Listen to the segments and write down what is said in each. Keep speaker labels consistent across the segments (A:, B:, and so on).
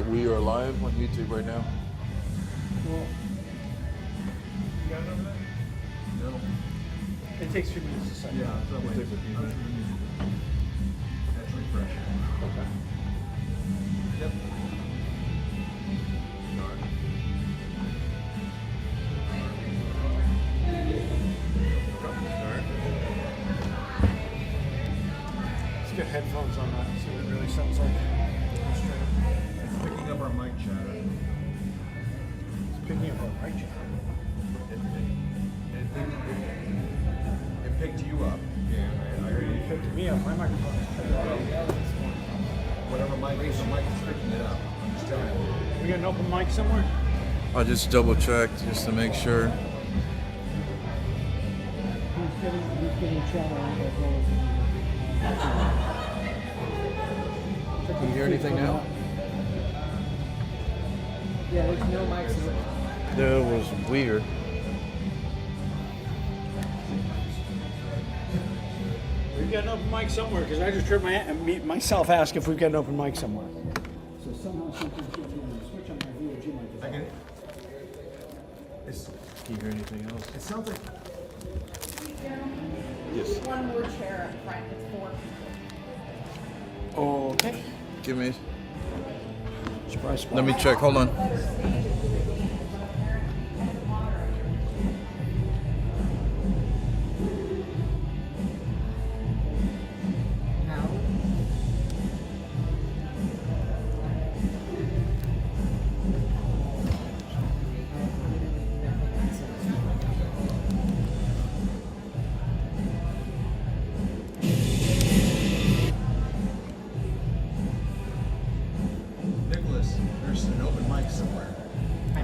A: Alright, we are live on YouTube right now.
B: Well, you got it over there?
C: No.
B: It takes a few minutes to set.
C: Yeah, so
A: It takes a few minutes.
C: That's refreshing.
B: Okay.
C: Yep. Start. Start.
B: Let's get headphones on that, see what it really sounds like.
C: It's picking up our mic chatter.
B: It's picking up our right chair.
C: It picked you up. Yeah, I heard
B: It
C: you.
B: picked me up. My microphone is picked up.
C: Whatever mic is, the mic is picking it up. I'm just telling you.
B: We got an open mic somewhere?
A: I just double checked just to make sure.
B: Who's getting channel on as well as
A: Can you hear anything now?
D: Yeah, there's no mics.
A: That was weird.
B: We've got an open mic somewhere because I just heard myself ask if we've got an open mic somewhere. So somehow something should be on the switch on my DRJ mic.
C: I can. It's,
A: Can you hear anything else?
C: it sounds like.
A: Yes.
E: One more chair up front, it's 4 people.
B: Okay.
A: Give me.
B: Surprise spot.
A: Let me check. Hold on.
D: How?
C: Nicholas, there's an open mic somewhere.
D: I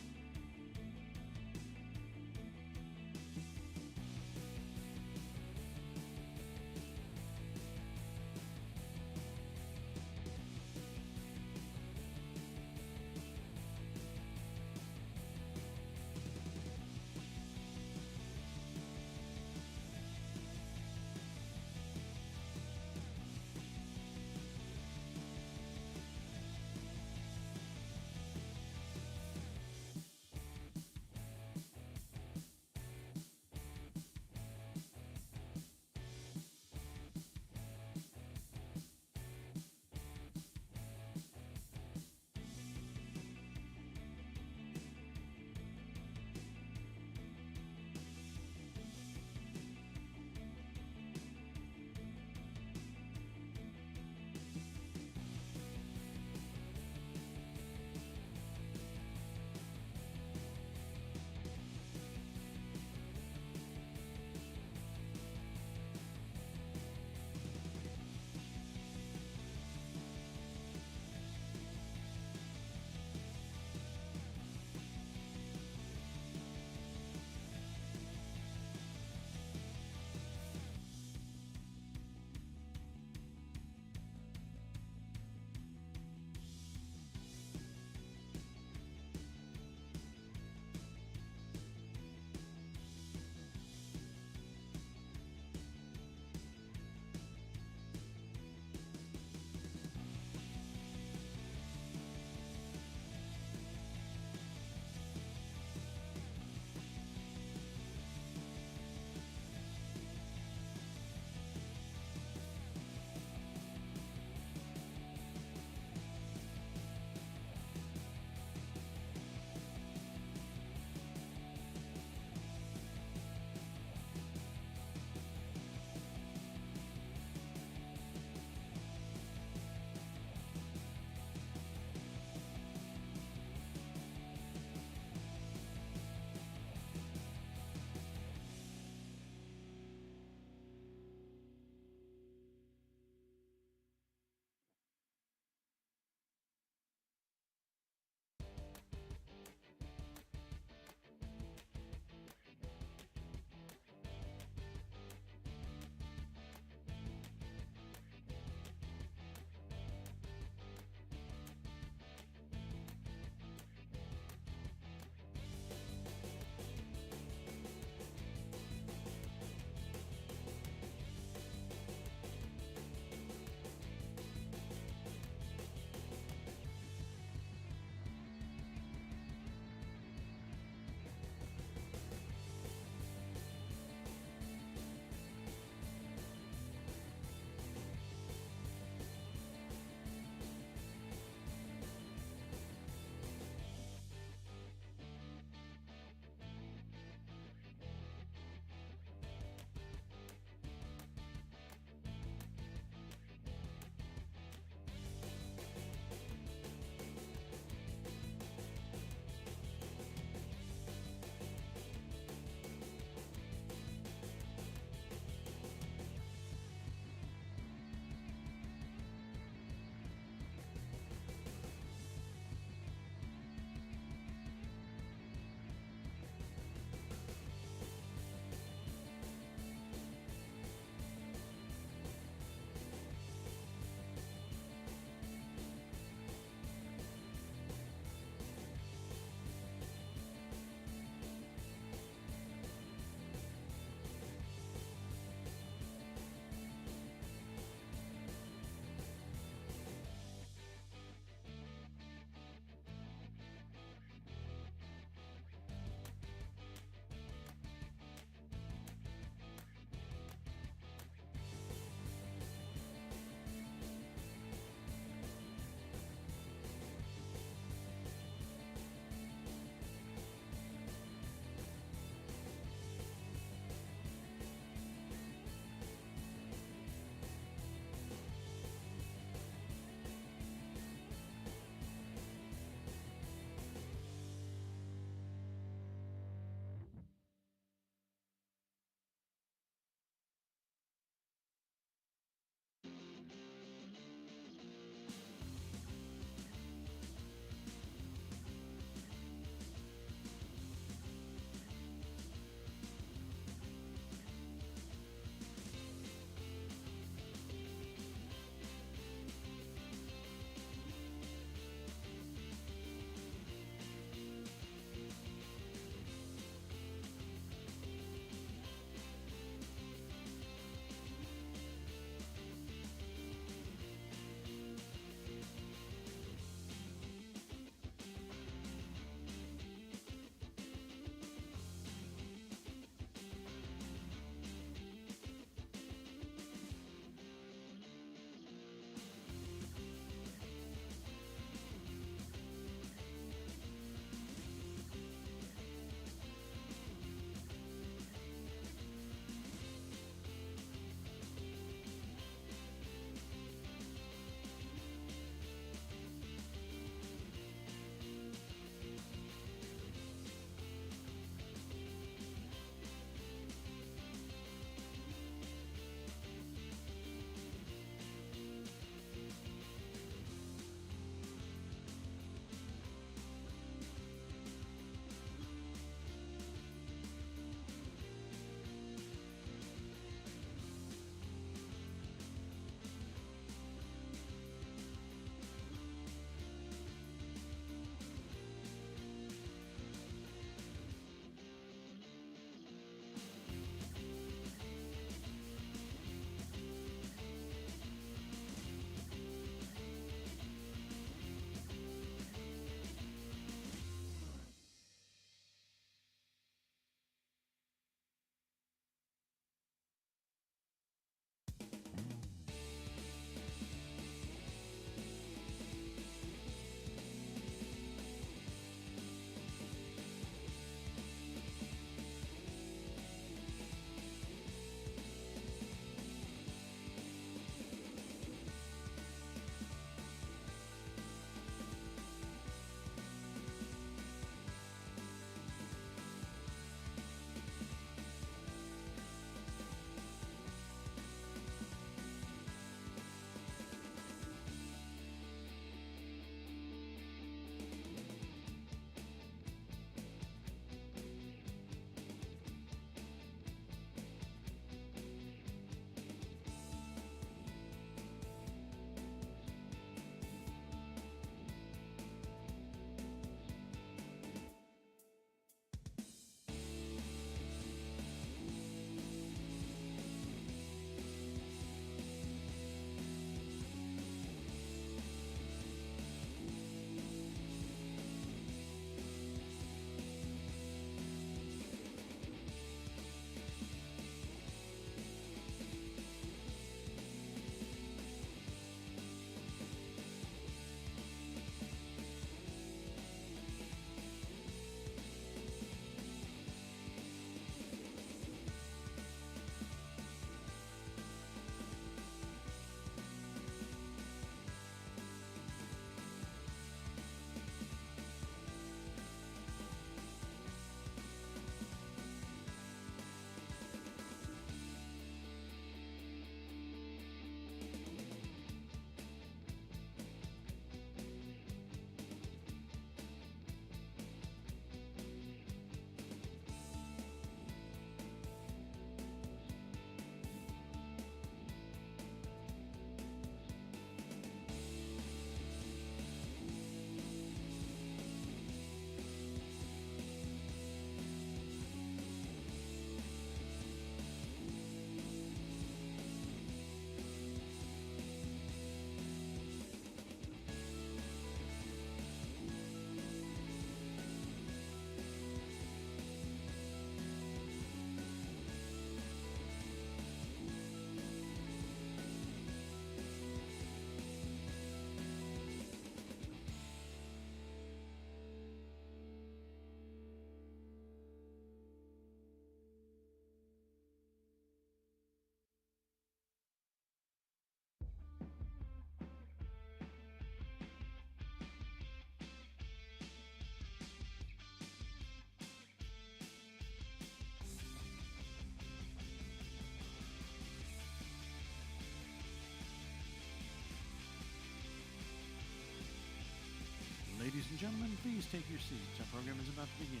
B: gentlemen, please take your seats. Our program is about to begin.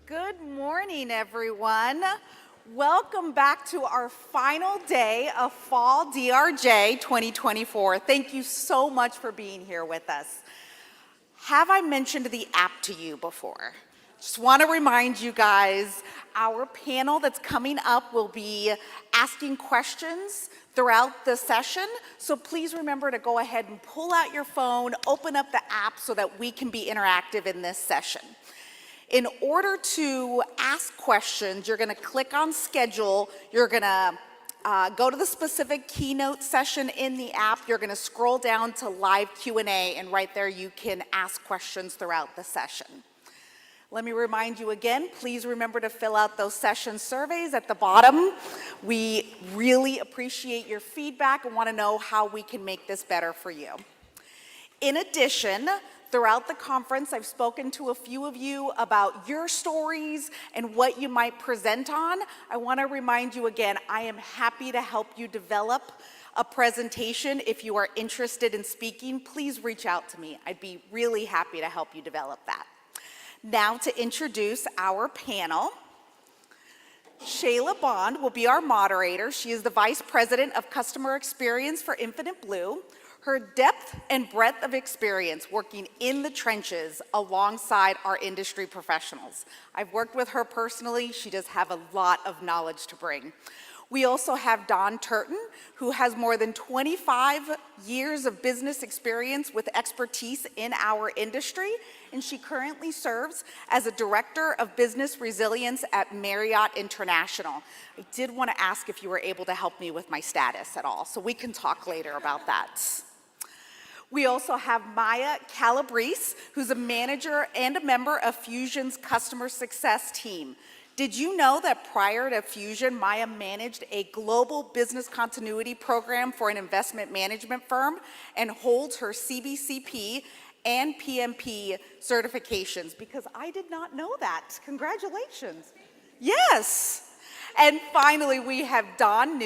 E: Good morning, everyone. Welcome back to our final day of Fall DRJ 2024. Thank you so much for being here with us. Have I mentioned the app to you before? Just want to remind you guys, our panel that's coming up will be asking questions throughout the session. So please remember to go ahead and pull out your phone, open up the app so that we can be interactive in this session. In order to ask questions, you're going to click on schedule. You're going to go to the specific keynote session in the app. You're going to scroll down to live Q&A, and right there you can ask questions throughout the session. Let me remind you again, please remember to fill out those session surveys at the bottom. We really appreciate your feedback and want to know how we can make this better for you. In addition, throughout the conference, I've spoken to a few of you about your stories and what you might present on. I want to remind you again, I am happy to help you develop a presentation. If you are interested in speaking, please reach out to me. I'd be really happy to help you develop that. Now to introduce our panel. Shayla Bond will be our moderator. She is the Vice President of Customer Experience for Infinite Blue. Her depth and breadth of experience working in the trenches alongside our industry professionals. I've worked with her personally. She does have a lot of knowledge to bring. We also have Dawn Turton, who has more than 25 years of business experience with expertise in our industry, and she currently serves as a Director of Business Resilience at Marriott International. I did want to ask if you were able to help me with my status at all, so we can talk later about that. We also have Maya Calabrese, who's a manager and a member of Fusion's customer success team. Did you know that prior to Fusion, Maya managed a global business continuity program for an investment management firm and holds her CBCP and PMP certifications? Because I did not know that. Congratulations. Yes. And finally, we have Dan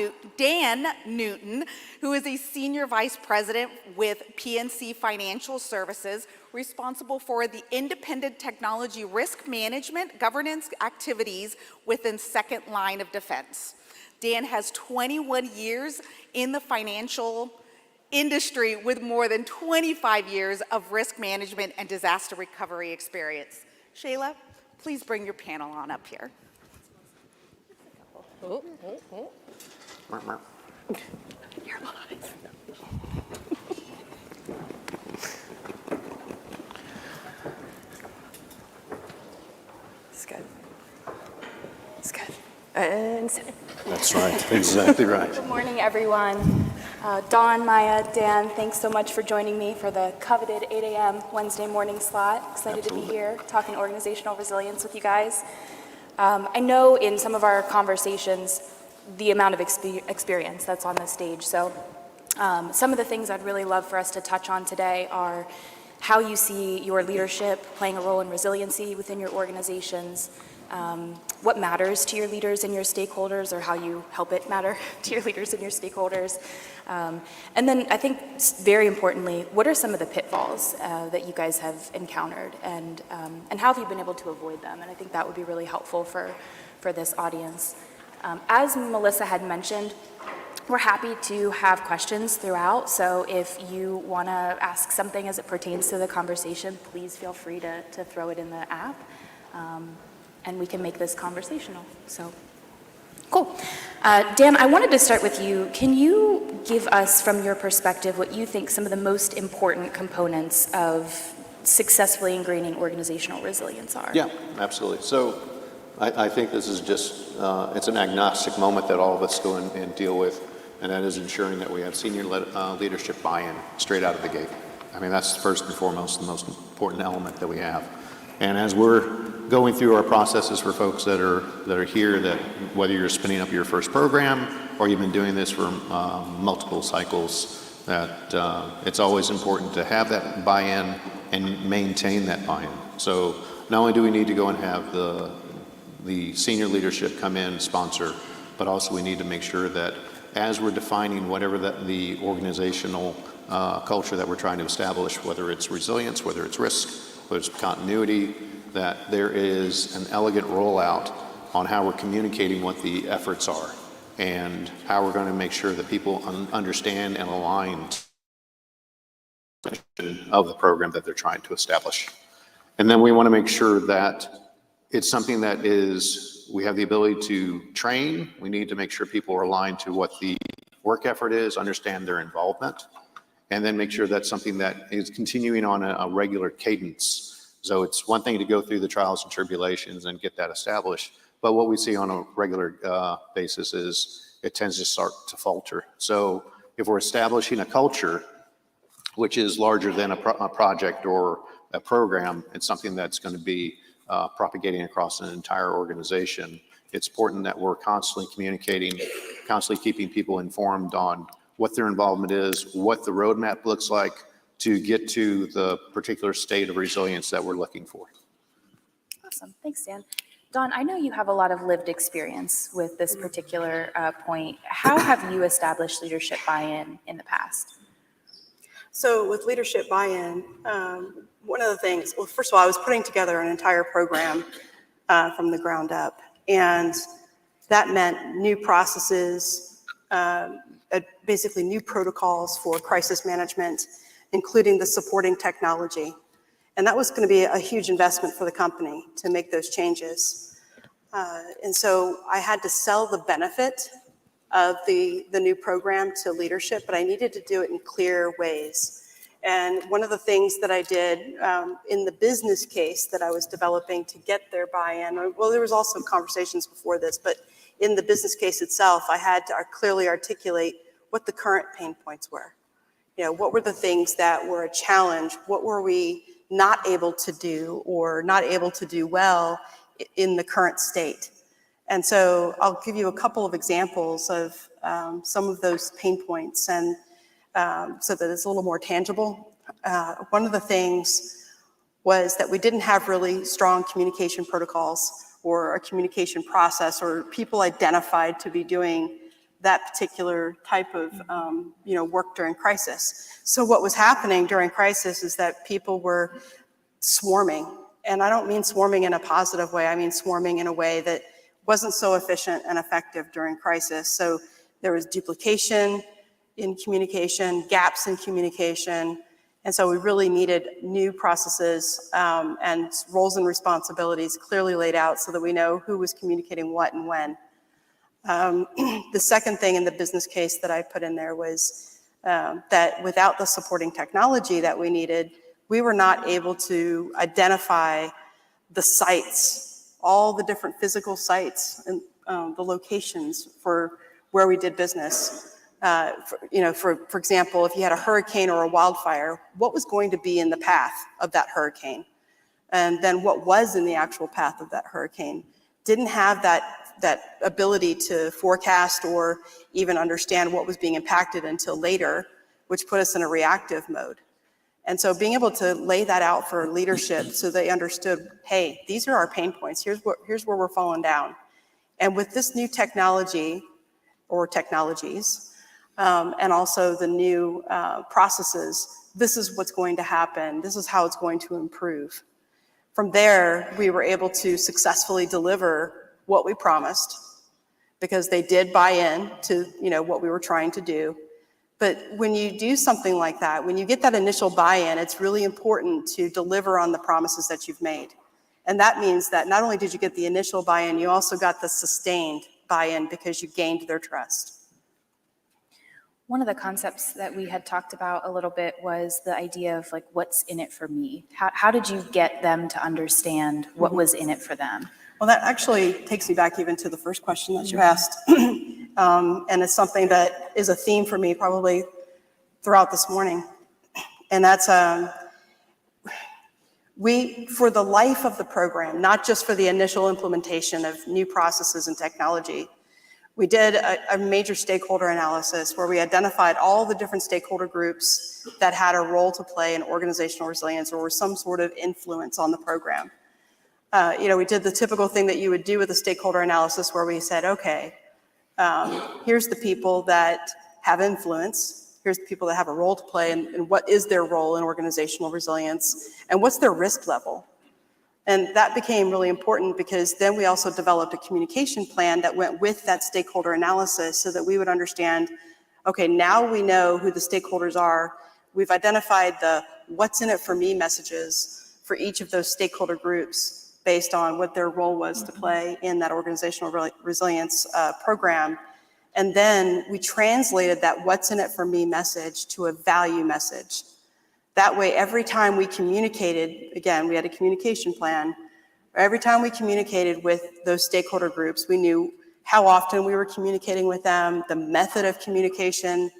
E: Newton, who is a Senior Vice President with PNC Financial Services, responsible for the independent technology risk management governance activities within second line of defense. Dan has 21 years in the financial industry with more than 25 years of risk management and disaster recovery experience. Shayla, please bring your panel on up here. Oh. You're live.
F: It's good. It's good. And sit.
C: That's right. Exactly right.
F: Good morning, everyone.
G: Dawn, Maya, Dan, thanks so much for joining me for the coveted 8 a.m. Wednesday morning slot. Excited to be here talking organizational resilience with you guys. I know in some of our conversations the amount of experience that's on the stage. So some of the things I'd really love for us to touch on today are how you see your leadership playing a role in resiliency within your organizations, what matters to your leaders and your stakeholders, or how you help it matter to your leaders and your stakeholders. And then I think very importantly, what are some of the pitfalls that you guys have encountered, and how have you been able to avoid them? And I think that would be really helpful for this audience. As Melissa had mentioned, we're happy to have questions throughout, so if you want to ask something as it pertains to the conversation, please feel free to throw it in the app, and we can make this conversational. So, cool. Dan, I wanted to start with you. Can you give us, from your perspective, what you think some of the most important components of successfully ingraining organizational resilience are?
H: Yeah, absolutely. So I think this is just, it's an agnostic moment that all of us go and deal with, and that is ensuring that we have senior leadership buy-in straight out of the gate. I mean, that's first and foremost the most important element that we have. And as we're going through our processes for folks that are here, that whether you're spinning up your first program or you've been doing this for multiple cycles, that it's always important to have that buy-in and maintain that buy-in. So not only do we need to go and have the senior leadership come in, sponsor, but also we need to make sure that as we're defining whatever the organizational culture that we're trying to establish, whether it's resilience, whether it's risk, whether it's continuity, that there is an elegant rollout on how we're communicating what the efforts are and how we're going to make sure that people understand and align of the program that they're trying to establish. And then we want to make sure that it's something that we have the ability to train. We need to make sure people are aligned to what the work effort is, understand their involvement, and then make sure that's something that is continuing on a regular cadence. So it's one thing to go through the trials and tribulations and get that established, but what we see on a regular basis is it tends to start to falter. So if we're establishing a culture, which is larger than a project or a program, it's something that's going to be propagating across an entire organization. It's important that we're constantly communicating, constantly keeping people informed on what their involvement is, what the roadmap looks like to get to the particular state of resilience that we're looking for.
G: Awesome, thanks, Dan. Dawn, I know you have a lot of lived experience with this particular point. How have you established leadership buy-in in the past?
F: So with leadership buy-in, one of the things, well, first of all, I was putting together an entire program from the ground up, and that meant new processes, basically new protocols for crisis management, including the supporting technology. And that was going to be a huge investment for the company to make those changes. And so I had to sell the benefit of the new program to leadership, but I needed to do it in clear ways. And one of the things that I did in the business case that I was developing to get their buy-in, well, there was also conversations before this, but in the business case itself, I had to clearly articulate what the current pain points were. You know, what were the things that were a challenge? What were we not able to do or not able to do well in the current state? And so I'll give you a couple of examples of some of those pain points, and so that it's a little more tangible. One of the things was that we didn't have really strong communication protocols or a communication process or people identified to be doing that particular type of work during crisis. So what was happening during crisis is that people were swarming. And I don't mean swarming in a positive way. I mean swarming in a way that wasn't so efficient and effective during crisis. So there was duplication in communication, gaps in communication. And so we really needed new processes and roles and responsibilities clearly laid out so that we know who was communicating what and when. The second thing in the business case that I put in there was that without the supporting technology that we needed, we were not able to identify the sites, all the different physical sites and the locations for where we did business. For example, if you had a hurricane or a wildfire, what was going to be in the path of that hurricane? And then what was in the actual path of that hurricane? Didn't have that ability to forecast or even understand what was being impacted until later, which put us in a reactive mode. And so being able to lay that out for leadership so they understood, hey, these are our pain points. Here's where we're falling down. And with this new technology or technologies, and also the new processes, this is what's going to happen. This is how it's going to improve. From there, we were able to successfully deliver what we promised because they did buy in to what we were trying to do. But when you do something like that, when you get that initial buy-in, it's really important to deliver on the promises that you've made. And that means that not only did you get the initial buy-in, you also got the sustained buy-in because you gained their trust.
G: One of the concepts that we had talked about a little bit was the idea of like, what's in it for me? How did you get them to understand what was in it for them?
F: Well, that actually takes me back even to the first question that you asked. And it's something that is a theme for me probably throughout this morning. And that's for the life of the program, not just for the initial implementation of new processes and technology, we did a major stakeholder analysis where we identified all the different stakeholder groups that had a role to play in organizational resilience or were some sort of influence on the program. We did the typical thing that you would do with a stakeholder analysis where we said, okay, here's the people that have influence, here's the people that have a role to play, and what is their role in organizational resilience, and what's their risk level. And that became really important because then we also developed a communication plan that went with that stakeholder analysis so that we would understand, okay, now we know who the stakeholders are. We've identified the what's in it for me messages for each of those stakeholder groups based on what their role was to play in that organizational resilience program. And then we translated that what's in it for me message to a value message. That way, every time we communicated, again, we had a communication plan. Every time we communicated with those stakeholder groups, we knew how often we were communicating with them, the method of communication.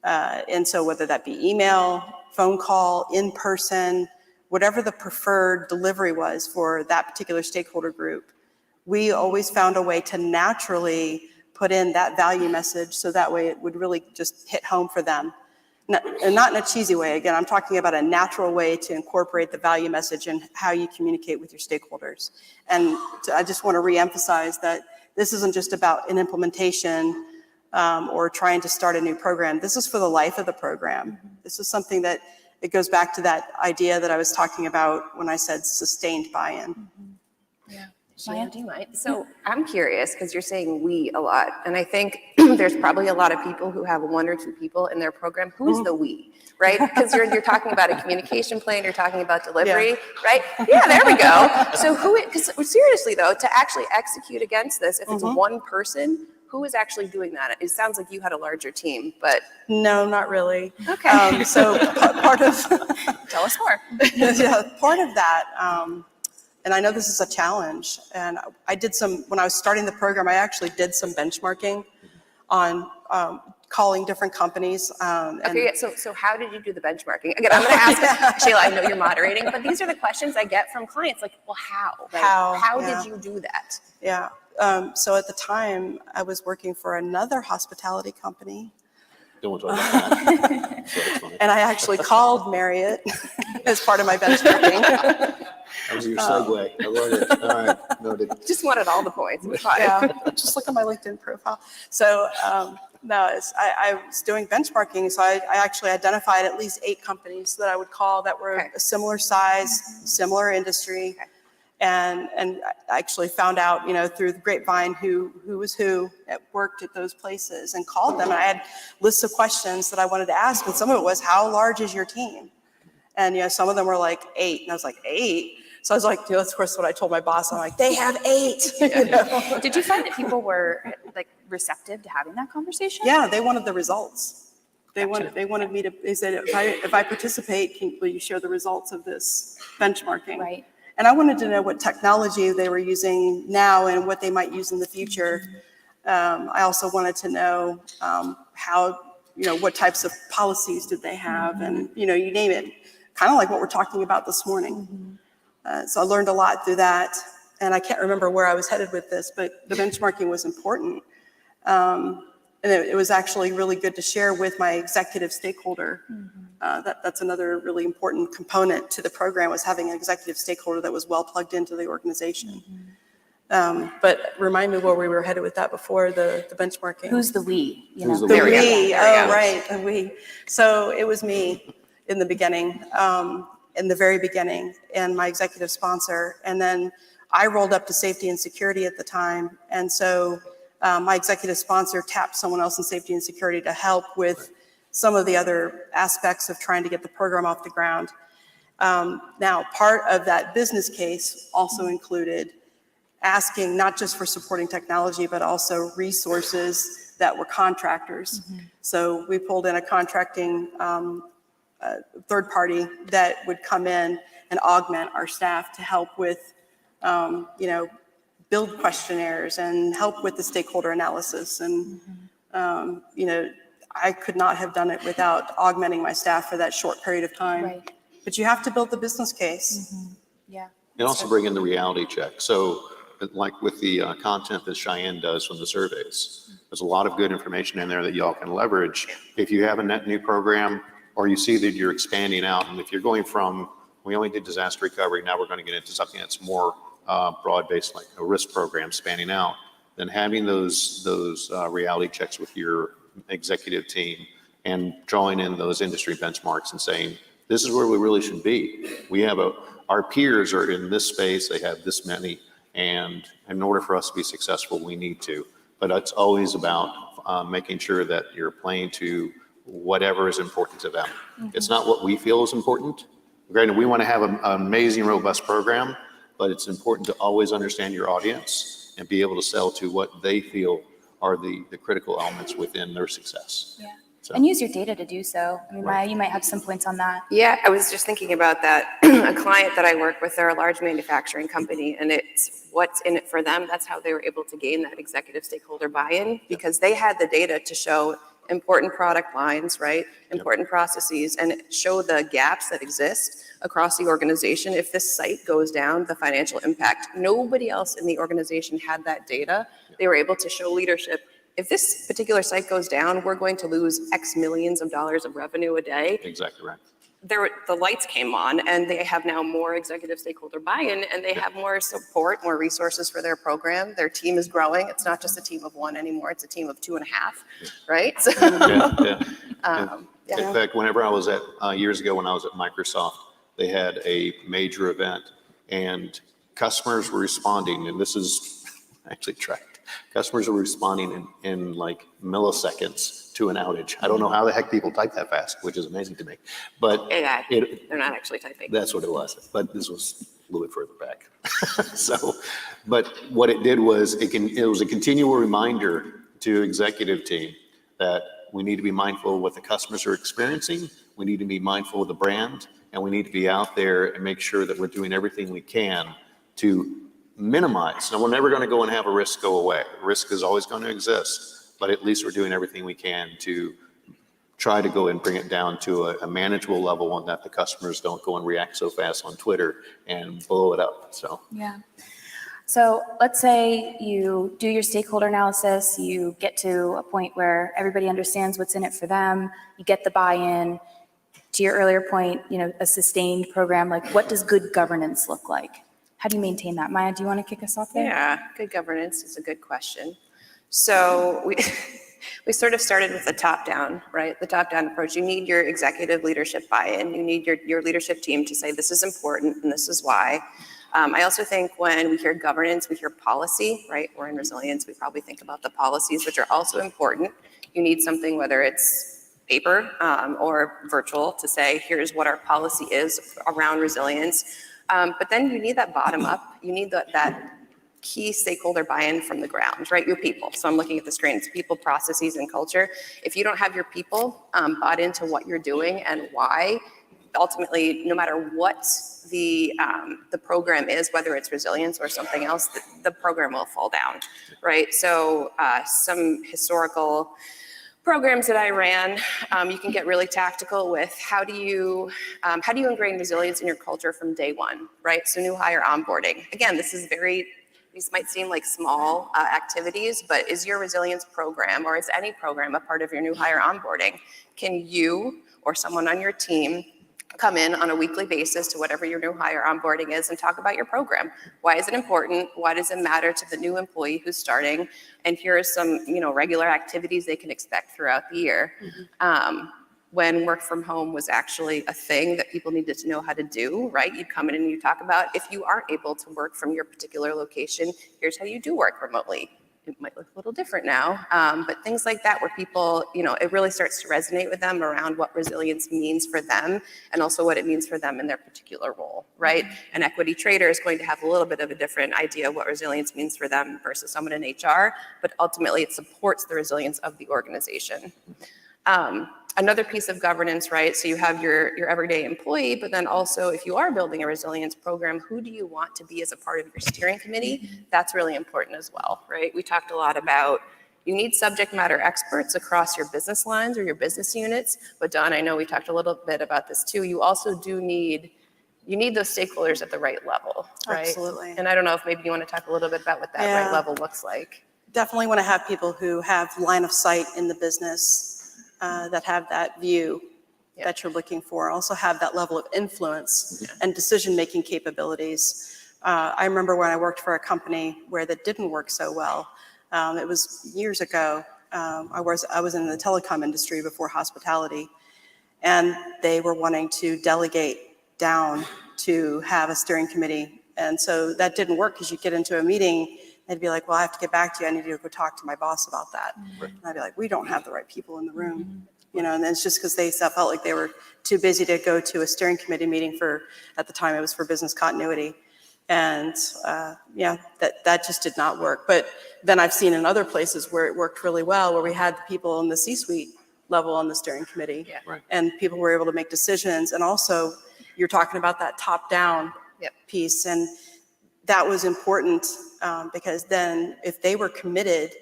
F: And so whether that be email, phone call, in person, whatever the preferred delivery was for that particular stakeholder group, we always found a way to naturally put in that value message so that way it would really just hit home for them. And not in a cheesy way. Again, I'm talking about a natural way to incorporate the value message and how you communicate with your stakeholders. And I just want to reemphasize that this isn't just about an implementation or trying to start a new program. This is for the life of the program. This is something that it goes back to that idea that I was talking about when I said sustained buy-in.
G: Yeah.
I: Maya, do you mind? So I'm curious because you're saying we a lot. And I think there's probably a lot of people who have one or two people in their program. Who is the we, right? Because you're talking about a communication plan, you're talking about delivery, right? Yeah, there we go. So because seriously though, to actually execute against this, if it's one person, who is actually doing that? It sounds like you had a larger team, but.
F: No, not really.
I: Okay.
F: So part of.
I: Tell us more.
F: Yeah, part of that, and I know this is a challenge, and I did when I was starting the program, I actually did some benchmarking on calling different companies.
I: Okay, so how did you do the benchmarking? Again, I'm going to ask, Shayla, I know you're moderating, but these are the questions I get from clients, like, well, how? Like, how did you do that?
F: Yeah, so at the time, I was working for another hospitality company.
H: Don't want to talk about that. So it's funny.
F: And I actually called Marriott as part of my benchmarking.
H: That was your segue. I love it. All right, noted.
I: Just wanted all the points. It was fine.
F: Yeah, just look at my LinkedIn profile. So I was doing benchmarking, so I actually identified at least 8 companies that I would call that were a similar size, similar industry, and I actually found out, through the grapevine who was who that worked at those places and called them. And I had lists of questions that I wanted to ask, and some of it was, how large is your team? And some of them were like 8, and I was like, 8? So I was like, that's of course what I told my boss. I'm like, they have 8.
G: Did you find that people were like receptive to having that conversation?
F: Yeah, they wanted the results. They wanted me to. They said, if I participate, will you share the results of this benchmarking?
G: Right.
F: And I wanted to know what technology they were using now and what they might use in the future. I also wanted to know how, what types of policies did they have, and, you name it, kind of like what we're talking about this morning. So I learned a lot through that, and I can't remember where I was headed with this, but the benchmarking was important. And it was actually really good to share with my executive stakeholder. That's another really important component to the program, was having an executive stakeholder that was well plugged into the organization. But remind me where we were headed with that before, the benchmarking.
G: Who's the we?
H: Who's the
F: The
H: we?
F: we, right, the we. So it was me in the beginning, in the very beginning, and my executive sponsor. And then I rolled up to safety and security at the time. And so my executive sponsor tapped someone else in safety and security to help with some of the other aspects of trying to get the program off the ground. Now, part of that business case also included asking not just for supporting technology, but also resources that were contractors. So we pulled in a contracting third party that would come in and augment our staff to help with, build questionnaires and help with the stakeholder analysis. And, I could not have done it without augmenting my staff for that short period of time.
G: Right.
F: But you have to build the business case.
G: Yeah.
H: And also bring in the reality check. So like with the content that Cheyenne does from the surveys, there's a lot of good information in there that y'all can leverage. If you have a net new program, or you see that you're expanding out, and if you're going from, we only did disaster recovery, now we're going to get into something that's more broad-based, like a risk program spanning out, then having those reality checks with your executive team and drawing in those industry benchmarks and saying, this is where we really should be. We have our peers are in this space, they have this many, and in order for us to be successful, we need to. But it's always about making sure that you're playing to whatever is important to them. It's not what we feel is important. Granted, we want to have an amazing, robust program, but it's important to always understand your audience and be able to sell to what they feel are the critical elements within their success.
G: Yeah.
H: So.
G: And use your data to do so. I mean,
H: Right.
G: Maya, you might have some points on that.
I: Yeah, I was just thinking about that. A client that I work with, they're a large manufacturing company, and it's what's in it for them. That's how they were able to gain that executive stakeholder buy-in, because they had the data to show important product lines, right? Important processes, and show the gaps that exist across the organization. If this site goes down, the financial impact, nobody else in the organization had that data. They were able to show leadership. If this particular site goes down, we're going to lose X millions of dollars of revenue a day.
H: Exactly right.
I: The lights came on, and they have now more executive stakeholder buy-in, and they have more support, more resources for their program. Their team is growing. It's not just a team of one anymore. It's a team of 2.5, right? So,
H: In fact, whenever I was at, years ago when I was at Microsoft, they had a major event, and customers were responding, and this is actually tracked. Customers are responding in like milliseconds to an outage. I don't know how the heck people type that fast, which is amazing to me. But
I: AI, they're not actually typing.
H: That's what it was. But this was a little bit further back. So, but what it did was it was a continual reminder to executive team that we need to be mindful of what the customers are experiencing. We need to be mindful of the brand, and we need to be out there and make sure that we're doing everything we can to minimize. Now, we're never going to go and have a risk go away. Risk is always going to exist, but at least we're doing everything we can to try to go and bring it down to a manageable level, and that the customers don't go and react so fast on Twitter and blow it up. So
G: Yeah. So let's say you do your stakeholder analysis, you get to a point where everybody understands what's in it for them, you get the buy-in. To your earlier point, a sustained program, like what does good governance look like? How do you maintain that? Maya, do you want to kick us off there?
I: Yeah, good governance is a good question. So we sort of started with the top-down, right? The top-down approach. You need your executive leadership buy-in. You need your leadership team to say, this is important and this is why. I also think when we hear governance, we hear policy, right? We're in resilience. We probably think about the policies, which are also important. You need something, whether it's paper or virtual, to say, here's what our policy is around resilience. But then you need that bottom up. You need that key stakeholder buy-in from the ground, right? Your people. So I'm looking at the screen. It's people, processes, and culture. If you don't have your people bought into what you're doing and why, ultimately, no matter what the program is, whether it's resilience or something else, the program will fall down, right? So some historical programs that I ran, you can get really tactical with how do you ingrain resilience in your culture from day one, right? So new hire onboarding. Again, these might seem like small activities, but is your resilience program or is any program a part of your new hire onboarding? Can you or someone on your team come in on a weekly basis to whatever your new hire onboarding is and talk about your program? Why is it important? Why does it matter to the new employee who's starting? And here are some, regular activities they can expect throughout the year. When work from home was actually a thing that people needed to know how to do, right? You'd come in and you talk about, if you aren't able to work from your particular location, here's how you do work remotely. It might look a little different now, but things like that where people, it really starts to resonate with them around what resilience means for them and also what it means for them in their particular role, right? An equity trader is going to have a little bit of a different idea of what resilience means for them versus someone in HR, but ultimately it supports the resilience of the organization. Another piece of governance, right? So you have your everyday employee, but then also if you are building a resilience program, who do you want to be as a part of your steering committee? That's really important as well, right? We talked a lot about you need subject matter experts across your business lines or your business units, but Dawn, I know we talked a little bit about this too. You also need those stakeholders at the right level, right?
F: Absolutely.
I: And I don't know if maybe you want to talk a little bit about what that right level looks like.
F: Definitely want to have people who have line of sight in the business, that have that view that you're looking for, also have that level of influence and decision-making capabilities. I remember when I worked for a company where that didn't work so well. It was years ago. I was in the telecom industry before hospitality, and they were wanting to delegate down to have a steering committee. And so that didn't work because you get into a meeting, they'd be like, well, I have to get back to you. I need to go talk to my boss about that. Right. And I'd be like, we don't have the right people in the room. And it's just because they felt like they were too busy to go to a steering committee meeting at the time it was for business continuity. And that just did not work. But then I've seen in other places where it worked really well, where we had the people in the C-suite level on the steering committee. Yeah. Right. And people were able to make decisions. And also you're talking about that top-down piece. And that was important because then if they were committed,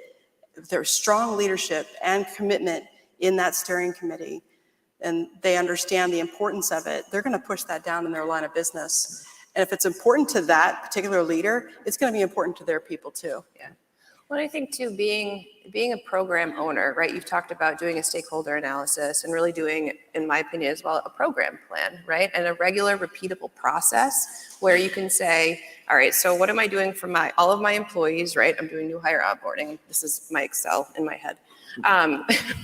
F: if there was strong leadership and commitment in that steering committee, and they understand the importance of it, they're going to push that down in their line of business. And if it's important to that particular leader, it's going to be important to their people too.
I: Yeah. Well, I think too, being a program owner, right? You've talked about doing a stakeholder analysis and really doing, in my opinion as well, a program plan, right? And a regular repeatable process where you can say, all right, so what am I doing for all of my employees, right? I'm doing new hire onboarding. This is my Excel in my head.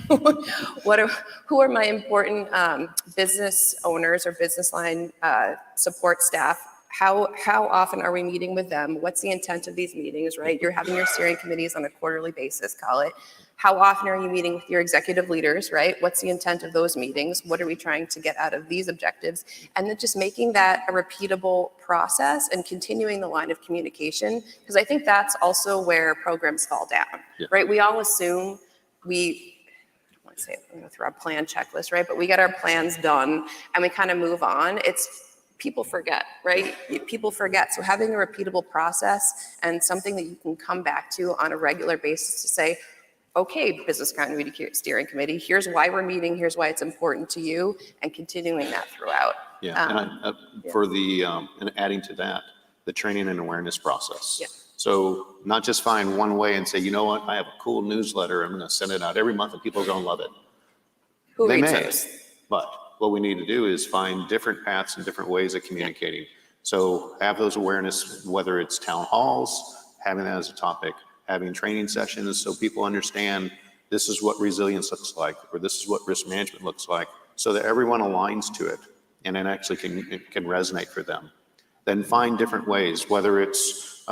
I: Who are my important business owners or business line support staff? How often are we meeting with them? What's the intent of these meetings, right? You're having your steering committees on a quarterly basis, call it. How often are you meeting with your executive leaders, right? What's the intent of those meetings? What are we trying to get out of these objectives? And then just making that a repeatable process and continuing the line of communication, because I think that's also where programs fall down, right? We all assume I'm going to throw a plan checklist, right? But we get our plans done and we kind of move on. People forget, right? People forget. So having a repeatable process and something that you can come back to on a regular basis to say, okay, business continuity steering committee, here's why we're meeting, here's why it's important to you, and continuing that throughout.
H: Yeah, and adding to that, the training and awareness process. Yeah. So not just find one way and say, you know what, I have a cool newsletter, I'm going to send it out every month and people are going to love it.
I: Who
H: they
I: reads
H: may,
I: those?
H: But what we need to do is find different paths and different ways of communicating. So have those awareness, whether it's town halls, having that as a topic, having training sessions so people understand this is what resilience looks like, or this is what risk management looks like, so that everyone aligns to it and it actually can resonate for them. Then find different ways, whether it's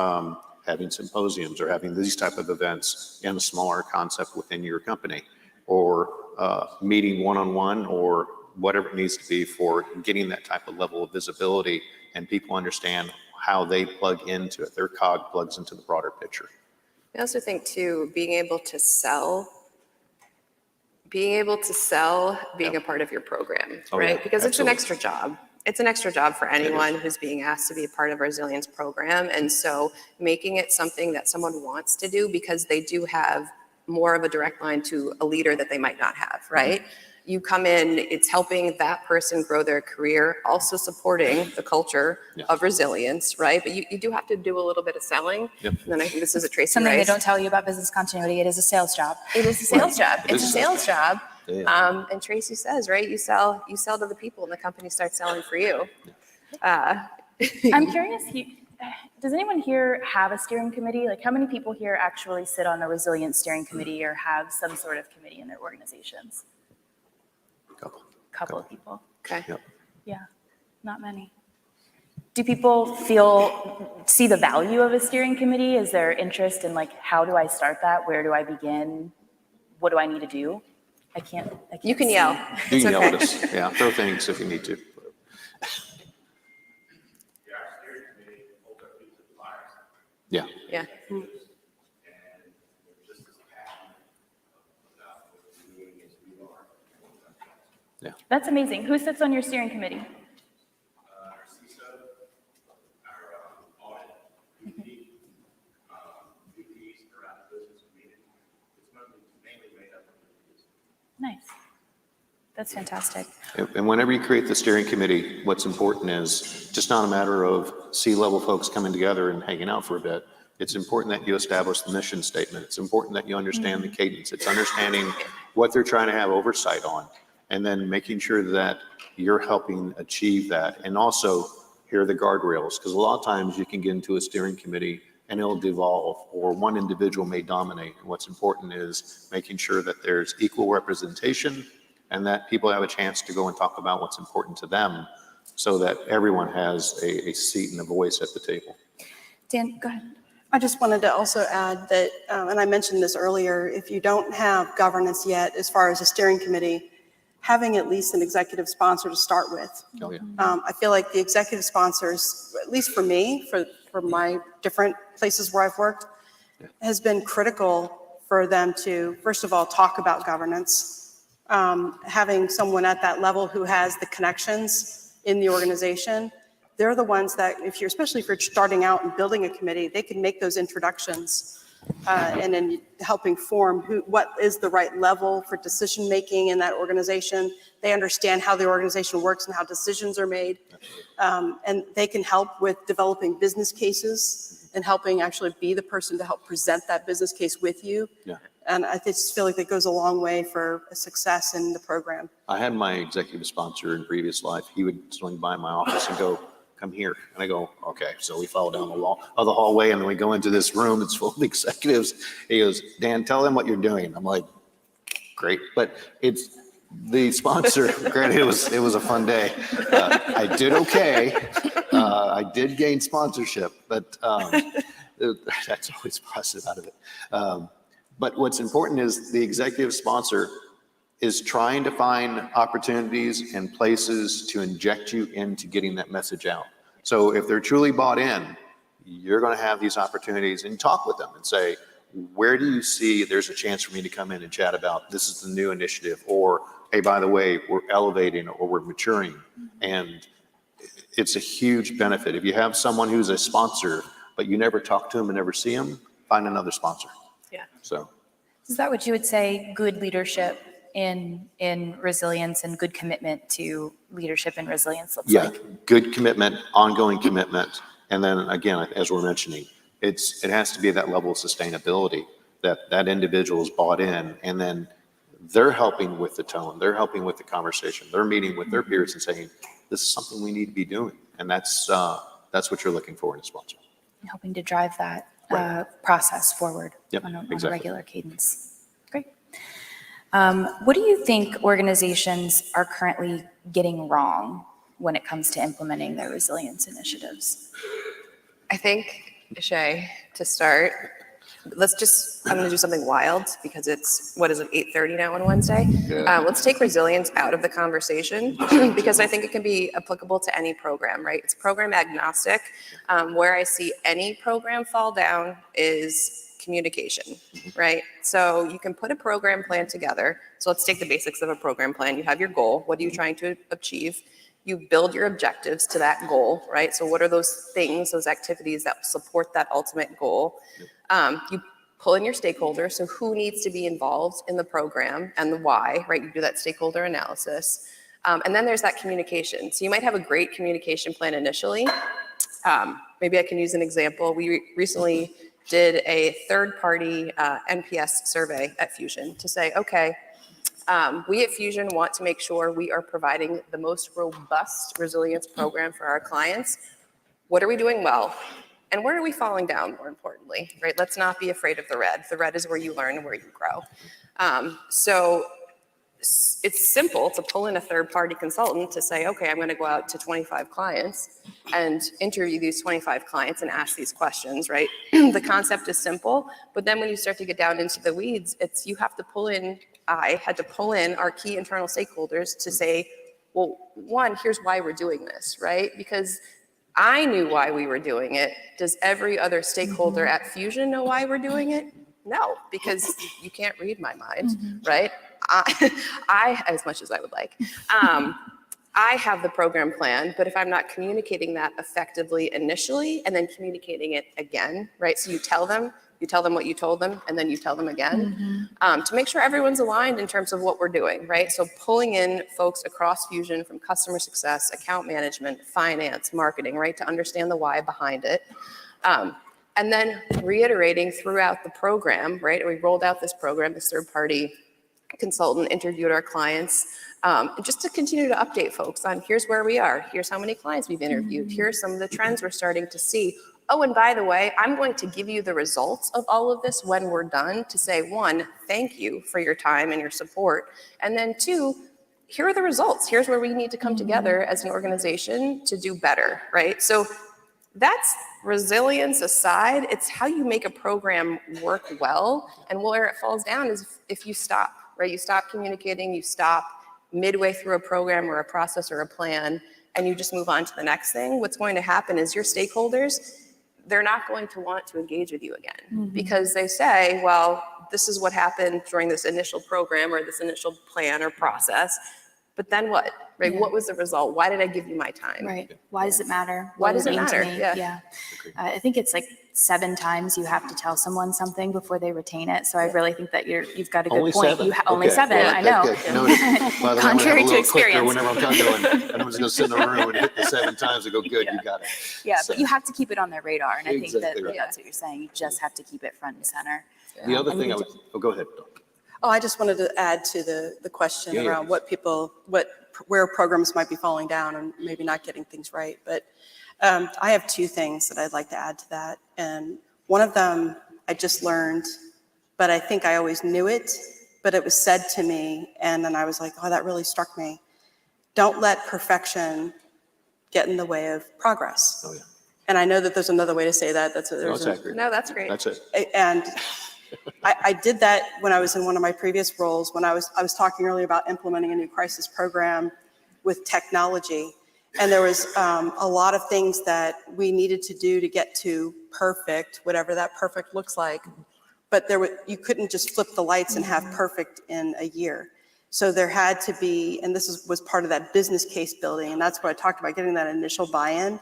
H: having symposiums or having these type of events in a smaller concept within your company, or meeting one-on-one, or whatever it needs to be for getting that type of level of visibility and people understand how they plug into it. Their cog plugs into the broader picture.
I: I also think too, being able to sell being able to sell being a part of your program,
H: Oh,
I: right?
H: yeah,
I: Because it's an
H: absolutely.
I: extra job. It's an extra job for anyone who's being asked to be a part of a resilience program. And so making it something that someone wants to do because they do have more of a direct line to a leader that they might not have, right? You come in, it's helping that person grow their career, also supporting the culture of resilience, right? But you do have to do a little bit of selling. And then I think this is a Tracy
G: Something they
I: Rice.
G: don't tell you about business continuity. It is a sales job.
I: It is a sales job. It's a
H: is a
I: sales job.
H: Yeah.
I: And Tracy says, right, you sell to the people and the company starts selling for you.
G: I'm curious, does anyone here have a steering committee? Like how many people here actually sit on a resilience steering committee or have some sort of committee in their organizations? Couple of people.
I: Okay.
H: Yep.
G: Yeah, not many. Do people see the value of a steering committee? Is there interest in like, how do I start that? Where do I begin? What do I need to do? I can't
I: You can
G: see.
I: yell.
H: You
I: It's
H: can yell
I: okay.
H: at us. Yeah, throw things if you need to. Yeah.
I: Yeah.
G: That's amazing. Who sits on your steering committee? Nice. That's fantastic.
H: And whenever you create the steering committee, what's important is just not a matter of C-level folks coming together and hanging out for a bit. It's important that you establish the mission statement. It's important that you understand the cadence. It's understanding what they're trying to have oversight on, and then making sure that you're helping achieve that. And also, here are the guardrails, because a lot of times you can get into a steering committee and it'll devolve, or one individual may dominate. And what's important is making sure that there's equal representation and that people have a chance to go and talk about what's important to them so that everyone has a seat and a voice at the table.
G: Dan, go ahead.
F: I just wanted to also add that, and I mentioned this earlier, if you don't have governance yet as far as a steering committee, having at least an executive sponsor to start with.
H: Oh, yeah.
F: I feel like the executive sponsors, at least for me, for my different places where I've worked, has been critical for them to, first of all, talk about governance. Having someone at that level who has the connections in the organization, they're the ones that, especially if you're starting out and building a committee, they can make those introductions and then helping form what is the right level for decision making in that organization. They understand how the organization works and how decisions are made, and they can help with developing business cases and helping actually be the person to help present that business case with you.
H: Yeah.
F: And I just feel like that goes a long way for success in the program.
H: I had my executive sponsor in previous life. He would swing by my office and go, "Come here." And I go, "Okay." So we follow down the hallway, and then we go into this room. It's full of executives. He goes, "Dan, tell them what you're doing." I'm like, "Great." But it's the sponsor. Granted, it was a fun day. I did okay. I did gain sponsorship, but that's always positive out of it. But what's important is the executive sponsor is trying to find opportunities and places to inject you into getting that message out. So if they're truly bought in, you're going to have these opportunities and talk with them and say, where do you see there's a chance for me to come in and chat about this is the new initiative, or hey, by the way, we're elevating or we're maturing. And it's a huge benefit. If you have someone who's a sponsor, but you never talk to them and never see them, find another sponsor.
I: Yeah.
H: So.
G: Is that what you would say good leadership in resilience and good commitment to leadership and resilience looks like?
H: Yeah, good commitment, ongoing commitment. And then again, as we're mentioning, it has to be at that level of sustainability that individual is bought in, and then they're helping with the tone, they're helping with the conversation, they're meeting with their peers and saying, this is something we need to be doing. And that's what you're looking for in a sponsor.
G: Helping to drive that process forward on a regular cadence. Great. What do you think organizations are currently getting wrong when it comes to implementing their resilience initiatives?
I: I think, Shay, to start, I'm going to do something wild because it's, 8:30 now on Wednesday? Let's take resilience out of the conversation because I think it can be applicable to any program, right? It's program agnostic. Where I see any program fall down is communication, right? So you can put a program plan together. So let's take the basics of a program plan. You have your goal. What are you trying to achieve? You build your objectives to that goal, right? So what are those things, those activities that support that ultimate goal? You pull in your stakeholders, so who needs to be involved in the program and the why, right? You do that stakeholder analysis. And then there's that communication. So you might have a great communication plan initially. Maybe I can use an example. We recently did a third-party NPS survey at Fusion to say, okay, we at Fusion want to make sure we are providing the most robust resilience program for our clients. What are we doing well? And where are we falling down, more importantly, right? Let's not be afraid of the red. The red is where you learn and where you grow. So it's simple to pull in a third-party consultant to say, okay, I'm going to go out to 25 clients and interview these 25 clients and ask these questions, right? The concept is simple, but then when you start to get down into the weeds, you have to pull in, I had to pull in our key internal stakeholders to say, well, one, here's why we're doing this, right? Because I knew why we were doing it. Does every other stakeholder at Fusion know why we're doing it? No, because you can't read my mind, right? I, as much as I would like, I have the program plan, but if I'm not communicating that effectively initially and then communicating it again, right? So you tell them what you told them, and then you tell them again to make sure everyone's aligned in terms of what we're doing, right? So pulling in folks across Fusion from customer success, account management, finance, marketing, right? To understand the why behind it. And then reiterating throughout the program, right? We rolled out this program, this third-party consultant interviewed our clients, just to continue to update folks on here's where we are, here's how many clients we've interviewed, here's some of the trends we're starting to see. Oh, and by the way, I'm going to give you the results of all of this when we're done to say, one, thank you for your time and your support. And then two, here are the results. Here's where we need to come together as an organization to do better, right? So that's resilience aside, it's how you make a program work well. And where it falls down is if you stop, right? You stop communicating, you stop midway through a program or a process or a plan, and you just move on to the next thing. What's going to happen is your stakeholders, they're not going to want to engage with you again because they say, well, this is what happened during this initial program or this initial plan or process. But then what, right? Yeah. What was the result? Why did I give you my time?
G: Right. Why does it matter?
I: Why does it matter?
G: Yeah. I think it's like 7 times you have to tell someone something before they retain it. So I really think that you've got a good point.
H: 7?
G: Only 7,
H: yeah,
G: I know.
H: By the
G: Contrary
H: way,
G: to experience.
H: Whenever I'm done doing, and I'm just going to sit in the room and hit the 7 times and go, good, you got it.
G: Yeah, so. But you have to keep it on their radar. And I think that
H: right.
G: that's what you're saying. You just have to keep it front and center.
H: The other thing go ahead.
F: Oh, I just wanted to add to the question around where programs might be falling down and maybe not getting things right. But I have 2 things that I'd like to add to that. And one of them I just learned, but I think I always knew it, but it was said to me. And then I was like, oh, that really struck me. Don't let perfection get in the way of progress. Oh, yeah. And I know that there's another way to say that. That's
I: great.
H: That's it.
F: And I did that when I was in one of my previous roles, when I was talking earlier about implementing a new crisis program with technology. And there was a lot of things that we needed to do to get to perfect, whatever that perfect looks like. But you couldn't just flip the lights and have perfect in a year. So there had to be, and this was part of that business case building. And that's what I talked about, getting that initial buy-in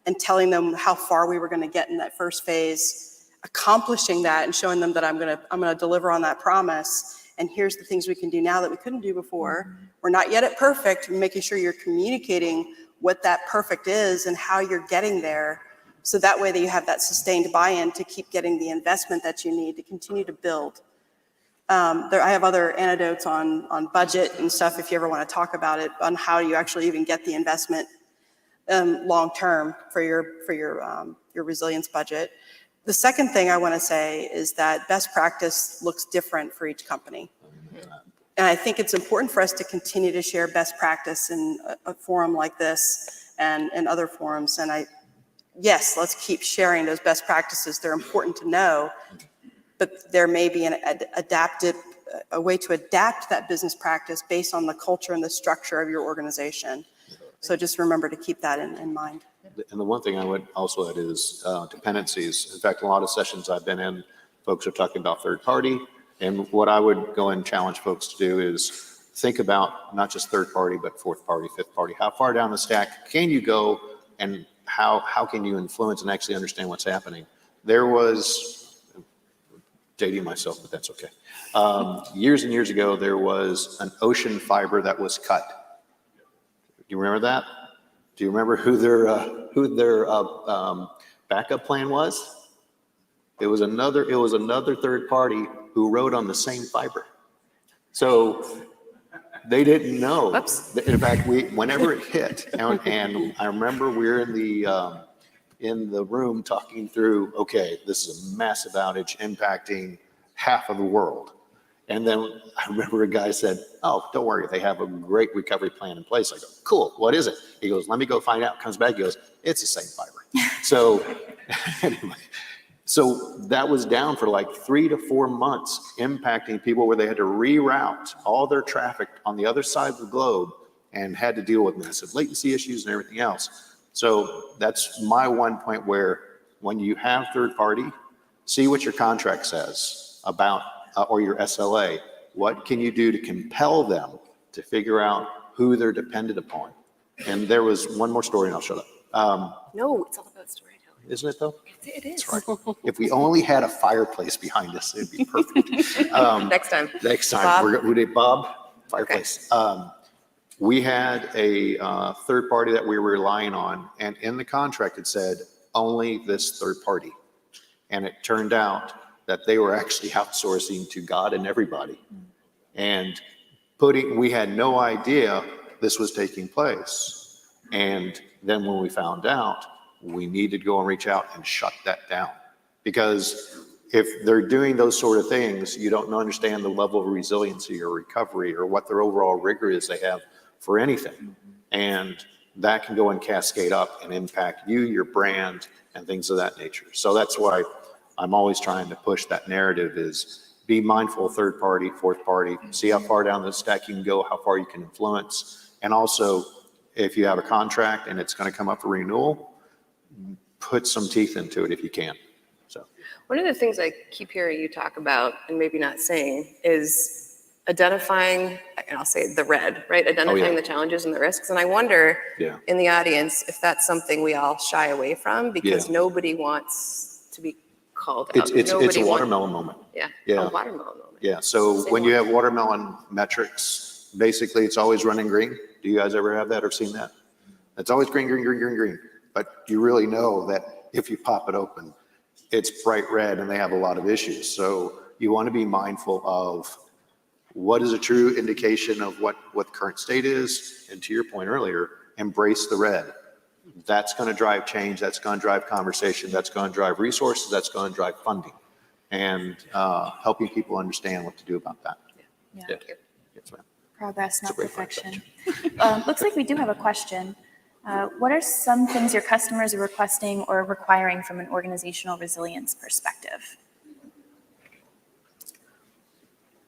F: and telling them how far we were going to get in that first phase, accomplishing that and showing them that I'm going to deliver on that promise. And here's the things we can do now that we couldn't do before. We're not yet at perfect, making sure you're communicating what that perfect is and how you're getting there. So that way that you have that sustained buy-in to keep getting the investment that you need to continue to build. I have other anecdotes on budget and stuff if you ever want to talk about it, on how you actually even get the investment long-term for your resilience budget. The second thing I want to say is that best practice looks different for each company. And I think it's important for us to continue to share best practice in a forum like this and other forums. And yes, let's keep sharing those best practices. They're important to know. but there may be a way to adapt that business practice based on the culture and the structure of your organization. So just remember to keep that in mind.
H: And the one thing I would also add is dependencies. In fact, a lot of sessions I've been in, folks are talking about third party. And what I would go and challenge folks to do is think about not just third party, but fourth party, fifth party. How far down the stack can you go, and how can you influence and actually understand what's happening? There was, dating myself, but that's okay. Years and years ago, there was an ocean fiber that was cut. Do you remember that? Do you remember who their backup plan was? It was another third party who rode on the same fiber. So they didn't know.
I: Whoops.
H: In fact, whenever it hit, and I remember we were in the room talking through, okay, this is a massive outage impacting half of the world. And then I remember a guy said, oh, don't worry, they have a great recovery plan in place. I go, cool, what is it? He goes, let me go find out. Comes back, he goes, it's the same fiber. So anyway, so that was down for like 3 to 4 months, impacting people where they had to reroute all their traffic on the other side of the globe and had to deal with massive latency issues and everything else. So that's my one point, where when you have third party, see what your contract says about, or your SLA, what can you do to compel them to figure out who they're dependent upon? And there was one more story, and I'll shut up.
I: No, it's all about storytelling.
H: Isn't it though?
I: It is.
H: That's right. If we only had a fireplace behind us, it'd be perfect.
I: Next time.
H: Next time,
I: Bob?
H: we did Bob, fireplace. Okay. We had a third party that we were relying on, and in the contract it said only this third party. And it turned out that they were actually outsourcing to God and everybody. And we had no idea this was taking place. And then when we found out, we needed to go and reach out and shut that down. Because if they're doing those sort of things, you don't understand the level of resiliency or recovery or what their overall rigor is they have for anything. And that can go and cascade up and impact you, your brand, and things of that nature. So that's why I'm always trying to push that narrative, is be mindful of third party, fourth party, see how far down the stack you can go, how far you can influence. And also, if you have a contract and it's going to come up for renewal, put some teeth into it if you can. So
I: One of the things I keep hearing you talk about, and maybe not saying, is identifying, and I'll say the red, right? Identifying the challenges and the risks. And I wonder in the audience if that's something we all shy away from, because nobody wants to be called out.
H: It's a watermelon moment.
I: A watermelon moment.
H: Yeah, so when you have watermelon metrics, basically it's always running green. Do you guys ever have that or seen that? It's always green, green, green, green, green. But you really know that if you pop it open, it's bright red and they have a lot of issues. So you want to be mindful of what is a true indication of what the current state is. And to your point earlier, embrace the red. That's going to drive change. That's going to drive conversation. That's going to drive resources. That's going to drive funding, and helping people understand what to do about that.
G: Yeah.
H: Yes, ma'am.
G: Progress, not
H: great
G: perfection. Looks like we do have a question. What are some things your customers are requesting or requiring from an organizational resilience perspective?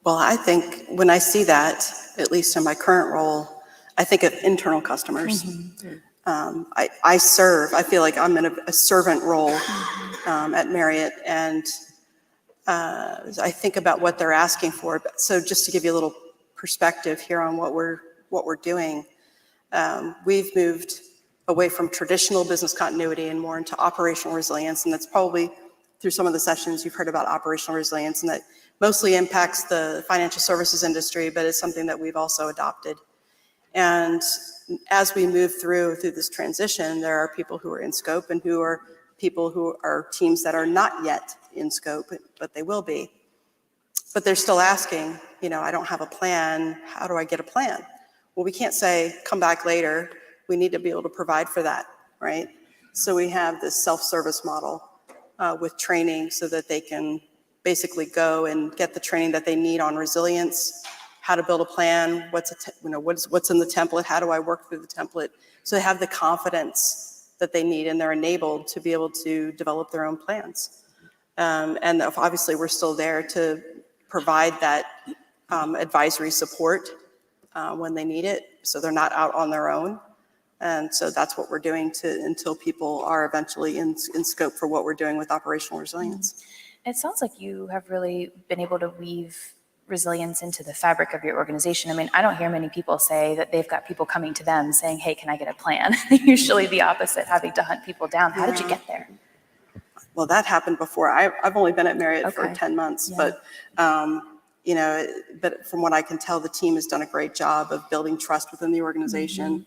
F: Well, I think when I see that, at least in my current role, I think of internal customers. I feel like I'm in a servant role at Marriott, and I think about what they're asking for. So just to give you a little perspective here on what we're doing, we've moved away from traditional business continuity and more into operational resilience, and that's probably through some of the sessions you've heard about operational resilience, and that mostly impacts the financial services industry, but it's something that we've also adopted. And as we move through this transition, there are people who are in scope and people who are teams that are not yet in scope, but they will be. But they're still asking, I don't have a plan. How do I get a plan? Well, we can't say, come back later. We need to be able to provide for that, right? So we have this self-service model with training so that they can basically go and get the training that they need on resilience, how to build a plan, what's in the template, how do I work through the template, so they have the confidence that they need and they're enabled to be able to develop their own plans. And obviously, we're still there to provide that advisory support when they need it, so they're not out on their own. And so that's what we're doing until people are eventually in scope for what we're doing with operational resilience.
G: It sounds like you have really been able to weave resilience into the fabric of your organization. I mean, I don't hear many people say that they've got people coming to them saying, hey, can I get a plan? Usually the opposite, having to hunt people down. How did you get there?
F: Well, that happened before. I've only been at Marriott for 10 months, but but from what I can tell, the team has done a great job of building trust within the organization.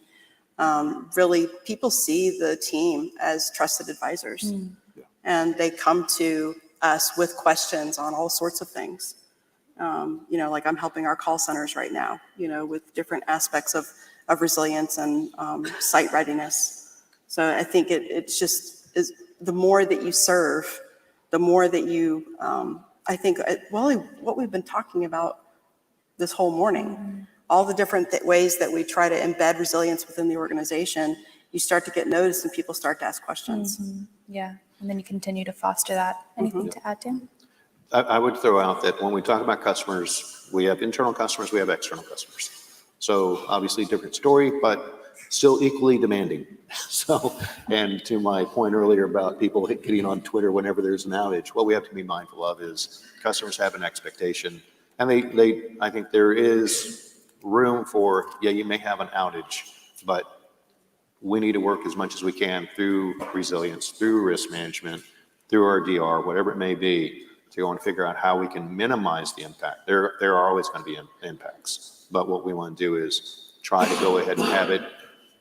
F: Really, people see the team as trusted advisors, and they come to us with questions on all sorts of things. Like I'm helping our call centers right now, with different aspects of resilience and site readiness. So I think it's just is the more that you serve, the more that you, I think, what we've been talking about this whole morning, all the different ways that we try to embed resilience within the organization, you start to get noticed and people start to ask questions.
G: Yeah, and then you continue to foster that. Anything to add, Dan?
H: I would throw out that when we talk about customers, we have internal customers, we have external customers. So obviously different story, but still equally demanding. So, and to my point earlier about people getting on Twitter whenever there's an outage, what we have to be mindful of is customers have an expectation. And I think there is room for, you may have an outage, but we need to work as much as we can through resilience, through risk management, through our DR, whatever it may be, to go and figure out how we can minimize the impact. There are always going to be impacts, but what we want to do is try to go ahead and have it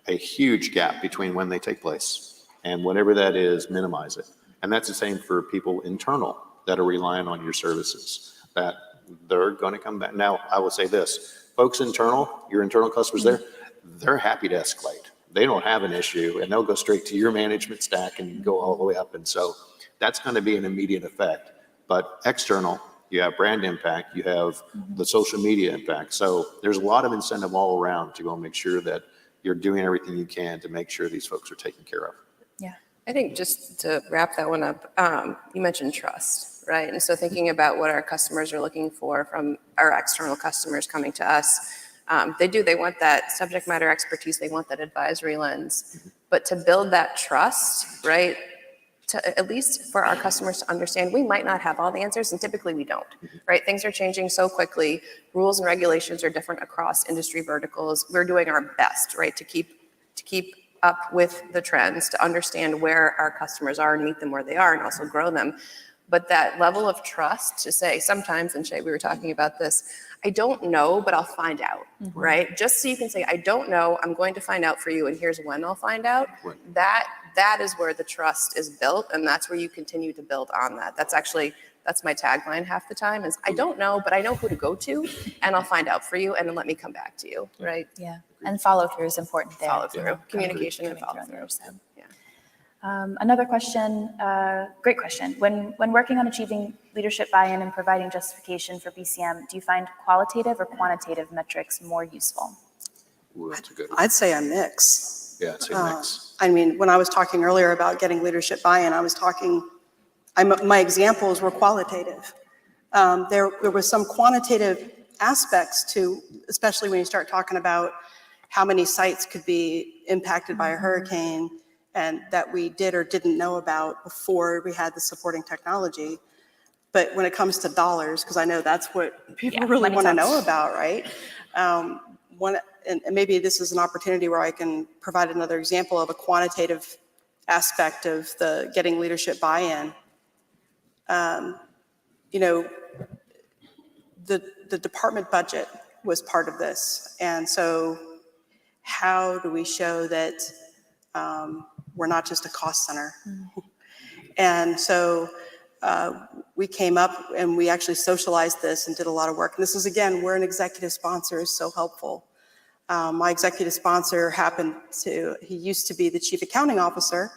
H: a huge gap between when they take place, and whatever that is, minimize it. And that's the same for people internal that are relying on your services, that they're going to come back. Now, I will say this, folks internal, your internal customers they're happy to escalate. They don't have an issue, and they'll go straight to your management stack and go all the way up. And so that's going to be an immediate effect. But external, you have brand impact, you have the social media impact. So there's a lot of incentive all around to go and make sure that you're doing everything you can to make sure these folks are taken care of.
G: Yeah.
I: I think just to wrap that one up, you mentioned trust, right? And so thinking about what our customers are looking for from our external customers coming to us, they want that subject matter expertise, they want that advisory lens, but to build that trust, right? To at least for our customers to understand, we might not have all the answers, and typically we don't, right? Things are changing so quickly. Rules and regulations are different across industry verticals. We're doing our best, right, to keep up with the trends, to understand where our customers are and meet them where they are and also grow them. But that level of trust to say sometimes, and Shay, we were talking about this, I don't know, but I'll find out, right? Just so you can say, I don't know, I'm going to find out for you, and here's when I'll find out.
H: Right.
I: That is where the trust is built, and that's where you continue to build on that. That's my tagline half the time is, I don't know, but I know who to go to, and I'll find out for you, and then let me come back to you, right?
G: Yeah, and follow through is important there.
I: Follow through, communication and follow through. Yeah.
G: Another question, great question. When working on achieving leadership buy-in and providing justification for BCM, do you find qualitative or quantitative metrics more useful?
H: Ooh, that's a good one.
F: I'd say a mix.
H: Yeah, it's a mix.
F: I mean, when I was talking earlier about getting leadership buy-in, my examples were qualitative. There was some quantitative aspects to, especially when you start talking about how many sites could be impacted by a hurricane and that we did or didn't know about before we had the supporting technology. But when it comes to dollars, because I know that's what people really want to know about, right? And maybe this is an opportunity where I can provide another example of a quantitative aspect of the getting leadership buy-in. The department budget was part of this. And so how do we show that we're not just a cost center? And so we came up and we actually socialized this and did a lot of work. And this is, again, where an executive sponsor is so helpful. My executive sponsor he used to be the chief accounting officer,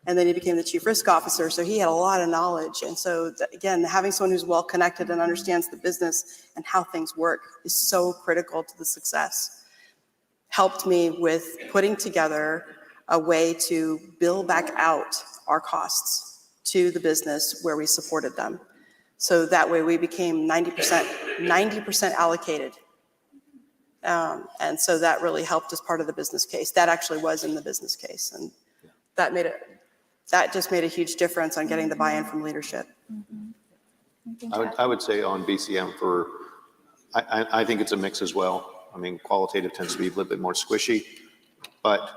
F: and then he became the chief risk officer. So he had a lot of knowledge. And so again, having someone who's well connected and understands the business and how things work is so critical to the success. Helped me with putting together a way to bill back out our costs. to the business where we supported them. So that way we became 90% allocated. And so that really helped as part of the business case. That actually was in the business case. And that just made a huge difference on getting the buy-in from leadership.
H: I would say on BCM I think it's a mix as well. I mean, qualitative tends to be a little bit more squishy, but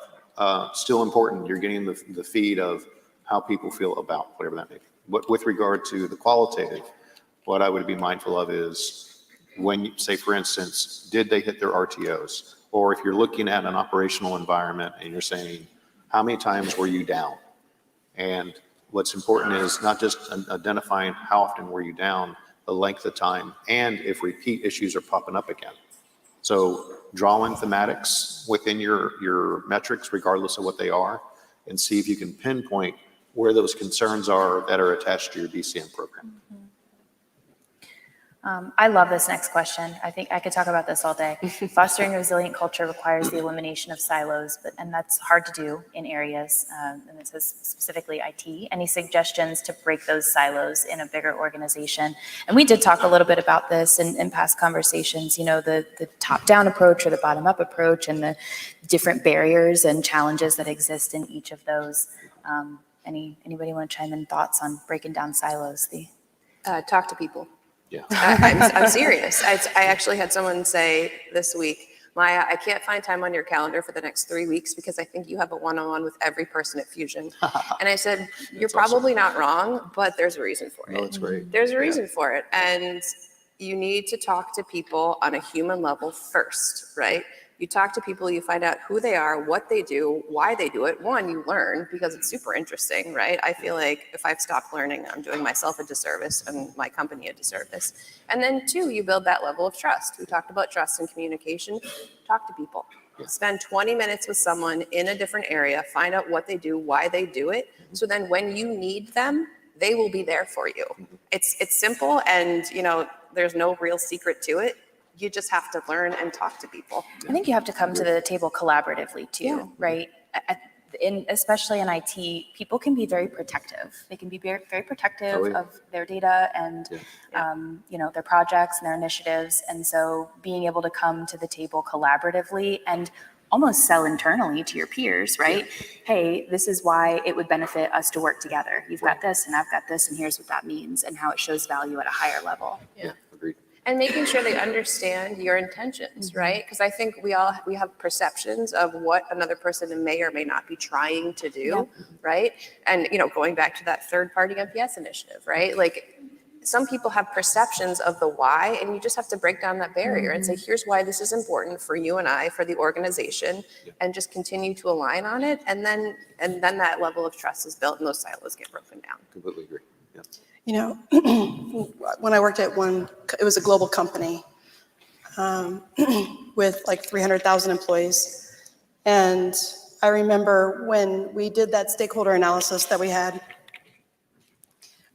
H: still important. You're getting the feed of how people feel about whatever that may be. But with regard to the qualitative, what I would be mindful of is when you say, for instance, did they hit their RTOs? Or if you're looking at an operational environment and you're saying, how many times were you down? And what's important is not just identifying how often were you down, the length of time, and if repeat issues are popping up again. So draw in thematics within your metrics, regardless of what they are, and see if you can pinpoint where those concerns are that are attached to your BCM program.
J: I love this next question. I think I could talk about this all day. Fostering a resilient culture requires the elimination of silos, and that's hard to do in areas, and this is specifically IT. Any suggestions to break those silos in a bigger organization? And we did talk a little bit about this in past conversations, you know, the top-down approach or the bottom-up approach and the different barriers and challenges that exist in each of those. Anybody want to chime in thoughts on breaking down silos?
I: Talk to people.
H: Yeah.
I: I'm serious. I actually had someone say this week, Maya, I can't find time on your calendar for the next 3 weeks because I think you have a one-on-one with every person at Fusion. And I said, you're probably not wrong, but there's a reason for it.
H: No, that's great.
I: There's a reason for it. And you need to talk to people on a human level first, right? You talk to people, you find out who they are, what they do, why they do it. One, you learn because it's super interesting, right? I feel like if I've stopped learning, I'm doing myself a disservice and my company a disservice. And then two, you build that level of trust. We talked about trust and communication. Talk to people. Spend 20 minutes with someone in a different area, find out what they do, why they do it. So then when you need them, they will be there for you. It's simple and, you know, there's no real secret to it. You just have to learn and talk to people.
J: I think you have to come to the table collaboratively too, right? Especially in IT, people can be very protective. They can be very, very protective of their data and you know, their projects and their initiatives. And so being able to come to the table collaboratively and almost sell internally to your peers, right? Hey, this is why it would benefit us to work together. You've got this and I've got this and here's what that means and how it shows value at a higher level.
I: Yeah, agreed. And making sure they understand your intentions, right? Because I think we have perceptions of what another person may or may not be trying to do, right? And, you know, going back to that third-party MPS initiative, right? Like, some people have perceptions of the why, and you just have to break down that barrier and say, here's why this is important for you and I, for the organization, and just continue to align on it. And then that level of trust is built and those silos get broken down.
H: Completely agree. Yeah.
F: You know, when I worked at it was a global company with like 300,000 employees. And I remember when we did that stakeholder analysis that we had,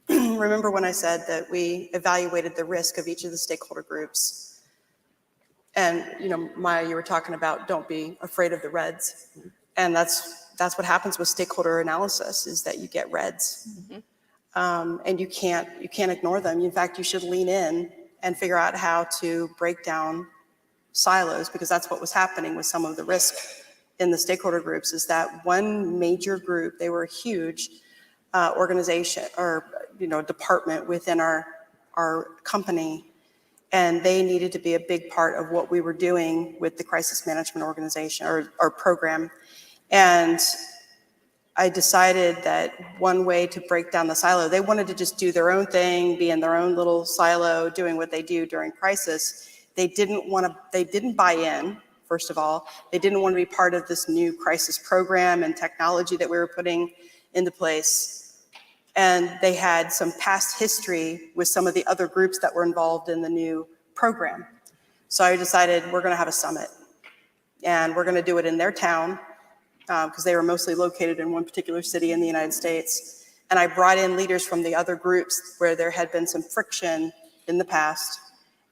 F: remember when I said that we evaluated the risk of each of the stakeholder groups. And, you know, Maya, you were talking about don't be afraid of the reds. And that's what happens with stakeholder analysis is that you get reds. And you can't ignore them. In fact, you should lean in and figure out how to break down silos because that's what was happening with some of the risk in the stakeholder groups is that one major group, they were a huge organization or, you know, department within our company. And they needed to be a big part of what we were doing with the crisis management organization or program. And I decided that one way to break down the silo, they wanted to just do their own thing, be in their own little silo, doing what they do during crisis. They didn't buy in, first of all. They didn't want to be part of this new crisis program and technology that we were putting into place. And they had some past history with some of the other groups that were involved in the new program. So I decided we're going to have a summit and we're going to do it in their town. Because they were mostly located in one particular city in the United States. And I brought in leaders from the other groups where there had been some friction in the past.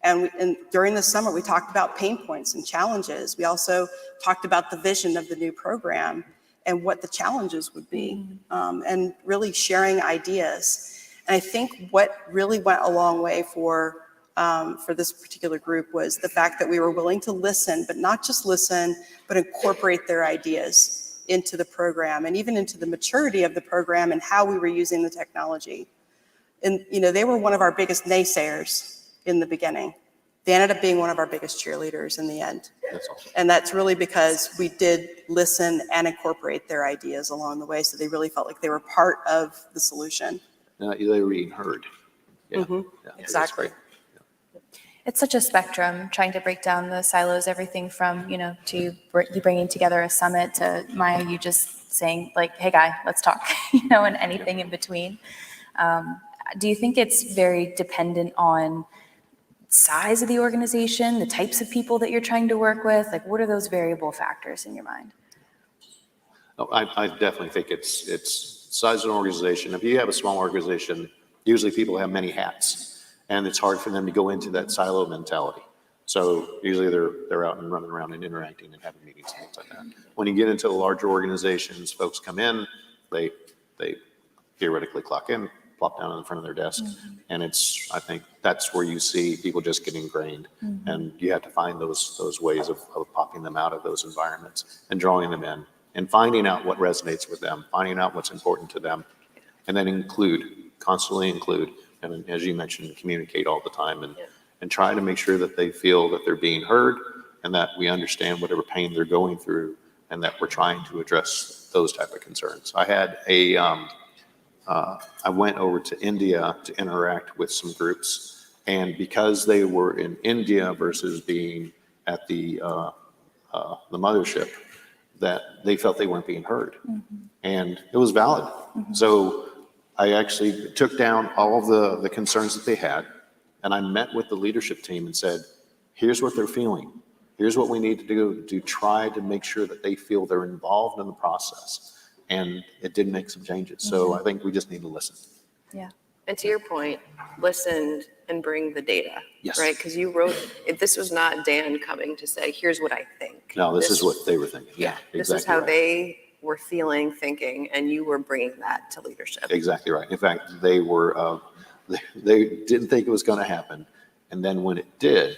F: And during the summer, we talked about pain points and challenges. We also talked about the vision of the new program and what the challenges would be, and really sharing ideas. And I think what really went a long way for this particular group was the fact that we were willing to listen, but not just listen, but incorporate their ideas into the program and even into the maturity of the program and how we were using the technology. And, you know, they were one of our biggest naysayers in the beginning. They ended up being one of our biggest cheerleaders in the end.
H: That's awesome.
F: And that's really because we did listen and incorporate their ideas along the way. So they really felt like they were part of the solution.
H: They were being heard. Yeah. Yeah,
F: Exactly.
J: It's such a spectrum, trying to break down the silos, everything from, you know, to you bringing together a summit to Maya, you just saying like, hey guy, let's talk, you know, and anything in between. Do you think it's very dependent on size of the organization, the types of people that you're trying to work with? Like, what are those variable factors in your mind?
H: Oh, I definitely think it's size of an organization. If you have a small organization, usually people have many hats, and it's hard for them to go into that silo mentality. So usually they're out and running around and interacting and having meetings and things like that. When you get into larger organizations, folks come in, they theoretically clock in, plop down in front of their desk, and I think that's where you see people just get ingrained, and you have to find those ways of popping them out of those environments and drawing them in and finding out what resonates with them, finding out what's important to them, and then constantly include, and as you mentioned, communicate all the time and try to make sure that they feel that they're being heard and that we understand whatever pain they're going through and that we're trying to address those type of concerns. I had I went over to India to interact with some groups, and because they were in India versus being at the mothership, that they felt they weren't being heard, and it was valid. So I actually took down all of the concerns that they had, and I met with the leadership team and said, here's what they're feeling. Here's what we need to do to try to make sure that they feel they're involved in the process. And it did make some changes. So I think we just need to listen.
J: Yeah.
I: And to your point, listen and bring the data.
H: Yes.
I: Right? Because you wrote, this was not Dan coming to say, here's what I think.
H: No, this is what they were thinking. Yeah,
I: This
H: exactly
I: is how
H: right.
I: they were feeling, thinking, and you were bringing that to leadership.
H: Exactly right. In fact, they were, they didn't think it was going to happen. And then when it did,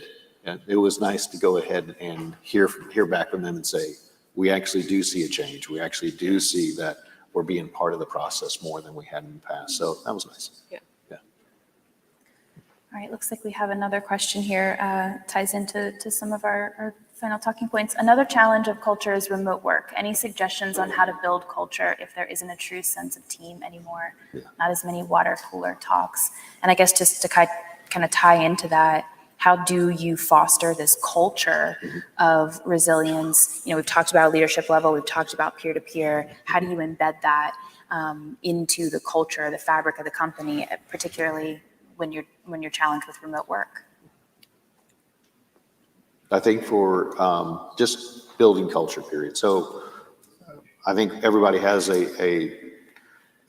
H: it was nice to go ahead and hear back from them and say, we actually do see a change. We actually do see that we're being part of the process more than we had in the past. So that was nice.
I: Yeah.
H: Yeah.
J: All right, looks like we have another question here, ties into some of our final talking points. Another challenge of culture is remote work. Any suggestions on how to build culture if there isn't a true sense of team anymore? Yeah. Not as many water cooler talks. And I guess just to kind of tie into that, how do you foster this culture of resilience? You know, we've talked about leadership level, we've talked about peer-to-peer. How do you embed that into the culture, the fabric of the company, particularly when you're challenged with remote work?
H: I think for just building culture, period. So I think everybody has a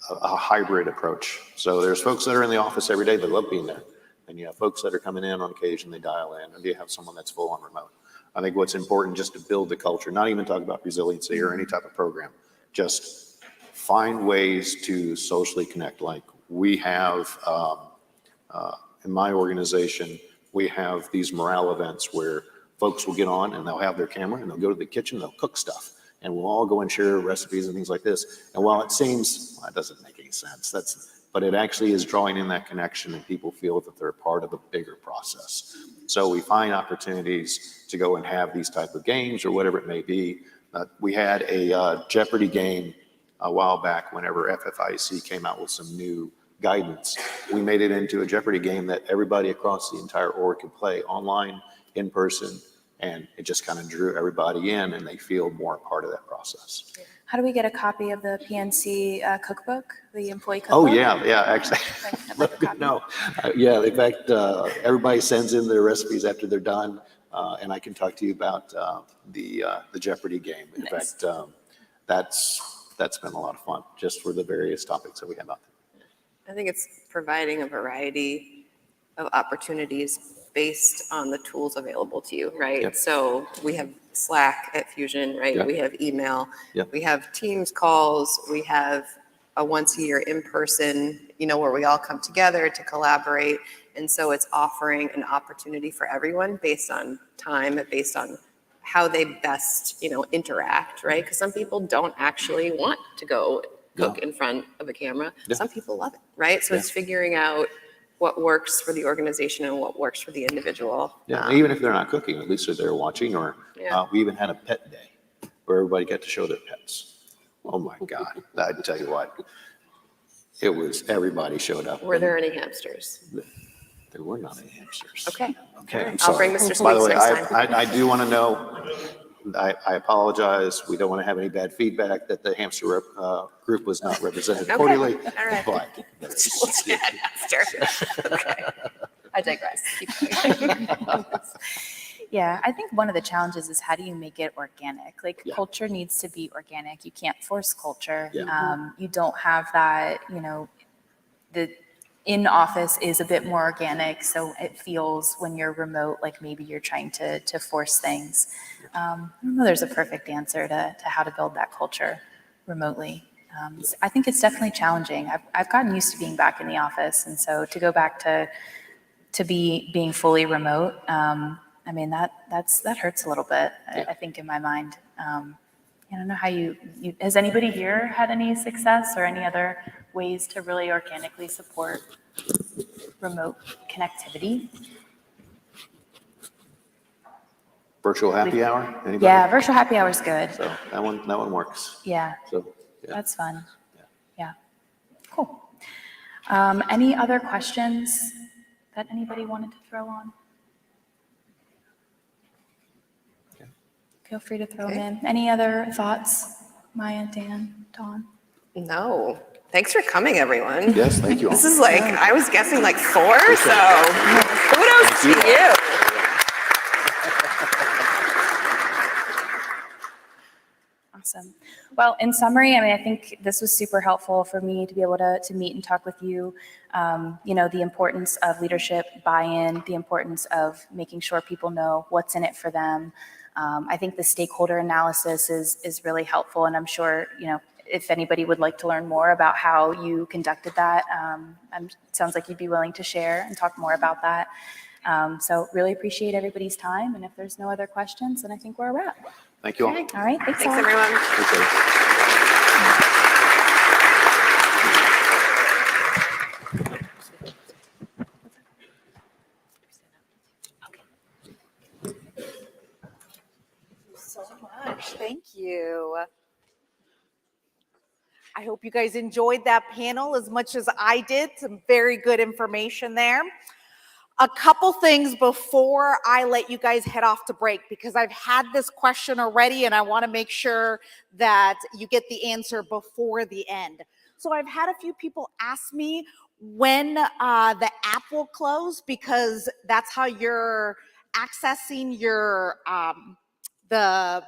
H: hybrid approach. So there's folks that are in the office every day, they love being there. And you have folks that are coming in on occasion, they dial in, and you have someone that's full on remote. I think what's important just to build the culture, not even talk about resiliency or any type of program, just find ways to socially connect. Like we have, in my organization, we have these morale events where folks will get on and they'll have their camera and they'll go to the kitchen, they'll cook stuff. And we'll all go and share recipes and things like this. And while it seems, well, it doesn't make any sense, but it actually is drawing in that connection and people feel that they're a part of a bigger process. So we find opportunities to go and have these type of games or whatever it may be. We had a Jeopardy game a while back whenever FFIC came out with some new guidance. We made it into a Jeopardy game that everybody across the entire org could play online, in person, and it just kind of drew everybody in and they feel more a part of that process.
J: How do we get a copy of the PNC cookbook, the employee cookbook?
H: Oh, yeah, actually. No, yeah, in fact, everybody sends in their recipes after they're done, and I can talk to you about the Jeopardy game. In fact, that's been a lot of fun, just for the various topics that we have out there.
I: I think it's providing a variety of opportunities based on the tools available to you, right?
H: Yep.
I: So we have Slack at Fusion, right?
H: Yeah.
I: We have email.
H: Yeah.
I: We have Teams calls. We have a once a year in person, where we all come together to collaborate. And so it's offering an opportunity for everyone based on time, based on how they best, interact, right? Because some people don't actually want to go cook in front of a camera.
H: Yeah.
I: Some people love it, right? So it's figuring out what works for the organization and what works for the individual.
H: Yeah, even if they're not cooking, at least they're there watching. Or we even had a pet day where everybody got to show their pets. Oh my God! I tell you what, everybody showed up.
I: Were there any hamsters?
H: There were not any hamsters.
I: Okay.
H: Okay, I'm
I: I'll bring
H: sorry.
I: Mr.
H: By the
I: Sweets
H: way,
I: next time.
H: I do want to know, I apologize. We don't want to have any bad feedback that the hamster group was not represented
I: Okay.
H: accordingly.
I: All right.
H: But
I: Okay. I digress. Keep going.
J: Yeah, I think one of the challenges is how do you make it organic? Like
H: Yeah.
J: culture needs to be organic. You can't force culture.
H: Yeah.
J: You don't have that, the in office is a bit more organic, so it feels when you're remote like maybe you're trying to force things. I don't know there's a perfect answer to how to build that culture remotely. I think it's definitely challenging. I've gotten used to being back in the office, and so to go back to being fully remote, I mean that hurts a little bit. I think in my mind. I don't know how you has anybody here had any success or any other ways to really organically support remote connectivity?
H: virtual happy hour, anybody?
J: Yeah, virtual happy hour is good.
H: So that one works.
J: Yeah,
H: So, yeah.
J: that's fun. Yeah, cool. Any other questions that anybody wanted to throw on? Feel free to throw them in. Any other thoughts, Maya, Dan, Dawn?
I: No. Thanks for coming, everyone.
H: Yes, thank you all.
I: This is I was guessing 4, so kudos to you.
J: Awesome. Well, in summary, I think this was super helpful for me to be able to meet and talk with you. The importance of leadership buy-in, the importance of making sure people know what's in it for them. I think the stakeholder analysis is really helpful, and I'm sure, if anybody would like to learn more about how you conducted that, it sounds like you'd be willing to share and talk more about that. So really appreciate everybody's time, and if there's no other questions, then I think we're a wrap.
H: Thank you all.
J: All right, thanks all.
I: Everyone.
H: Appreciate it.
E: So much. Thank you. I hope you guys enjoyed that panel as much as I did. Some very good information there. A couple things before I let you guys head off to break, because I've had this question already and I want to make sure that you get the answer before the end. So I've had a few people ask me when the app will close, because that's how you're accessing your the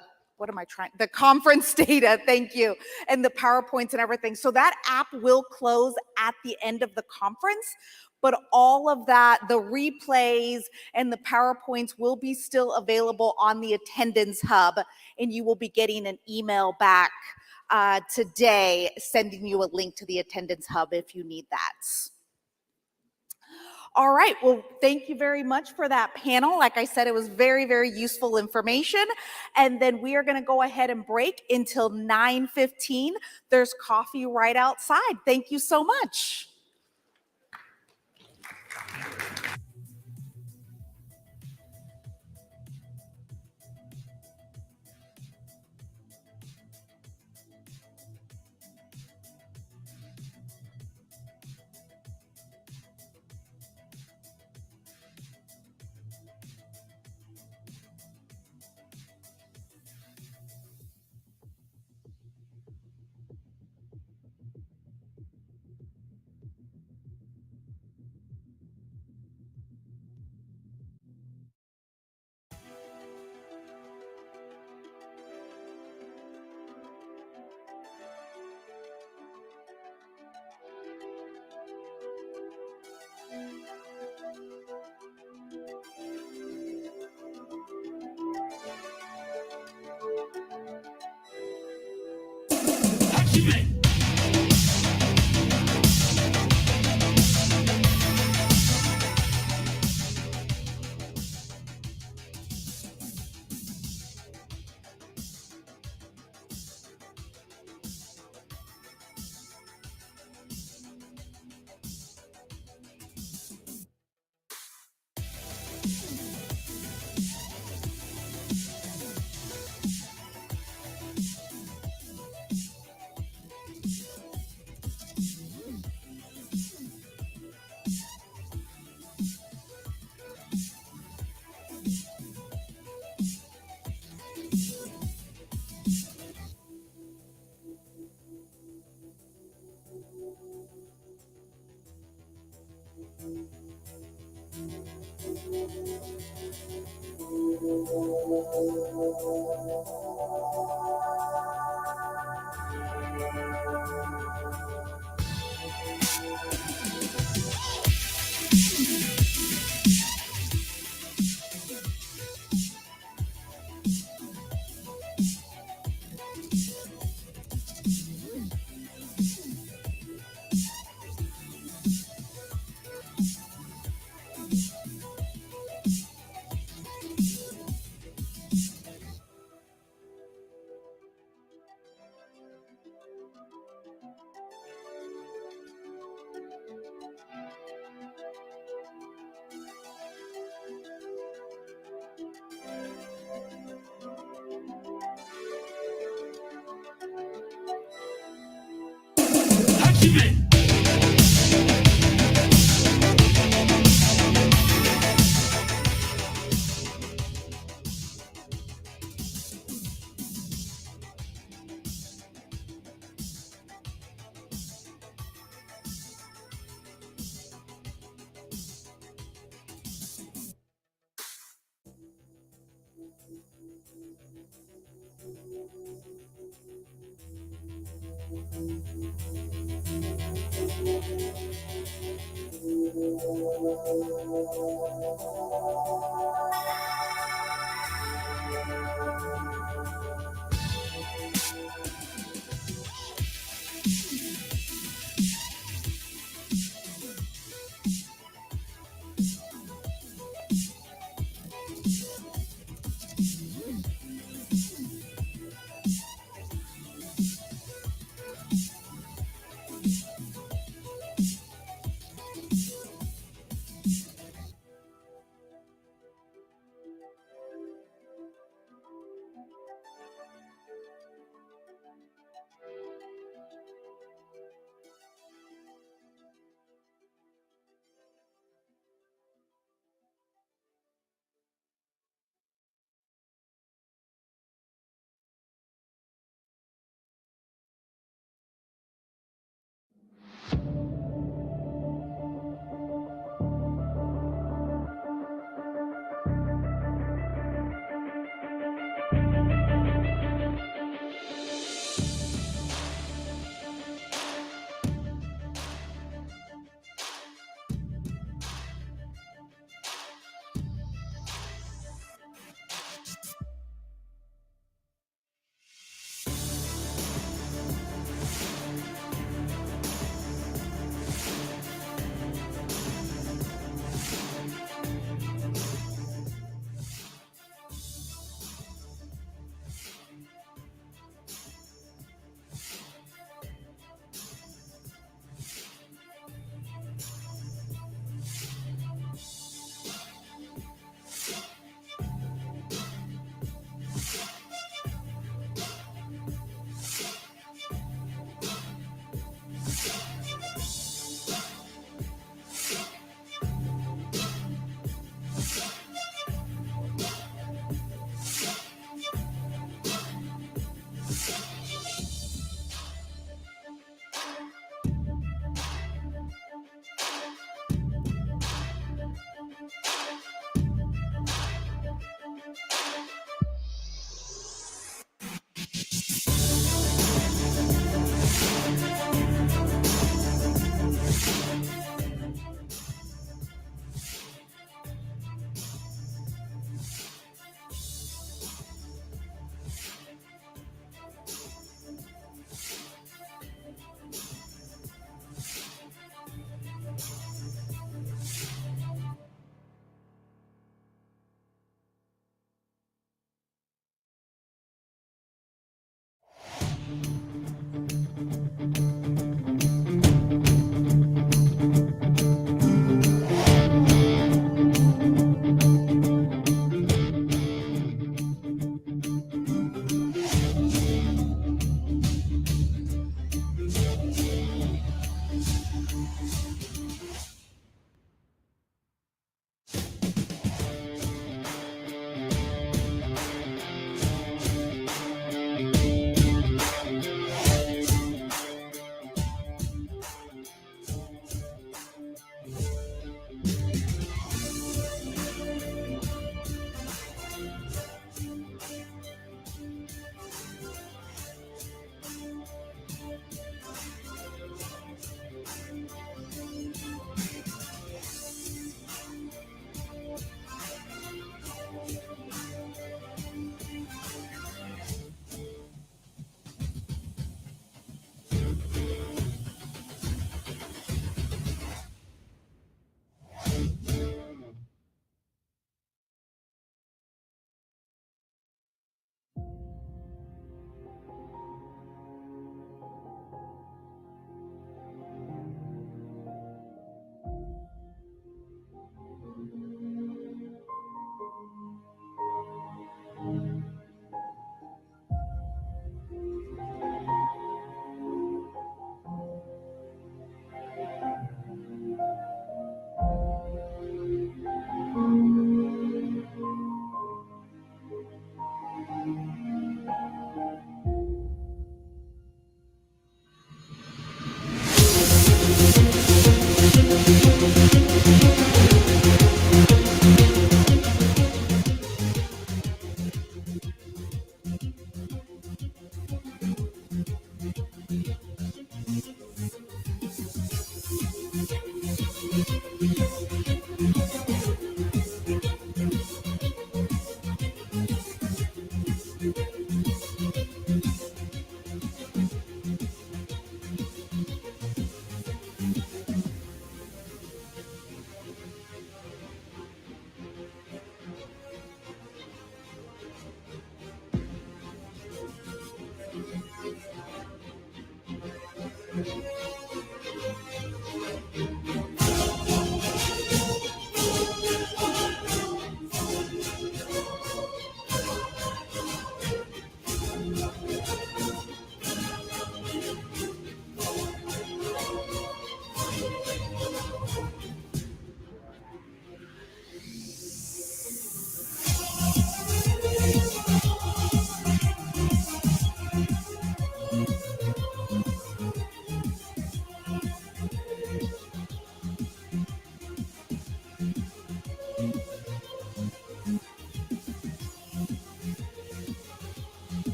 E: conference data, thank you, and the PowerPoints and everything. So that app will close at the end of the conference, but all of that, the replays and the PowerPoints will be still available on the attendance hub, and you will be getting an email back today sending you a link to the attendance hub if you need that. All right, well, thank you very much for that panel. Like I said, it was very, very useful information. And then we are going to go ahead and break until 9:15. There's coffee right outside. Thank you so much.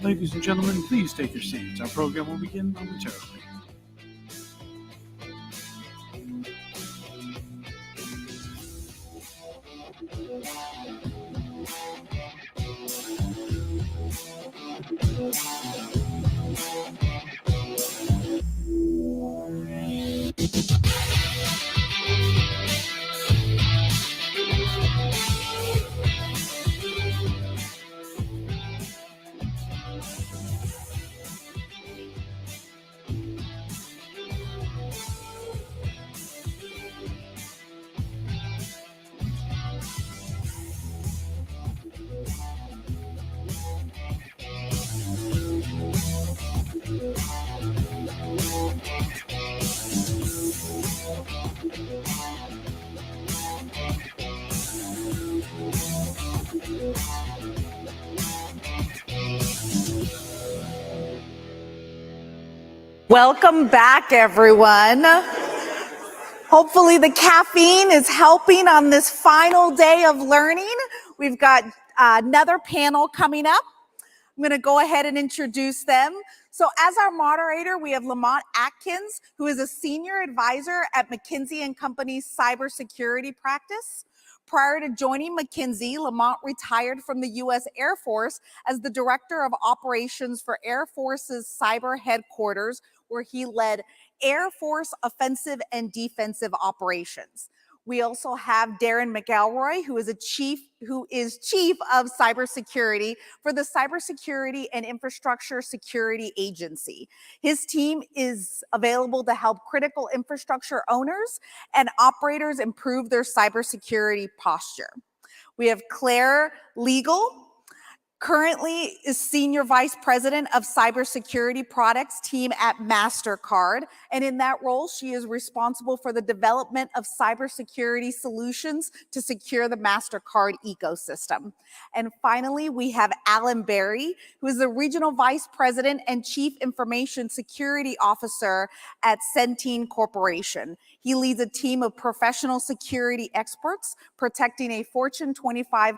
B: Ladies and gentlemen, please take your seats. Our program will begin momentarily.
E: Welcome back, everyone. Hopefully the caffeine is helping on this final day of learning. We've got another panel coming up. I'm going to go ahead and introduce them. So as our moderator, we have Lamont Atkins, who is a senior advisor at McKinsey & Company's cybersecurity practice. Prior to joining McKinsey, Lamont retired from the U.S. Air Force as the Director of Operations for Air Force's cyber headquarters, where he led Air Force offensive and defensive operations. We also have Darren McElroy, who is Chief of Cybersecurity for the Cybersecurity and Infrastructure Security Agency. His team is available to help critical infrastructure owners and operators improve their cybersecurity posture. We have Claire Legal, currently is Senior Vice President of Cybersecurity Products team at MasterCard. And in that role, she is responsible for the development of cybersecurity solutions to secure the MasterCard ecosystem. And finally, we have Alan Berry, who is the Regional Vice President and Chief Information Security Officer at Centene Corporation. He leads a team of professional security experts protecting a Fortune 25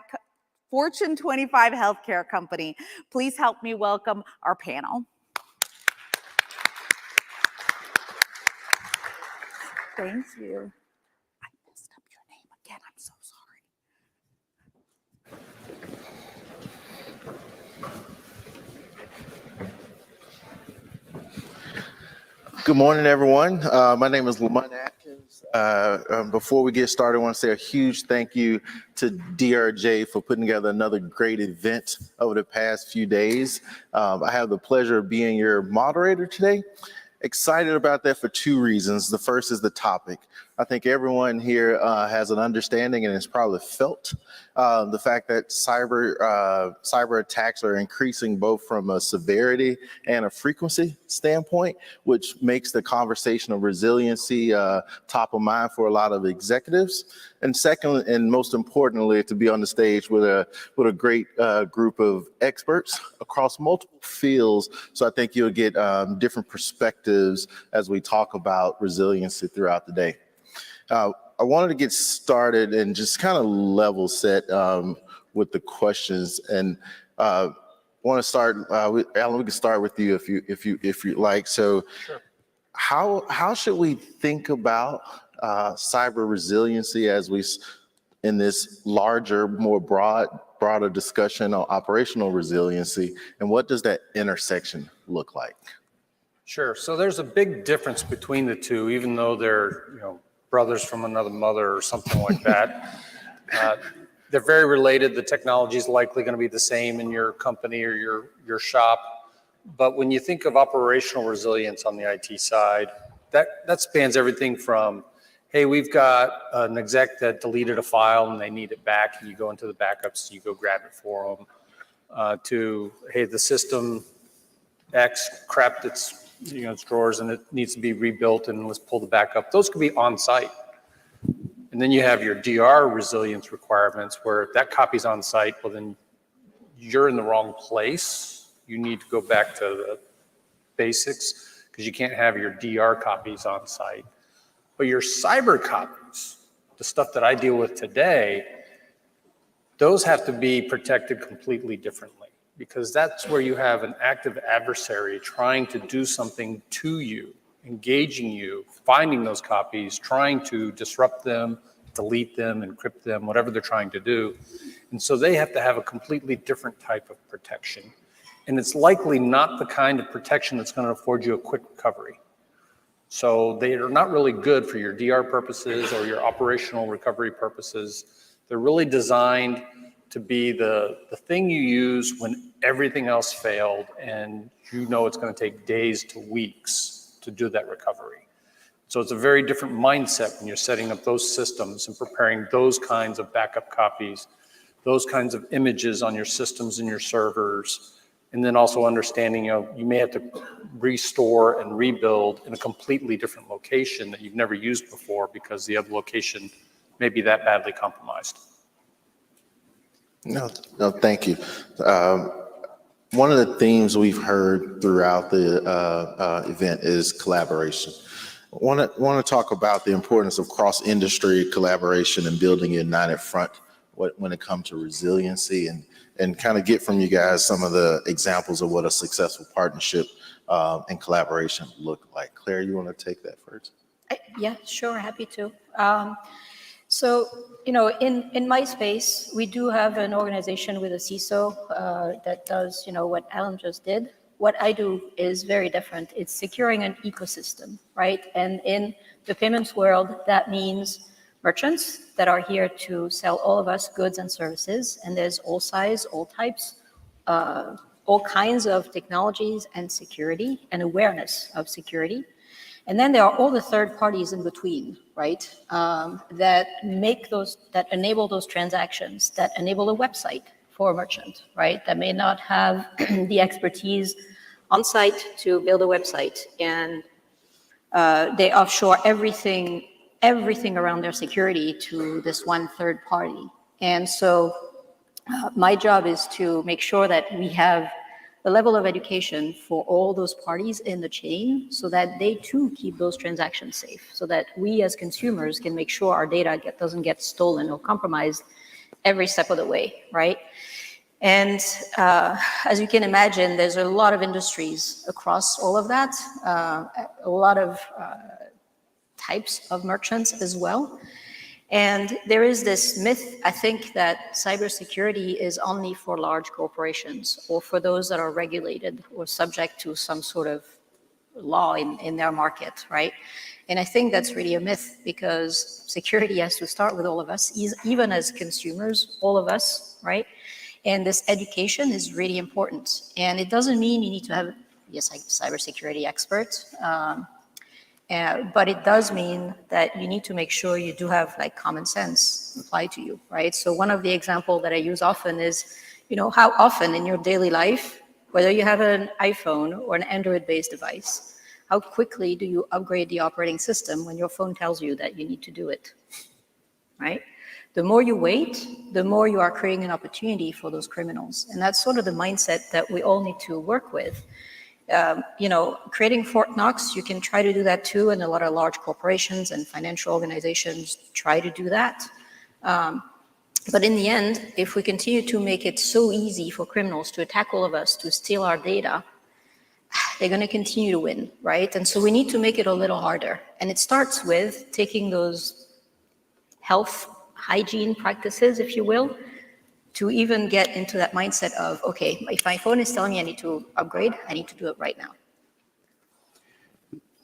E: healthcare company. Please help me welcome our panel. Thank you. I messed up your name again. I'm so sorry.
A: Good morning, everyone. My name is Lamont Atkins. Before we get started, I want to say a huge thank you to DRJ for putting together another great event over the past few days. I have the pleasure of being your moderator today. Excited about that for two reasons. The first is the topic. I think everyone here has an understanding and has probably felt the fact that cyber attacks are increasing both from a severity and a frequency standpoint, which makes the conversation of resiliency top of mind for a lot of executives. And second, and most importantly, to be on the stage with a great group of experts across multiple fields. So I think you'll get different perspectives as we talk about resiliency throughout the day. I wanted to get started and just kind of level set with the questions, and want to start with Alan. We can start with you if you like. So, sure. How should we think about cyber resiliency as we in this larger, more broader discussion on operational resiliency, and what does that intersection look like?
K: Sure. So there's a big difference between the two, even though they're brothers from another mother or something like that. They're very related. The technology is likely going to be the same in your company or your shop. But when you think of operational resilience on the IT side, that spans everything from, hey, we've got an exec that deleted a file and they need it back, and you go into the backups and you go grab it for them, to, hey, the system X crapped its drawers and it needs to be rebuilt, and let's pull the backup. Those could be on site. And then you have your DR resilience requirements where if that copy's on site, well, then you're in the wrong place. You need to go back to the basics because you can't have your DR copies on site. But your cyber copies, the stuff that I deal with today, those have to be protected completely differently. because that's where you have an active adversary trying to do something to you, engaging you, finding those copies, trying to disrupt them, delete them, encrypt them, whatever they're trying to do. And so they have to have a completely different type of protection. And it's likely not the kind of protection that's going to afford you a quick recovery. So they are not really good for your DR purposes or your operational recovery purposes. They're really designed to be the thing you use when everything else failed and you know it's going to take days to weeks to do that recovery. So it's a very different mindset when you're setting up those systems and preparing those kinds of backup copies, those kinds of images on your systems and your servers, and then also understanding, you may have to restore and rebuild in a completely different location that you've never used before because the other location may be that badly compromised.
A: No, thank you. One of the themes we've heard throughout the event is collaboration. I want to talk about the importance of cross-industry collaboration and building a united front when it comes to resiliency, and kind of get from you guys some of the examples of what a successful partnership and collaboration look like. Claire, you want to take that first?
L: Yeah, sure, happy to. So, in my space, we do have an organization with a CISO that does, what Alan just did. What I do is very different. It's securing an ecosystem, right? And in the payments world, that means merchants that are here to sell all of us goods and services. And there's all size, all types, all kinds of technologies and security and awareness of security. And then there are all the third parties in between, right? That enable those transactions, that enable a website for a merchant, right? That may not have the expertise on site to build a website, and they offshore everything around their security to this one third party. And so my job is to make sure that we have the level of education for all those parties in the chain so that they too keep those transactions safe, so that we as consumers can make sure our data doesn't get stolen or compromised every step of the way, right? And as you can imagine, there's a lot of industries across all of that, a lot of types of merchants as well. And there is this myth, I think, that cybersecurity is only for large corporations or for those that are regulated or subject to some sort of law in their market, right? And I think that's really a myth, because security has to start with all of us, even as consumers, all of us, right? And this education is really important. And it doesn't mean you need to have a cybersecurity expert. But it does mean that you need to make sure you do have common sense applied to you, right? So one of the examples that I use often is, how often in your daily life, whether you have an iPhone or an Android-based device, how quickly do you upgrade the operating system when your phone tells you that you need to do it, right? The more you wait, the more you are creating an opportunity for those criminals. And that's sort of the mindset that we all need to work with. Creating Fort Knox, you can try to do that too, and a lot of large corporations and financial organizations try to do that. But in the end, if we continue to make it so easy for criminals to attack all of us, to steal our data, they're going to continue to win, right? And so we need to make it a little harder. And it starts with taking those health hygiene practices, if you will, to even get into that mindset of, okay, if my phone is telling me I need to upgrade, I need to do it right now.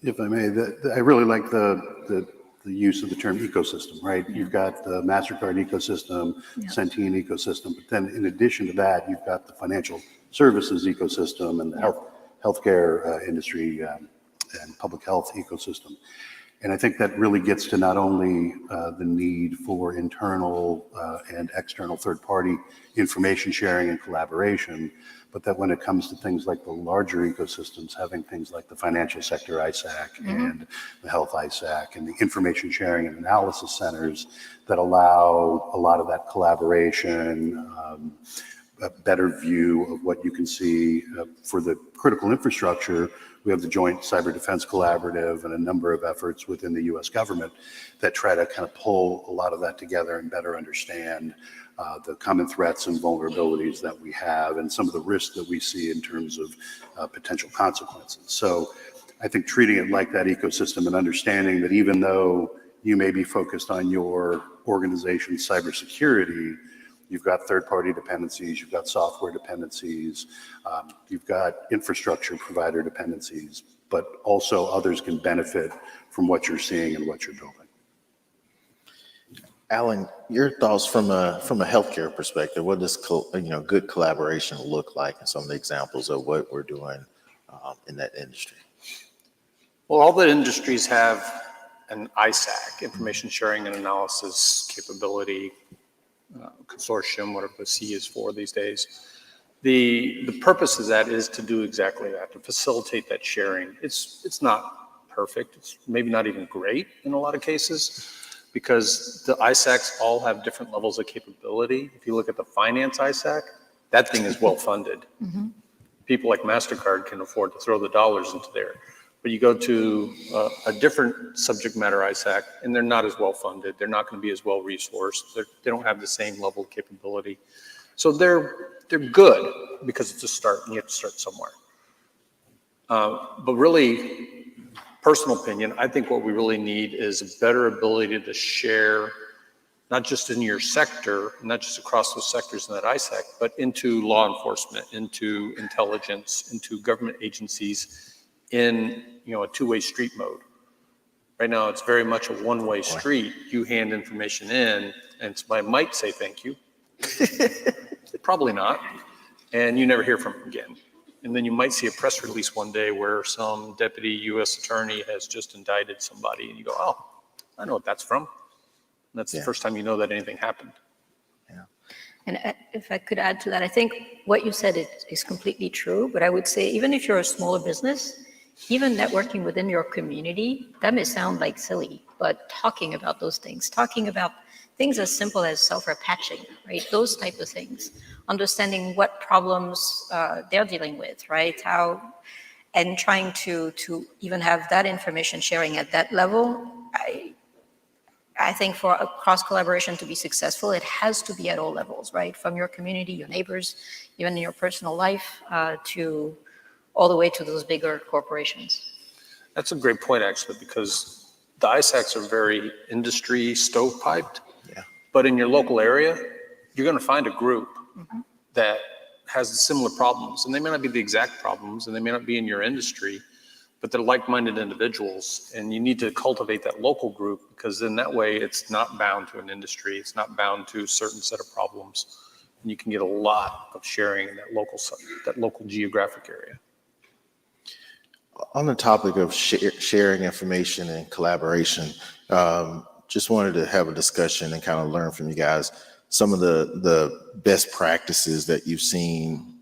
M: If I may, I really like the use of the term ecosystem, right? You've got the MasterCard ecosystem, Centene ecosystem, but then in addition to that, you've got the financial services ecosystem and the healthcare industry and public health ecosystem. And I think that really gets to not only the need for internal and external third-party information sharing and collaboration, but that when it comes to things like the larger ecosystems, having things like the financial sector ISAC and the health ISAC and the information sharing and analysis centers that allow a lot of that collaboration, a better view of what you can see. For the critical infrastructure, we have the Joint Cyber Defense Collaborative and a number of efforts within the US government that try to kind of pull a lot of that together and better understand the common threats and vulnerabilities that we have and some of the risks that we see in terms of potential consequences. So I think treating it like that ecosystem and understanding that even though you may be focused on your organization's cybersecurity, you've got third-party dependencies, you've got software dependencies, you've got infrastructure provider dependencies, but also others can benefit from what you're seeing and what you're building.
A: Alan, your thoughts from a healthcare perspective, what does good collaboration look like, and some of the examples of what we're doing in that industry?
K: Well, all the industries have an ISAC, information sharing and analysis capability, consortium, whatever the C is for these days. The purpose of that is to do exactly that, to facilitate that sharing. It's not perfect. It's maybe not even great in a lot of cases, because the ISACs all have different levels of capability. If you look at the finance ISAC, that thing is well funded.
L: Mm-hmm.
K: People like MasterCard can afford to throw the dollars into there. But you go to a different subject matter ISAC, and they're not as well funded. They're not going to be as well resourced. They don't have the same level of capability. So they're good because it's a start, and you have to start somewhere. But really, personal opinion, I think what we really need is a better ability to share, not just in your sector, not just across those sectors in that ISAC, but into law enforcement, into intelligence, into government agencies in a two-way street mode. Right now, it's very much a one-way street. You hand information in, and somebody might say thank you. Probably not. And you never hear from them again. And then you might see a press release one day where some deputy U.S. attorney has just indicted somebody, and you go, oh, I know what that's from. And that's the first time you know that anything happened.
L: And if I could add to that, I think what you said is completely true, but I would say even if you're a smaller business, even networking within your community, that may sound like silly, but talking about those things, talking about things as simple as software patching, right? Those type of things, understanding what problems they're dealing with, right? And trying to even have that information sharing at that level. I think for a cross collaboration to be successful, it has to be at all levels, right? From your community, your neighbors, even in your personal life, to all the way to those bigger corporations.
K: That's a great point, actually, because the ISACs are very industry stovepiped.
A: Yeah.
K: But in your local area, you're going to find a group that has similar problems. And they may not be the exact problems, and they may not be in your industry, but they're like-minded individuals. And you need to cultivate that local group, because in that way, it's not bound to an industry. It's not bound to a certain set of problems. And you can get a lot of sharing in that local geographic area.
A: On the topic of sharing information and collaboration, just wanted to have a discussion and kind of learn from you guys some of the best practices that you've seen,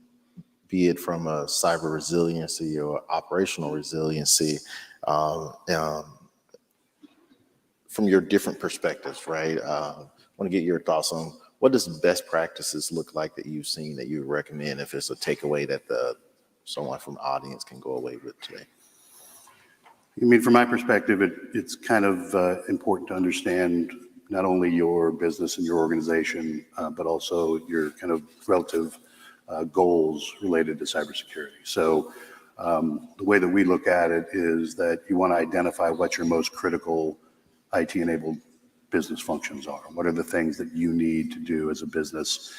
A: be it from a cyber resiliency or operational resiliency, from your different perspectives, right? I want to get your thoughts on what does best practices look like that you've seen that you would recommend if it's a takeaway that someone from the audience can go away with today?
M: I mean, from my perspective, it's kind of important to understand not only your business and your organization, but also your kind of relative goals related to cybersecurity. So the way that we look at it is that you want to identify what your most critical IT-enabled business functions are. What are the things that you need to do as a business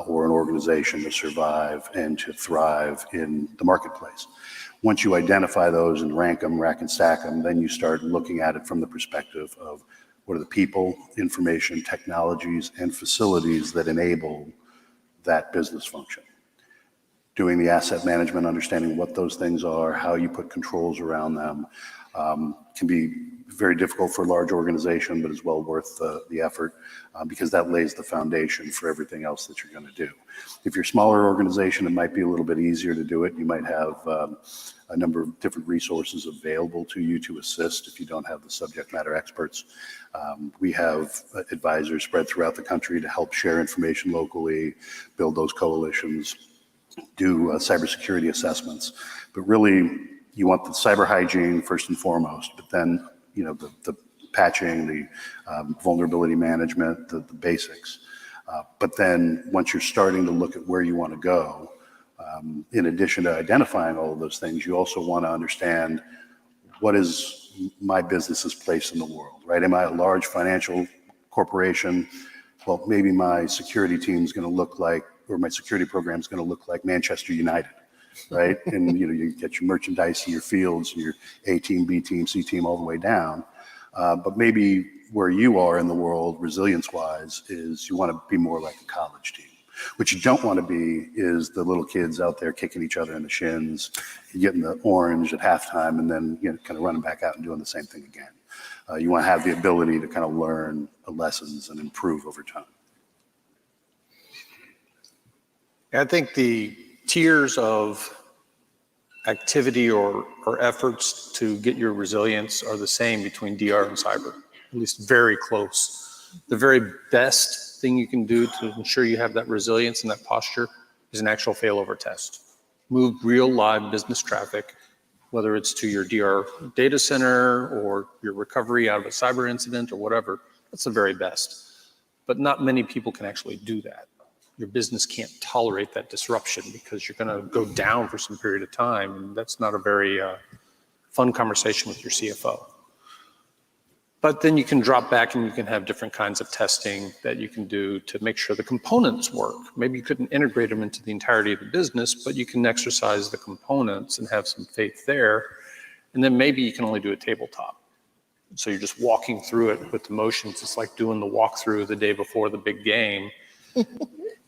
M: or an organization to survive and to thrive in the marketplace? Once you identify those and rank them, rack and stack them, then you start looking at it from the perspective of what are the people, information, technologies, and facilities that enable that business function. Doing the asset management, understanding what those things are, how you put controls around them, can be very difficult for a large organization, but is well worth the effort because that lays the foundation for everything else that you're going to do. If you're a smaller organization, it might be a little bit easier to do it. You might have a number of different resources available to you to assist if you don't have the subject matter experts. We have advisors spread throughout the country to help share information locally, build those coalitions, do cybersecurity assessments. But really, you want the cyber hygiene first and foremost, but then, the patching, the vulnerability management, the basics. But then once you're starting to look at where you want to go, in addition to identifying all of those things, you also want to understand what is my business's place in the world, right? Am I a large financial corporation? Well, maybe my security team is going to look like, or my security program is going to look like Manchester United, right? And you get your merchandise, your fields, your A team, B team, C team, all the way down. But maybe where you are in the world, resilience-wise, is you want to be more like a college team. What you don't want to be is the little kids out there kicking each other in the shins, getting the orange at halftime, and then kind of running back out and doing the same thing again. You want to have the ability to kind of learn the lessons and improve over time.
K: I think the tiers of activity or efforts to get your resilience are the same between DR and cyber, at least very close. The very best thing you can do to ensure you have that resilience and that posture is an actual failover test. Move real live business traffic, whether it's to your DR data center or your recovery out of a cyber incident or whatever. That's the very best. But not many people can actually do that. Your business can't tolerate that disruption because you're going to go down for some period of time. And that's not a very fun conversation with your CFO. But then you can drop back and you can have different kinds of testing that you can do to make sure the components work. Maybe you couldn't integrate them into the entirety of the business, but you can exercise the components and have some faith there. And then maybe you can only do a tabletop. So you're just walking through it with the motions. It's like doing the walkthrough the day before the big game.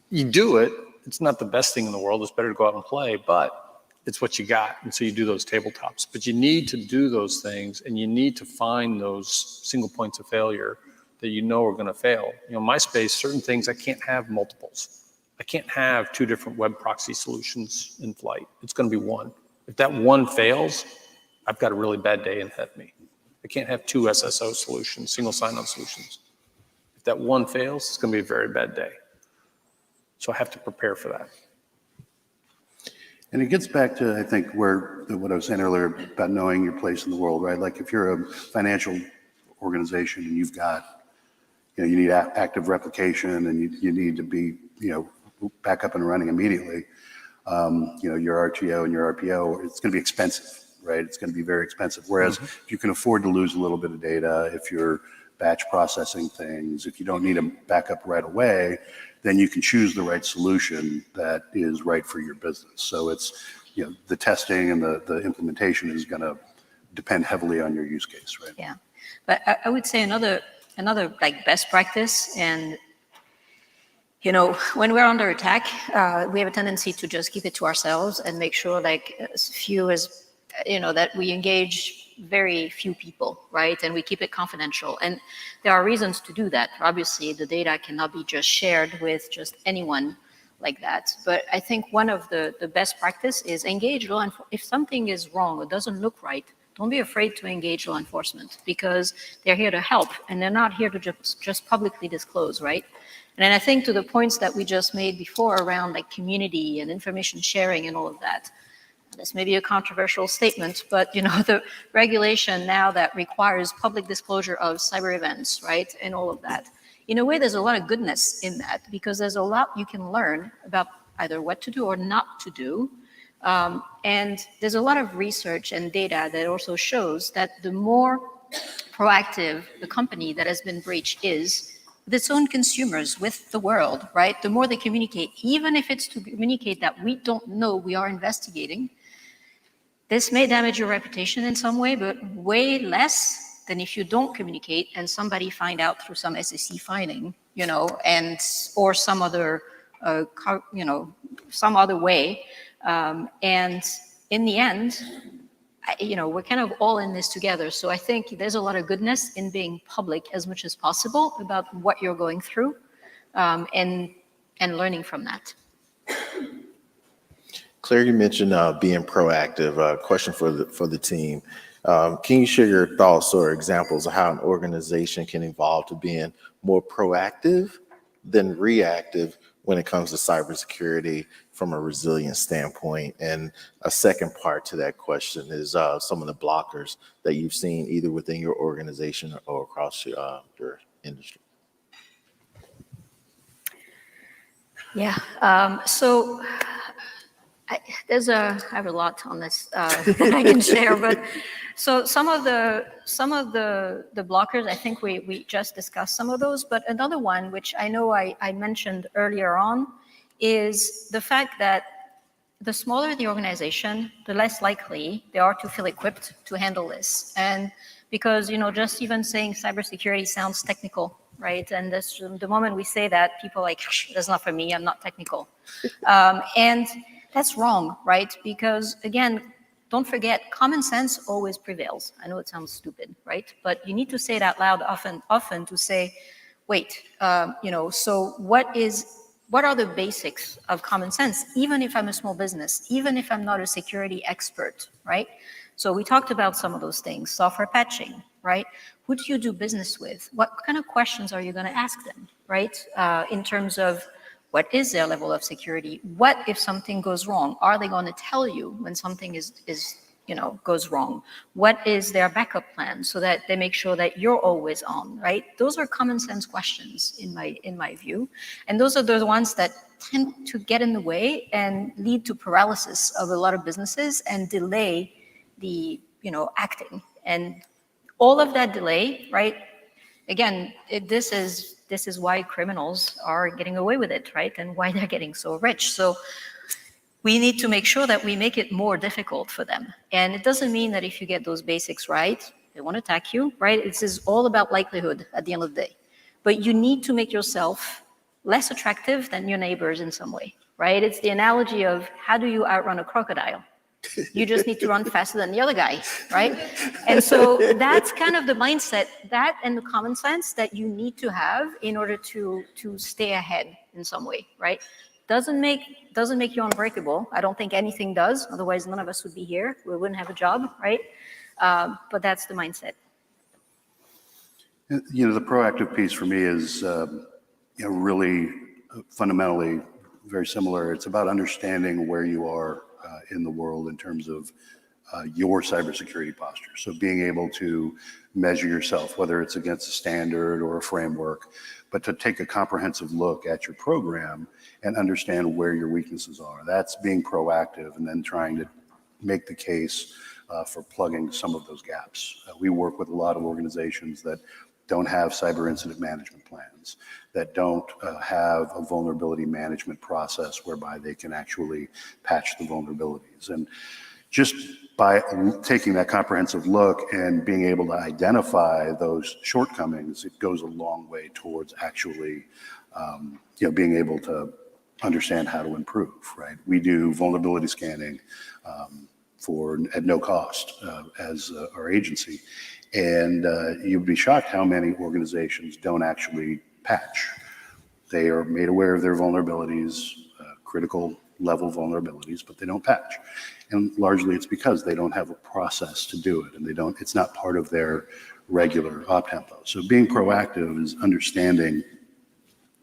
K: You do it. It's not the best thing in the world. It's better to go out and play, but it's what you got. And so you do those tabletops. But you need to do those things, and you need to find those single points of failure that you know are going to fail. My space, certain things I can't have multiples. I can't have 2 different web proxy solutions in flight. It's going to be one. If that one fails, I've got a really bad day ahead of me. I can't have 2 SSO solutions, single sign-on solutions. If that one fails, it's going to be a very bad day. So I have to prepare for that.
M: And it gets back to, I think, what I was saying earlier about knowing your place in the world, right? Like if you're a financial organization and you've got, you need active replication and you need to be, back up and running immediately, your RTO and your RPO, it's going to be expensive, right? It's going to be very expensive. Whereas if you can afford to lose a little bit of data, if you're batch processing things, if you don't need a backup right away, then you can choose the right solution that is right for your business. So it's, the testing and the implementation is going to depend heavily on your use case, right?
L: Yeah, but I would say another like best practice, and when we're under attack, we have a tendency to just keep it to ourselves and make sure as few as that we engage very few people, right? And we keep it confidential. And there are reasons to do that. Obviously, the data cannot be just shared with just anyone like that. But I think one of the best practice is engage law enforcement. If something is wrong or doesn't look right, don't be afraid to engage law enforcement because they're here to help and they're not here to just publicly disclose, right? And I think to the points that we just made before around community and information sharing and all of that, this may be a controversial statement, but the regulation now that requires public disclosure of cyber events, right, and all of that. In a way, there's a lot of goodness in that because there's a lot you can learn about either what to do or not to do. And there's a lot of research and data that also shows that the more proactive the company that has been breached is with its own consumers, with the world, right, the more they communicate, even if it's to communicate that we don't know we are investigating. This may damage your reputation in some way, but way less than if you don't communicate and somebody find out through some SEC filing, and or some other, some other way. And in the end, we're kind of all in this together. So I think there's a lot of goodness in being public as much as possible about what you're going through, and learning from that.
A: Claire, you mentioned being proactive. Question for the team. Can you share your thoughts or examples of how an organization can evolve to being more proactive than reactive when it comes to cybersecurity from a resilience standpoint? And a second part to that question is some of the blockers that you've seen either within your organization or across your industry.
L: Yeah. So I have a lot on this that I can share, but so some of the blockers, I think we just discussed some of those, but another one, which I know I mentioned earlier on, is the fact that the smaller the organization, the less likely they are to feel equipped to handle this. And because, just even saying cybersecurity sounds technical, right? And the moment we say that, people are like, that's not for me, I'm not technical. And that's wrong, right? Because again, don't forget, common sense always prevails. I know it sounds stupid, right? But you need to say it out loud often to say, wait, so what are the basics of common sense, even if I'm a small business, even if I'm not a security expert, right? So we talked about some of those things, software patching, right? Who do you do business with? What kind of questions are you going to ask them, right? In terms of what is their level of security? What if something goes wrong? Are they going to tell you when something goes wrong? What is their backup plan so that they make sure that you're always on, right? Those are common sense questions in my view. And those are the ones that tend to get in the way and lead to paralysis of a lot of businesses and delay the, acting. And all of that delay, right? Again, this is why criminals are getting away with it, right? And why they're getting so rich. So we need to make sure that we make it more difficult for them. And it doesn't mean that if you get those basics right, they won't attack you, right? This is all about likelihood at the end of the day. But you need to make yourself less attractive than your neighbors in some way, right? It's the analogy of how do you outrun a crocodile? You just need to run faster than the other guy, right? And so that's kind of the mindset, that and the common sense that you need to have in order to stay ahead in some way, right? Doesn't make you unbreakable. I don't think anything does. Otherwise, none of us would be here. We wouldn't have a job, right? But that's the mindset.
M: The proactive piece for me is, really fundamentally very similar. It's about understanding where you are in the world in terms of your cybersecurity posture. So being able to measure yourself, whether it's against a standard or a framework, but to take a comprehensive look at your program and understand where your weaknesses are. That's being proactive and then trying to make the case for plugging some of those gaps. We work with a lot of organizations that don't have cyber incident management plans, that don't have a vulnerability management process whereby they can actually patch the vulnerabilities. And just by taking that comprehensive look and being able to identify those shortcomings, it goes a long way towards actually being able to understand how to improve, right? We do vulnerability scanning at no cost as our agency. And you'd be shocked how many organizations don't actually patch. They are made aware of their vulnerabilities, critical level vulnerabilities, but they don't patch. And largely it's because they don't have a process to do it, and it's not part of their regular op tempo. So being proactive is understanding,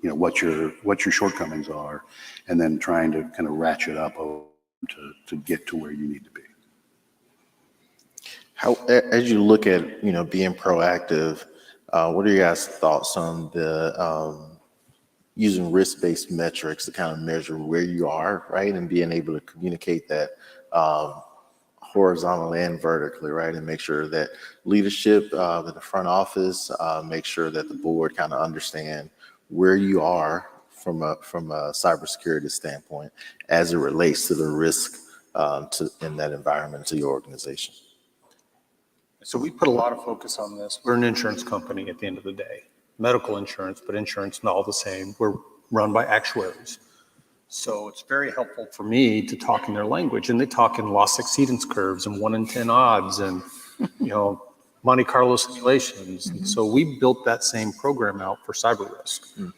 M: what your shortcomings are, and then trying to kind of ratchet up to get to where you need to be.
A: How, as you look at, being proactive, what are your guys' thoughts on the using risk-based metrics to kind of measure where you are, right? And being able to communicate that horizontally and vertically, right? And make sure that leadership, that the front office, make sure that the board kind of understand where you are from a cybersecurity standpoint as it relates to the risk in that environment to your organization.
K: So we put a lot of focus on this. We're an insurance company at the end of the day, medical insurance, but insurance not all the same. We're run by actuaries. So it's very helpful for me to talk in their language, and they talk in loss exceedance curves and 1 in 10 odds and, Monte Carlo simulations. And so we built that same program out for cyber risk. Now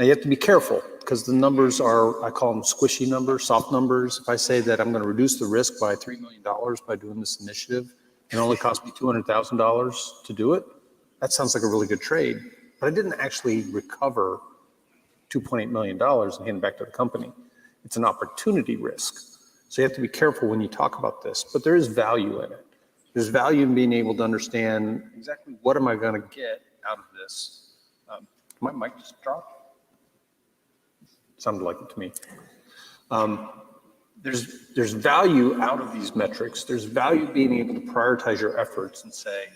K: you have to be careful because the numbers are, I call them squishy numbers, soft numbers. If I say that I'm going to reduce the risk by $3 million by doing this initiative, and it only cost me $200,000 to do it, that sounds like a really good trade. But I didn't actually recover $2.8 million and hand it back to the company. It's an opportunity risk. So you have to be careful when you talk about this, but there is value in it. There's value in being able to understand exactly what am I going to get out of this. My mic just dropped. Sounded like it to me. There's value out of these metrics. There's value being able to prioritize your efforts and say,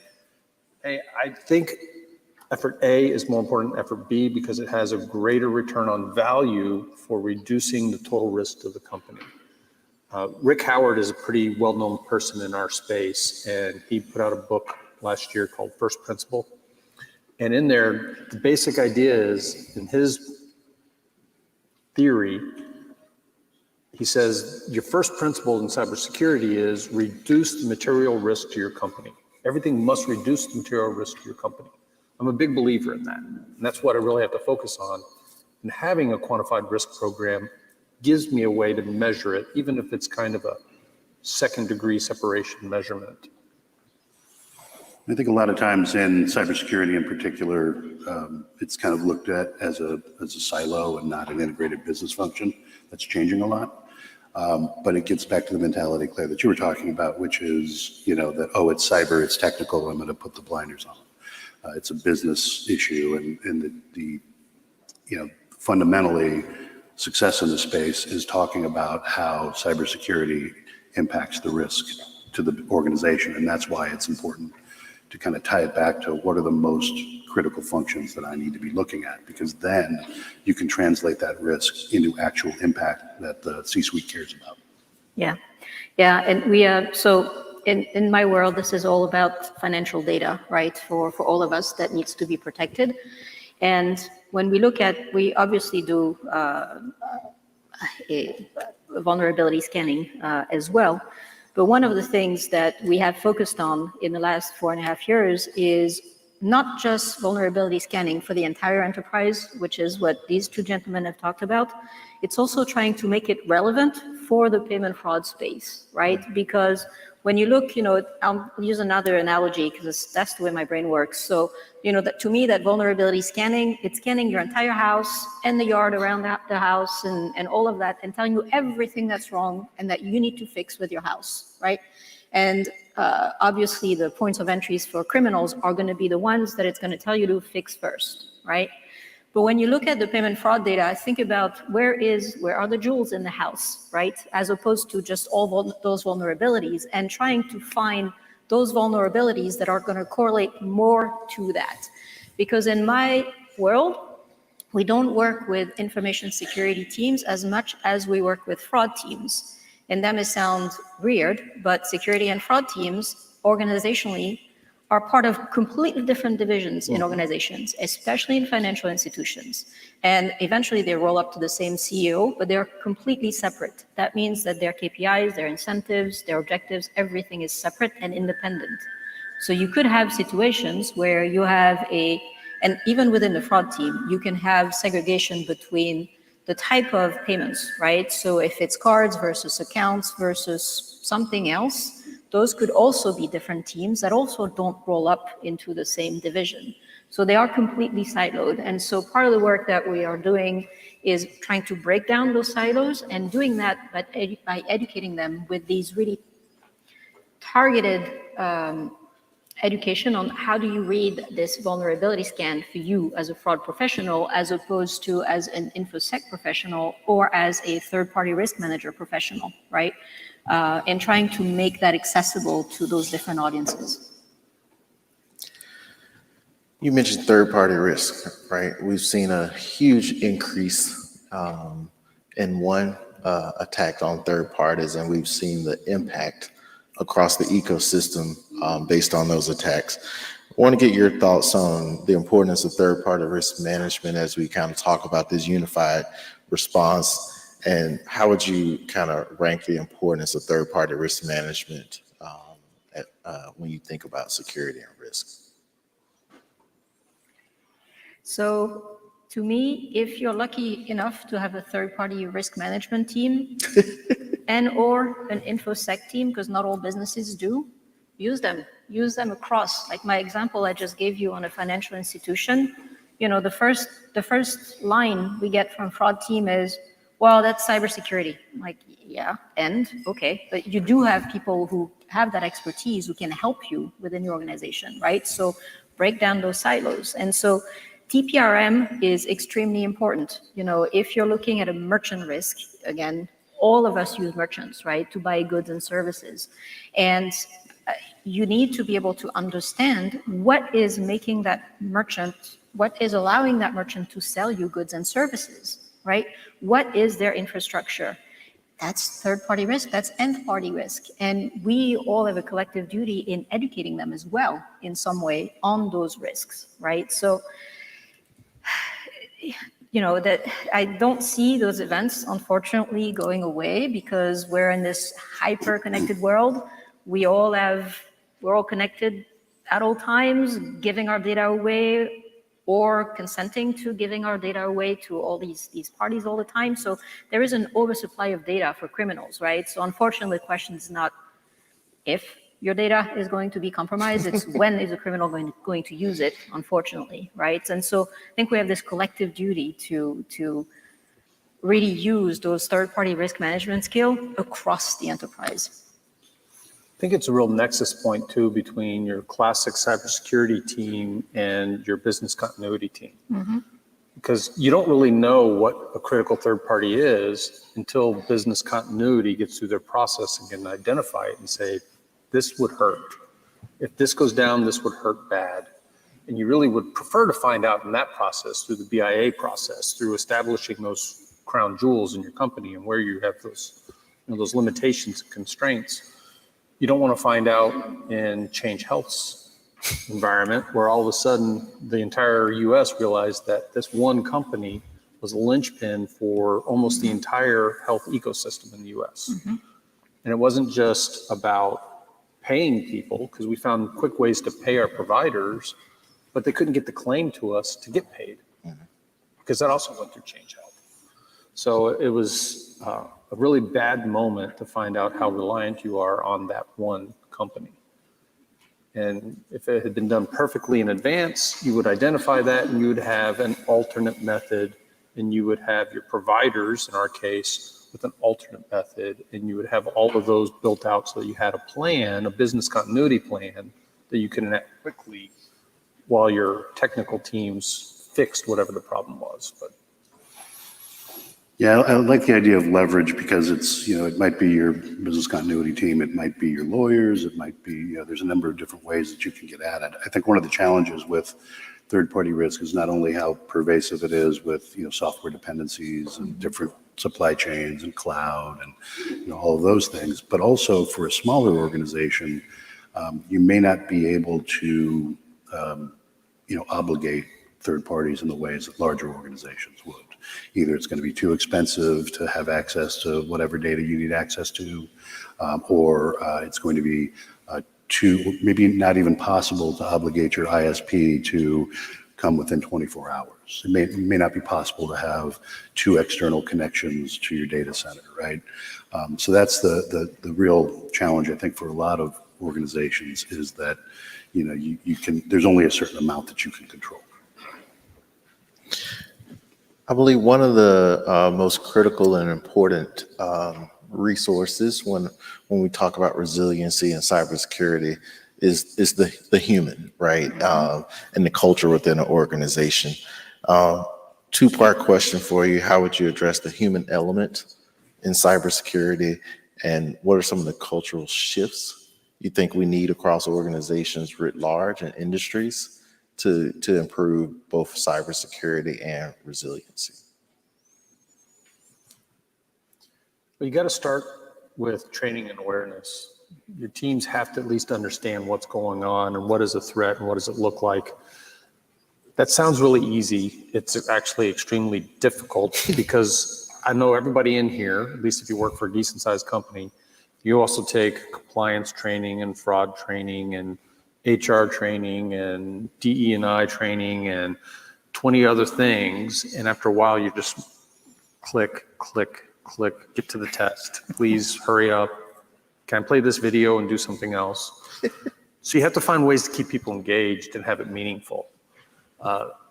K: hey, I think effort A is more important than effort B because it has a greater return on value for reducing the total risk to the company. Rick Howard is a pretty well-known person in our space, and he put out a book last year called First Principle. And in there, the basic idea is, in his theory, he says, your first principle in cybersecurity is reduce the material risk to your company. Everything must reduce the material risk to your company. I'm a big believer in that. And that's what I really have to focus on. And having a quantified risk program gives me a way to measure it, even if it's kind of a second-degree separation measurement.
M: I think a lot of times in cybersecurity in particular, it's kind of looked at as a silo and not an integrated business function. That's changing a lot. But it gets back to the mentality, Claire, that you were talking about, which is, that, oh, it's cyber, it's technical, I'm going to put the blinders on. It's a business issue, and the fundamentally, success in the space is talking about how cybersecurity impacts the risk to the organization, and that's why it's important to kind of tie it back to what are the most critical functions that I need to be looking at, because then you can translate that risk into actual impact that the C-suite cares about.
L: Yeah, and we so in my world, this is all about financial data, right? For all of us that needs to be protected. And when we look at, we obviously do vulnerability scanning as well. But one of the things that we have focused on in the last 4.5 years is not just vulnerability scanning for the entire enterprise, which is what these two gentlemen have talked about. It's also trying to make it relevant for the payment fraud space, right? Because when you look, I'll use another analogy because that's the way my brain works. So, that to me, that vulnerability scanning, it's scanning your entire house and the yard around the house and all of that, and telling you everything that's wrong and that you need to fix with your house, right? And obviously the points of entries for criminals are going to be the ones that it's going to tell you to fix first, right? But when you look at the payment fraud data, I think about where are the jewels in the house, right? As opposed to just all those vulnerabilities, and trying to find those vulnerabilities that are going to correlate more to that. Because in my world, we don't work with information security teams as much as we work with fraud teams. And that may sound weird, but security and fraud teams organizationally are part of completely different divisions in organizations, especially in financial institutions. And eventually they roll up to the same CEO, but they're completely separate. That means that their KPIs, their incentives, their objectives, everything is separate and independent. So you could have situations where you have and even within the fraud team, you can have segregation between the type of payments, right? So if it's cards versus accounts versus something else, those could also be different teams that also don't roll up into the same division. So they are completely siloed. And so part of the work that we are doing is trying to break down those silos, and doing that by educating them with these really targeted education on how do you read this vulnerability scan for you as a fraud professional, as opposed to as an InfoSec professional or as a third-party risk manager professional, right? And trying to make that accessible to those different audiences.
A: You mentioned third-party risk, right? We've seen a huge increase in attack on third parties, and we've seen the impact across the ecosystem based on those attacks. I want to get your thoughts on the importance of third-party risk management as we kind of talk about this unified response And how would you kind of rank the importance of third-party risk management when you think about security and risk?
L: So to me, if you're lucky enough to have a third-party risk management team and or an InfoSec team, because not all businesses do, use them. Use them across. Like my example I just gave you on a financial institution, you know, the first line we get from fraud team is, well, that's cybersecurity. I'm like, yeah, and okay, but you do have people who have that expertise who can help you within your organization, right? So break down those silos. And so TPRM is extremely important. You know, if you're looking at a merchant risk, again, all of us use merchants, right, to buy goods and services. And you need to be able to understand what is making that merchant, what is allowing that merchant to sell you goods and services, right? What is their infrastructure? That's third-party risk, that's nth-party risk. And we all have a collective duty in educating them as well in some way on those risks, right? So, you know, that I don't see those events, unfortunately, going away because we're in this hyper-connected world. We're all connected at all times, giving our data away or consenting to giving our data away to all these parties all the time. So there is an oversupply of data for criminals, right? So unfortunately, the question is not if your data is going to be compromised, it's when is a criminal going to use it, unfortunately, right? And so I think we have this collective duty to really use those third-party risk management skills across the enterprise.
K: I think it's a real nexus point too between your classic cybersecurity team and your business continuity team.
L: Mm-hmm.
K: Because you don't really know what a critical third party is until business continuity gets through their process and can identify it and say, this would hurt. If this goes down, this would hurt bad. And you really would prefer to find out in that process through the BIA process, through establishing those crown jewels in your company and where you have those, you know, those limitations and constraints. You don't want to find out in Change Health's environment where all of a sudden the entire US realized that this one company was a linchpin for almost the entire health ecosystem in the US.
L: Mm-hmm.
K: And it wasn't just about paying people, because we found quick ways to pay our providers, but they couldn't get the claim to us to get paid, because that also went through Change Health. So it was a really bad moment to find out how reliant you are on that one company. And if it had been done perfectly in advance, you would identify that and you would have an alternate method, and you would have your providers, in our case, with an alternate method, and you would have all of those built out so that you had a plan, a business continuity plan that you could enact quickly while your technical teams fixed whatever the problem was. But
M: yeah, I like the idea of leverage because it's, you know, it might be your business continuity team, it might be your lawyers, it might be, you know, there's a number of different ways that you can get at it. I think one of the challenges with third-party risk is not only how pervasive it is with, you know, software dependencies and different supply chains and cloud and, you know, all of those things, but also for a smaller organization, you may not be able to, you know, obligate third parties in the ways that larger organizations would. Either it's going to be too expensive to have access to whatever data you need access to, or it's going to be too, maybe not even possible to obligate your ISP to come within 24 hours. It may not be possible to have two external connections to your data center, right? So that's the real challenge, I think, for a lot of organizations is that, you know, you can, there's only a certain amount that you can control.
A: I believe one of the most critical and important resources when we talk about resiliency and cybersecurity is the human, right? And the culture within an organization. Two-part question for you. How would you address the human element in cybersecurity? And what are some of the cultural shifts you think we need across organizations writ large and industries to improve both cybersecurity and resiliency?
K: Well, you got to start with training and awareness. Your teams have to at least understand what's going on and what is a threat and what does it look like. That sounds really easy. It's actually extremely difficult because I know everybody in here, at least if you work for a decent sized company, you also take compliance training and fraud training and HR training and DE&I training and 20 other things. And after a while, you just click, get to the test. Please hurry up. Can I play this video and do something else? So you have to find ways to keep people engaged and have it meaningful.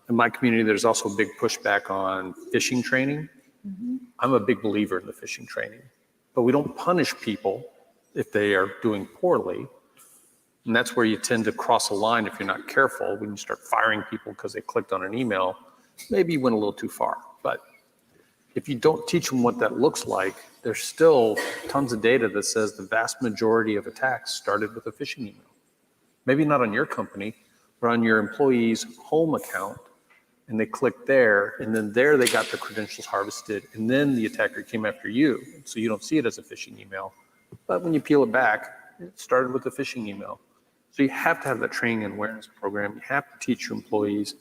K: In my community, there's also a big pushback on phishing training. I'm a big believer in the phishing training, but we don't punish people if they are doing poorly. And that's where you tend to cross a line if you're not careful. When you start firing people because they clicked on an email, maybe you went a little too far. But if you don't teach them what that looks like, there's still tons of data that says the vast majority of attacks started with a phishing email. Maybe not on your company, but on your employee's home account. And they clicked there, and then there they got the credentials harvested, and then the attacker came after you. So you don't see it as a phishing email. But when you peel it back, it started with a phishing email. So you have to have that training and awareness program. You have to teach your employees,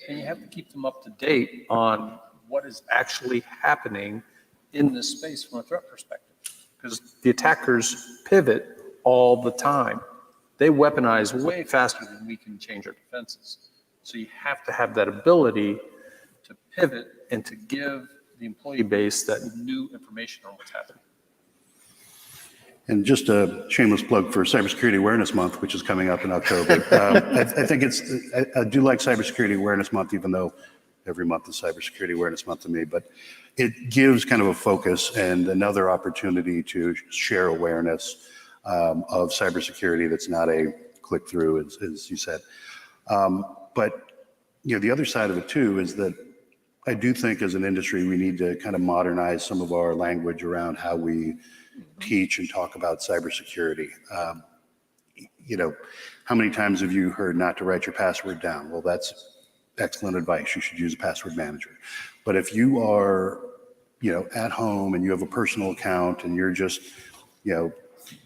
K: and you have to keep them up to date on what is actually happening in this space from a threat perspective. Because the attackers pivot all the time. They weaponize way faster than we can change our defenses. So you have to have that ability to pivot and to give the employee base that new information on what's happening.
M: And just a shameless plug for Cybersecurity Awareness Month, which is coming up in October. I think I do like Cybersecurity Awareness Month, even though every month is Cybersecurity Awareness Month to me, but it gives kind of a focus and another opportunity to share awareness of cybersecurity that's not a click through, as you said. But the other side of it too is that I do think as an industry, we need to kind of modernize some of our language around how we teach and talk about cybersecurity. How many times have you heard not to write your password down? Well, that's excellent advice. You should use a password manager. But if you are, at home and you have a personal account and you're just,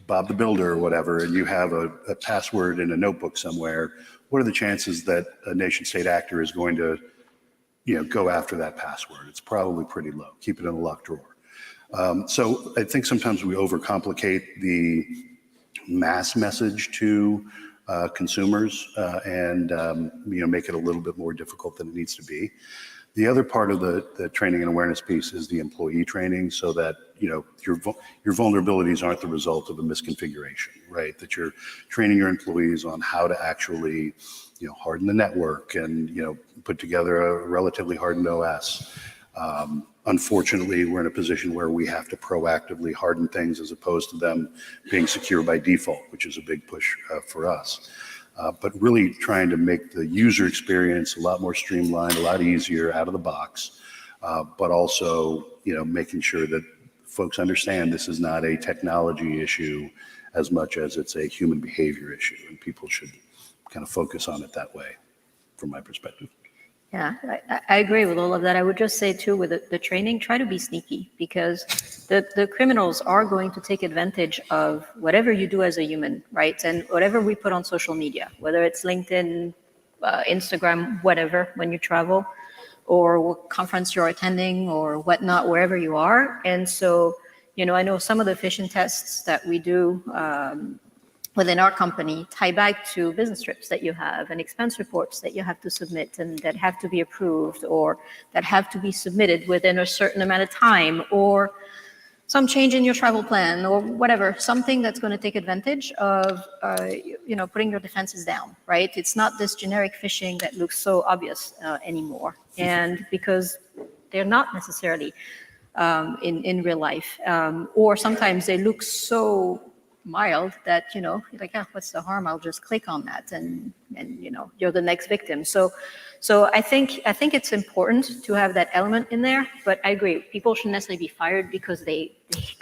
M: Bob the Builder or whatever, and you have a password in a notebook somewhere, what are the chances that a nation state actor is going to, go after that password? It's probably pretty low. Keep it in a locked drawer. So I think sometimes we overcomplicate the mass message to consumers and make it a little bit more difficult than it needs to be. The other part of the training and awareness piece is the employee training, so that your vulnerabilities aren't the result of a misconfiguration, right? That you're training your employees on how to actually harden the network and put together a relatively hardened OS. Unfortunately, we're in a position where we have to proactively harden things as opposed to them being secure by default, which is a big push for us. But really trying to make the user experience a lot more streamlined, a lot easier out of the box, but also, making sure that folks understand this is not a technology issue as much as it's a human behavior issue, and people should kind of focus on it that way, from my perspective.
L: Yeah, I agree with all of that. I would just say too, with the training, try to be sneaky, because the criminals are going to take advantage of whatever you do as a human, right? And whatever we put on social media, whether it's LinkedIn, Instagram, whatever, when you travel, or what conference you're attending or whatnot, wherever you are. And so, I know some of the phishing tests that we do within our company tie back to business trips that you have and expense reports that you have to submit and that have to be approved or that have to be submitted within a certain amount of time, or some change in your travel plan or whatever, something that's going to take advantage of, putting your defenses down, right? It's not this generic phishing that looks so obvious anymore. And because they're not necessarily in real life, or sometimes they look so mild that you're like, what's the harm? I'll just click on that, and you're the next victim. So I think it's important to have that element in there. But I agree, people shouldn't necessarily be fired because they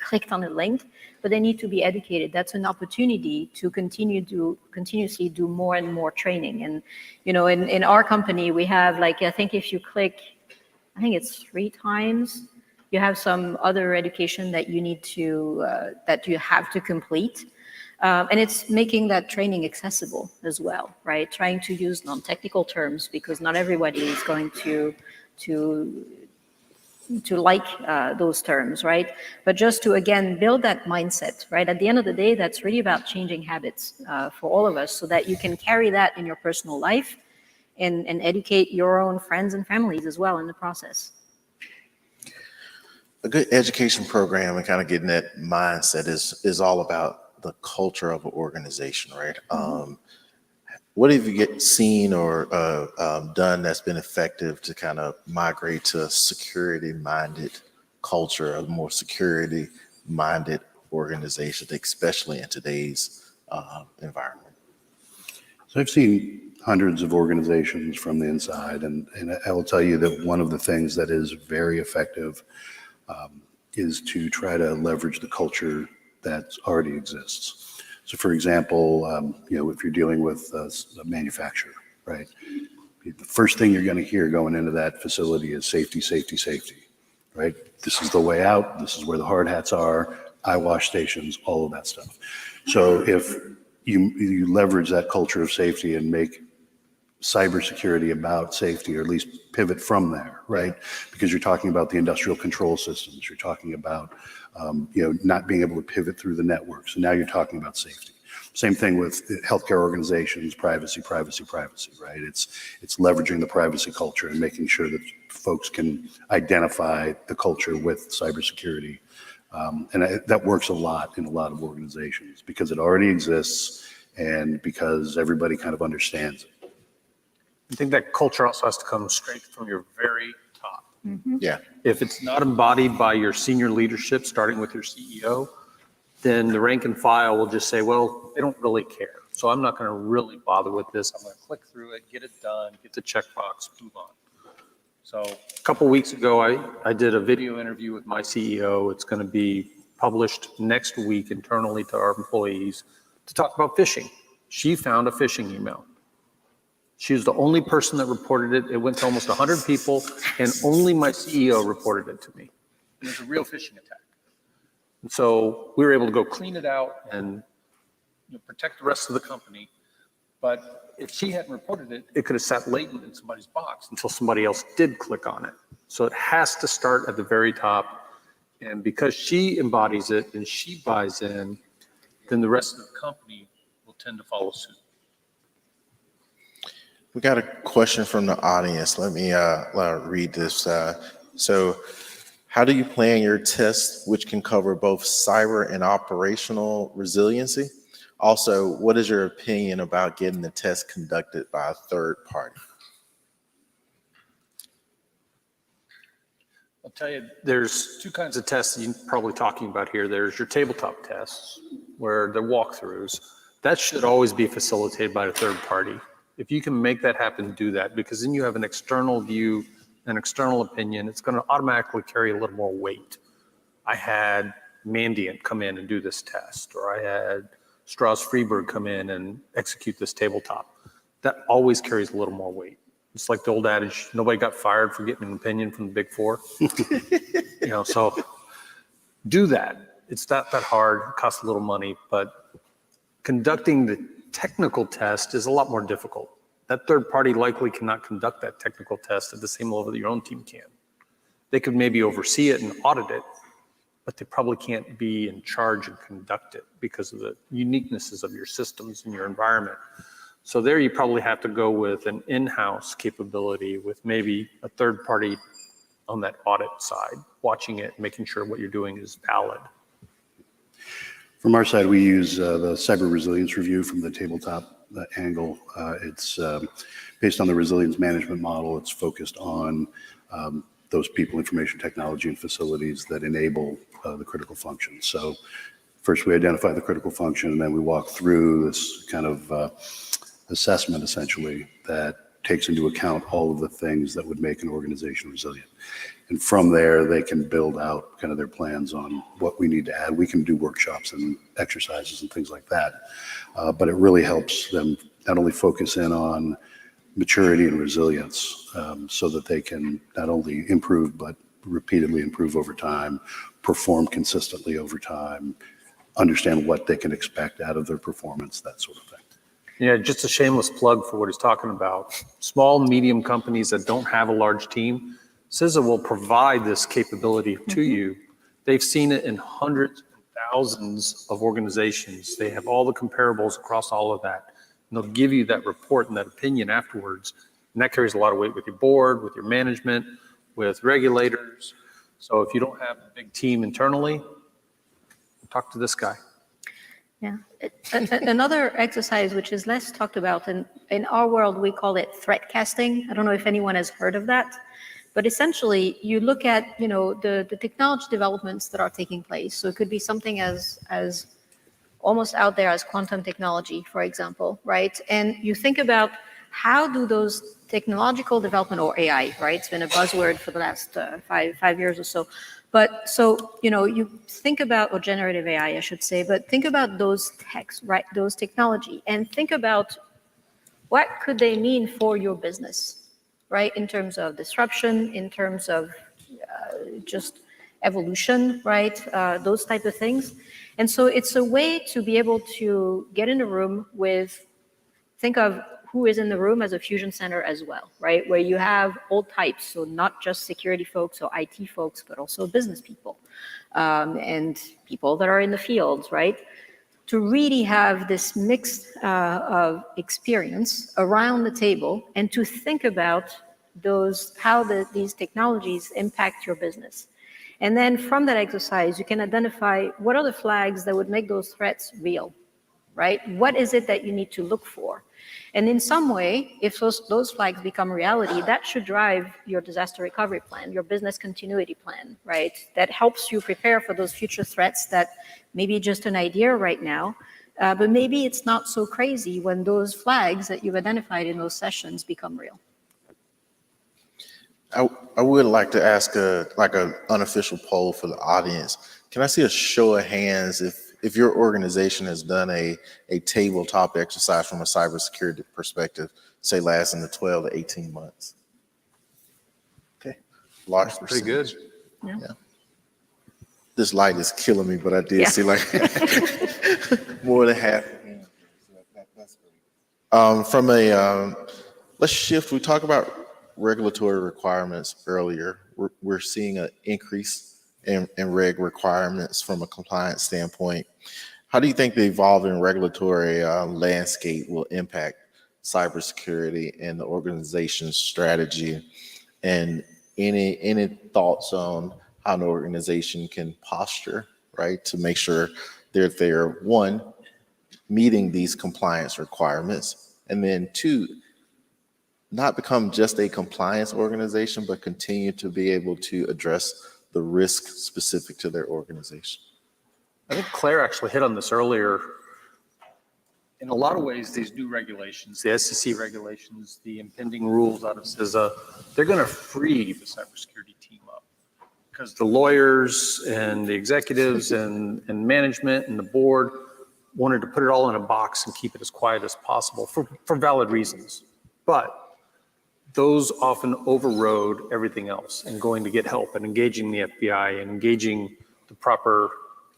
L: clicked on a link, but they need to be educated. That's an opportunity to continuously do more and more training. And in our company, we have I think if you click, I think it's 3 times. You have some other education that you need to, that you have to complete. And it's making that training accessible as well, right? Trying to use non-technical terms, because not everybody is going to like those terms, right? But just to, again, build that mindset, right? At the end of the day, that's really about changing habits for all of us so that you can carry that in your personal life and educate your own friends and families as well in the process.
A: A good education program and kind of getting that mindset is all about the culture of an organization, right? What have you seen or done that's been effective to kind of migrate to a security-minded culture, a more security-minded organization, especially in today's environment?
M: So I've seen hundreds of organizations from the inside, and I will tell you that one of the things that is very effective is to try to leverage the culture that already exists. So for example, if you're dealing with a manufacturer, right? The first thing you're going to hear going into that facility is safety, safety, safety, right? This is the way out. This is where the hard hats are, eye wash stations, all of that stuff. So if you leverage that culture of safety and make cybersecurity about safety, or at least pivot from there, right? Because you're talking about the industrial control systems, you're talking about not being able to pivot through the network. So now you're talking about safety. Same thing with healthcare organizations, privacy, privacy, privacy, right? It's leveraging the privacy culture and making sure that folks can identify the culture with cybersecurity. That works a lot in a lot of organizations because it already exists and because everybody kind of understands it.
K: I think that culture also has to come straight from your very top.
A: Yeah.
K: If it's not embodied by your senior leadership, starting with your CEO, then the rank and file will just say, well, they don't really care. So I'm not going to really bother with this. I'm going to click through it, get it done, get the checkbox, move on. So a couple weeks ago, I did a video interview with my CEO. It's going to be published next week internally to our employees to talk about phishing. She found a phishing email. She was the only person that reported it. It went to almost 100 people, and only my CEO reported it to me. And it was a real phishing attack. And so we were able to go clean it out and protect the rest of the company. But if she hadn't reported it, it could have sat latent in somebody's box until somebody else did click on it. So it has to start at the very top. And because she embodies it and she buys in, then the rest of the company will tend to follow suit.
A: We got a question from the audience. Let me read this. So how do you plan your tests, which can cover both cyber and operational resiliency? Also, what is your opinion about getting the test conducted by a third party?
K: I'll tell you, there's two kinds of tests that you're probably talking about here. There's your tabletop tests, where they're walkthroughs. That should always be facilitated by a third party. If you can make that happen, do that, because then you have an external view, an external opinion. It's going to automatically carry a little more weight. I had Mandiant come in and do this test, or I had Strauss Freeberg come in and execute this tabletop. That always carries a little more weight. It's like the old adage, nobody got fired for getting an opinion from the Big Four. So do that. It's not that hard, it costs a little money, but conducting the technical test is a lot more difficult. That third party likely cannot conduct that technical test at the same level that your own team can. They could maybe oversee it and audit it, but they probably can't be in charge and conduct it because of the uniquenesses of your systems and your environment. So there you probably have to go with an in-house capability with maybe a third party on that audit side, watching it, making sure what you're doing is valid.
M: From our side, we use the cyber resilience review from the tabletop angle. It's based on the resilience management model. It's focused on those people, information technology, and facilities that enable the critical functions. So first we identify the critical function, and then we walk through this kind of assessment, essentially, that takes into account all of the things that would make an organization resilient. And from there, they can build out kind of their plans on what we need to add. We can do workshops and exercises and things like that. But it really helps them not only focus in on maturity and resilience so that they can not only improve, but repeatedly improve over time, perform consistently over time, understand what they can expect out of their performance, that sort of thing.
K: Yeah, just a shameless plug for what he's talking about. Small, medium companies that don't have a large team, CISA will provide this capability to you. They've seen it in hundreds and thousands of organizations. They have all the comparables across all of that. And they'll give you that report and that opinion afterwards. And that carries a lot of weight with your board, with your management, with regulators. So if you don't have a big team internally, talk to this guy.
L: Yeah. Another exercise which is less talked about, and in our world we call it threat casting. I don't know if anyone has heard of that, but essentially you look at, you know, the technology developments that are taking place. So it could be something as almost out there as quantum technology, for example, right? And you think about how do those technological development, or AI, right? It's been a buzzword for the last 5 years or so. But so, you know, you think about, or generative AI, I should say, but think about those techs, right? Those technology, and think about what could they mean for your business, right? In terms of disruption, in terms of just evolution, right? Those type of things. And so it's a way to be able to get in a room with, think of who is in the room as a fusion center as well, right? Where you have all types, so not just security folks or IT folks, but also business people and people that are in the fields, right? To really have this mix of experience around the table and to think about those, how these technologies impact your business. And then from that exercise, you can identify what are the flags that would make those threats real, right? What is it that you need to look for? And in some way, if those flags become reality, that should drive your disaster recovery plan, your business continuity plan, right? That helps you prepare for those future threats that maybe just an idea right now, but maybe it's not so crazy when those flags that you've identified in those sessions become real.
A: I would like to ask an unofficial poll for the audience. Can I see a show of hands if your organization has done a tabletop exercise from a cybersecurity perspective, say lasting the 12 to 18 months? Okay, large percentage.
K: Pretty good.
A: Yeah. This light is killing me, but I did see like more than half. That's great. Let's shift. We talked about regulatory requirements earlier. We're seeing an increase in reg requirements from a compliance standpoint. How do you think the evolving regulatory landscape will impact cybersecurity and the organization's strategy? And any thoughts on how an organization can posture, right, to make sure that they're, one, meeting these compliance requirements, and then two, not become just a compliance organization, but continue to be able to address the risk specific to their organization?
K: I think Claire actually hit on this earlier. In a lot of ways, these new regulations, the SEC regulations, the impending rules out of CISA, they're going to free the cybersecurity team up, because the lawyers and the executives and management and the board wanted to put it all in a box and keep it as quiet as possible for valid reasons. But those often overrode everything else, and going to get help and engaging the FBI and engaging the proper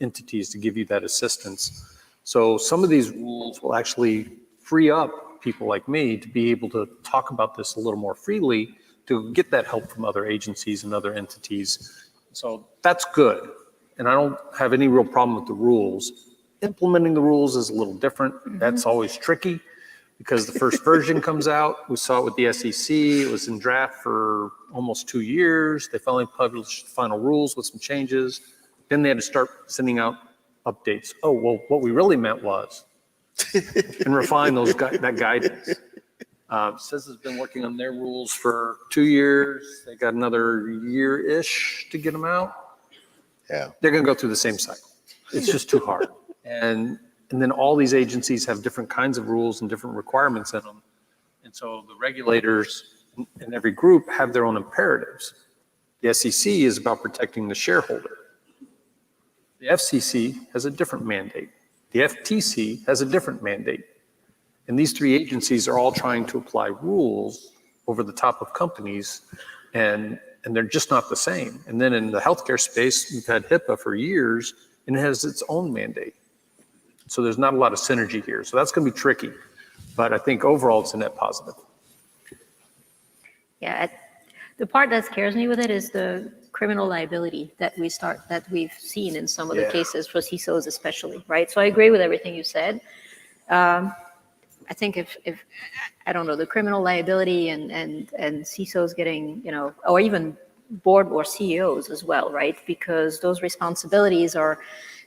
K: entities to give you that assistance. So some of these rules will actually free up people like me to be able to talk about this a little more freely, to get that help from other agencies and other entities. So that's good. And I don't have any real problem with the rules. Implementing the rules is a little different. That's always tricky, because the first version comes out. We saw it with the SEC. It was in draft for almost 2 years. They finally published final rules with some changes. Then they had to start sending out updates. Oh, well, what we really meant was, and refine that guidance. CISA has been working on their rules for 2 years. They got another year-ish to get them out.
A: Yeah.
K: They're going to go through the same cycle. It's just too hard. And then all these agencies have different kinds of rules and different requirements in them. And so the regulators in every group have their own imperatives. The SEC is about protecting the shareholder. The FCC has a different mandate. The FTC has a different mandate. And these three agencies are all trying to apply rules over the top of companies, and they're just not the same. And then in the healthcare space, we've had HIPAA for years, and it has its own mandate. So there's not a lot of synergy here. So that's going to be tricky. But I think overall it's a net positive.
L: Yeah, The part that scares me with it is the criminal liability that we've seen in some of the cases for CISOs especially, right? So I agree with everything you said. I think if I don't know, the criminal liability and CISOs getting, or even board or CEOs as well, right? Because those responsibilities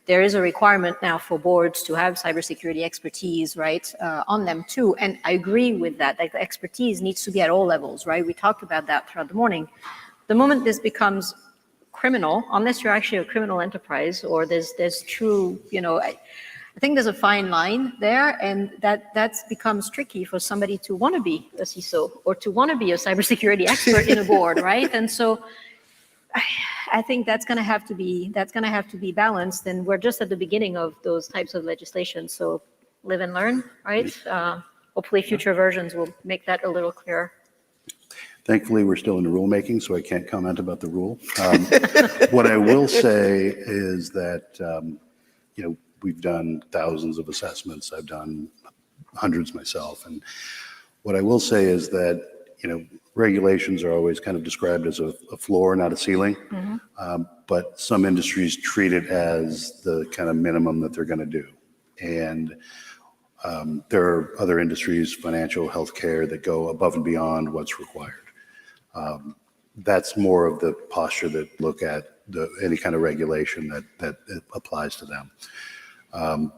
L: there is a requirement now for boards to have cybersecurity expertise, right, on them too. And I agree with that. Like the expertise needs to be at all levels, right? We talked about that throughout the morning. The moment this becomes criminal, unless you're actually a criminal enterprise or there's true, I think there's a fine line there, and that becomes tricky for somebody to want to be a CISO or to want to be a cybersecurity expert in a board, right? And so I think that's going to have to be balanced, and we're just at the beginning of those types of legislation. So live and learn, right? Hopefully, future versions will make that a little clearer.
M: Thankfully, we're still in the rulemaking, so I can't comment about the rule. What I will say is that we've done thousands of assessments. I've done hundreds myself, and what I will say is that regulations are always kind of described as a floor, not a ceiling. But some industries treat it as the kind of minimum that they're going to do. And there are other industries, financial, healthcare, that go above and beyond what's required. That's more of the posture that look at any kind of regulation that applies to them.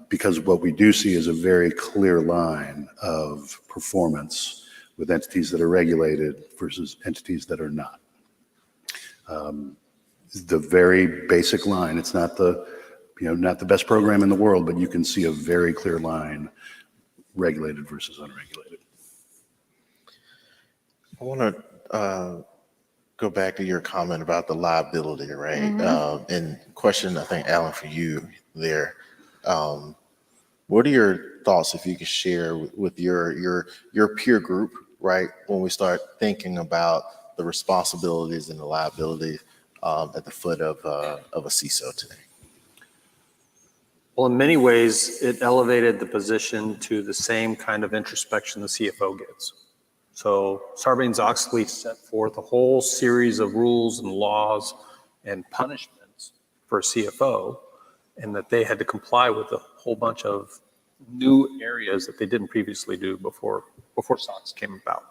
M: Because what we do see is a very clear line of performance with entities that are regulated versus entities that are not. The very basic line, it's not not the best program in the world, but you can see a very clear line, regulated versus unregulated.
A: I want to go back to your comment about the liability, right? And question, I think, Alan, for you there. What are your thoughts, if you could share with your peer group, right, when we start thinking about the responsibilities and the liability at the foot of a CISO today?
K: Well, in many ways, it elevated the position to the same kind of introspection the CFO gets. So Sarbanes-Oxley set forth a whole series of rules and laws and punishments for a CFO, and that they had to comply with a whole bunch of new areas that they didn't previously do before SOX came about.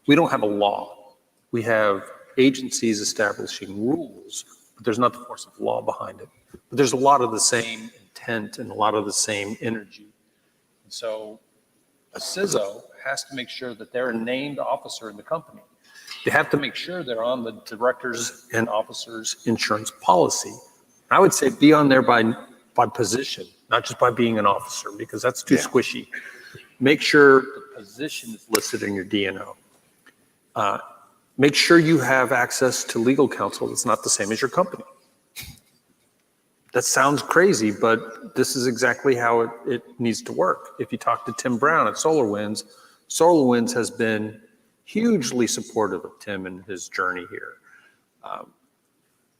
K: We don't have a law. We have agencies establishing rules, but there's not the force of law behind it. But there's a lot of the same intent and a lot of the same energy. And so a CISO has to make sure that they're a named officer in the company. They have to make sure they're on the directors and officers insurance policy. I would say be on there by position, not just by being an officer, because that's too squishy. Make sure the position is listed in your D&O. Make sure you have access to legal counsel that's not the same as your company. That sounds crazy, but this is exactly how it needs to work. If you talk to Tim Brown at SolarWinds, SolarWinds has been hugely supportive of Tim and his journey here.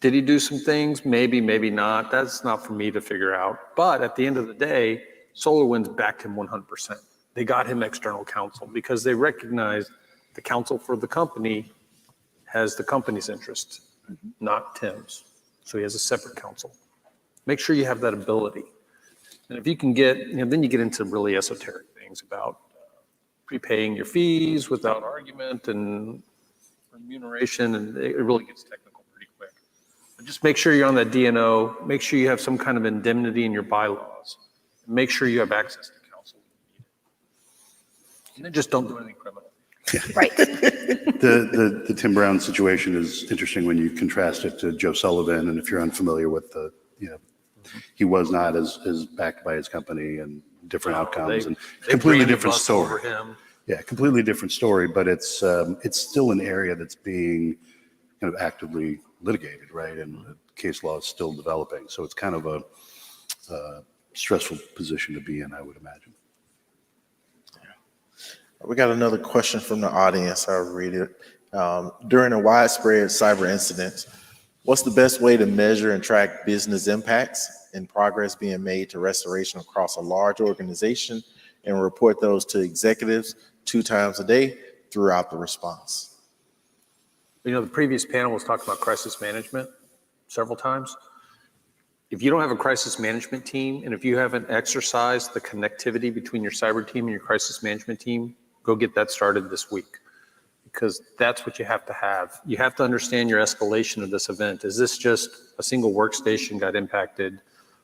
K: Did he do some things? Maybe, maybe not. That's not for me to figure out. But at the end of the day, SolarWinds backed him 100%. They got him external counsel because they recognize the counsel for the company has the company's interest, not Tim's. So he has a separate counsel. Make sure you have that ability. And if you can get, then you get into really esoteric things about prepaying your fees without argument and remuneration, and it really gets technical pretty quick. But just make sure you're on that D&O, make sure you have some kind of indemnity in your bylaws, and make sure you have access to counsel when you need it. And then just don't do anything criminal.
L: Right.
M: The Tim Brown situation is interesting when you contrast it to Joe Sullivan, and if you're unfamiliar with he was not as backed by his company and different outcomes and completely different story. Yeah, completely different story, but it's still an area that's being kind of actively litigated, right? And the case law is still developing, so it's kind of a stressful position to be in, I would imagine.
A: We got another question from the audience. I'll read it. During a widespread cyber incident, what's the best way to measure and track business impacts and progress being made to restoration across a large organization and report those to executives 2 times a day throughout the response?
K: You know, the previous panel was talking about crisis management several times. If you don't have a crisis management team, and if you haven't exercised the connectivity between your cyber team and your crisis management team, go get that started this week, because that's what you have to have. You have to understand your escalation of this event. Is this just a single workstation got impacted?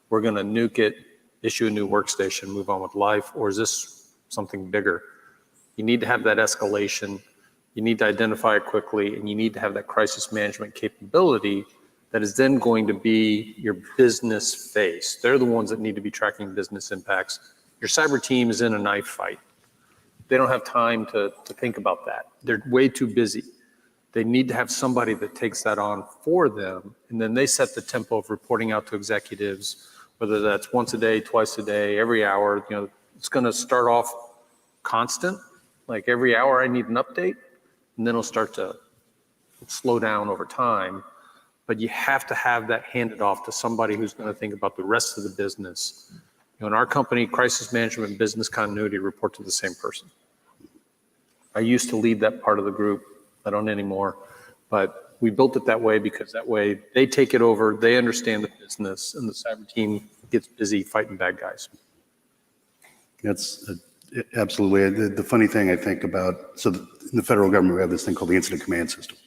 K: We're going to nuke it, issue a new workstation, move on with life, or is this something bigger? You need to have that escalation. You need to identify it quickly, and you need to have that crisis management capability that is then going to be your business face. They're the ones that need to be tracking business impacts. Your cyber team is in a knife fight. They don't have time to think about that. They're way too busy. They need to have somebody that takes that on for them, and then they set the tempo of reporting out to executives, whether that's once a day, twice a day, every hour. You know, it's going to start off constant, like every hour I need an update, and then it'll start to slow down over time. But you have to have that handed off to somebody who's going to think about the rest of the business. You know, in our company, crisis management and business continuity report to the same person. I used to lead that part of the group. I don't anymore. But we built it that way because that way they take it over, they understand the business, and the cyber team gets busy fighting bad guys.
M: That's absolutely. The funny thing I think about, so in the federal government, we have this thing called the Incident Command System.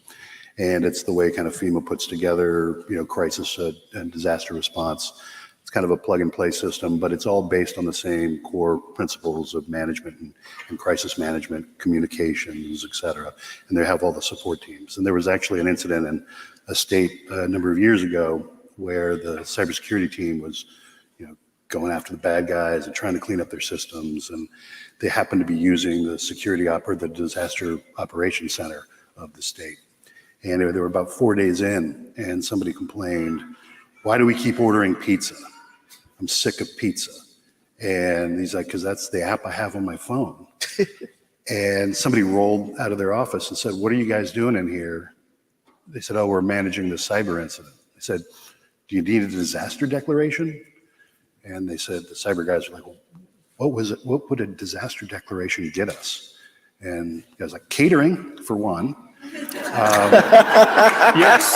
M: And it's the way kind of FEMA puts together, you know, crisis and disaster response. It's kind of a plug and play system, but it's all based on the same core principles of management and crisis management, communications, et cetera. And they have all the support teams. And there was actually an incident in a state a number of years ago where the cybersecurity team was, you know, going after the bad guys and trying to clean up their systems. And they happened to be using the disaster operations center of the state. And they were about 4 days in, and somebody complained, "Why do we keep ordering pizza? I'm sick of pizza." And he's like, "Because that's the app I have on my phone." And somebody rolled out of their office and said, "What are you guys doing in here?" They said, "Oh, we're managing the cyber incident." They said, "Do you need a disaster declaration?" And they said, the cyber guys were like, "Well, what was it? What would a disaster declaration get us?" And the guy's like, "Catering, for one." Yes.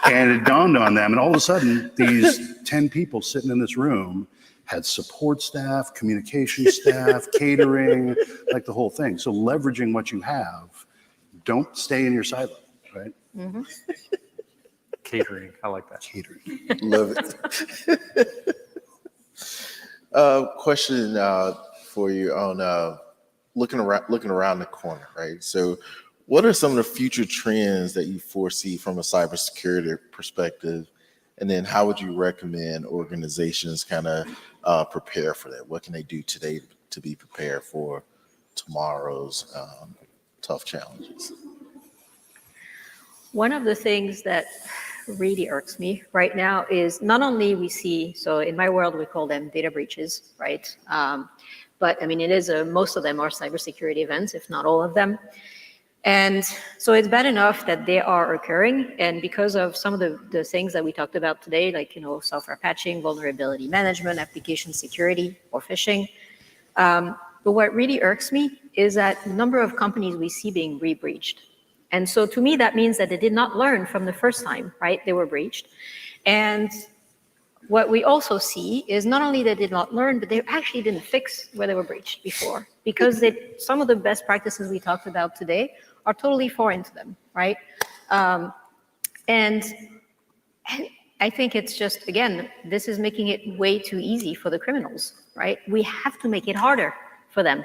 M: And it dawned on them, and all of a sudden, these 10 people sitting in this room had support staff, communication staff, catering, like the whole thing. So leveraging what you have, don't stay in your silo, right?
J: Mm-hmm.
K: Catering, I like that.
M: Catering.
A: Love it. Question for you on looking around the corner, right? So what are some of the future trends that you foresee from a cybersecurity perspective? And then how would you recommend organizations kind of prepare for that? What can they do today to be prepared for tomorrow's tough challenges?
L: One of the things that really irks me right now is not only we see, so in my world, we call them data breaches, right? But I mean, it is most of them are cybersecurity events, if not all of them. And so it's bad enough that they are occurring. And because of some of the things that we talked about today, like, you know, software patching, vulnerability management, application security, or phishing. But what really irks me is that the number of companies we see being re-breached. And so to me, that means that they did not learn from the first time, right? They were breached. And what we also see is not only they did not learn, but they actually didn't fix where they were breached before, because some of the best practices we talked about today are totally foreign to them, right? And I think it's just, again, this is making it way too easy for the criminals, right? We have to make it harder for them.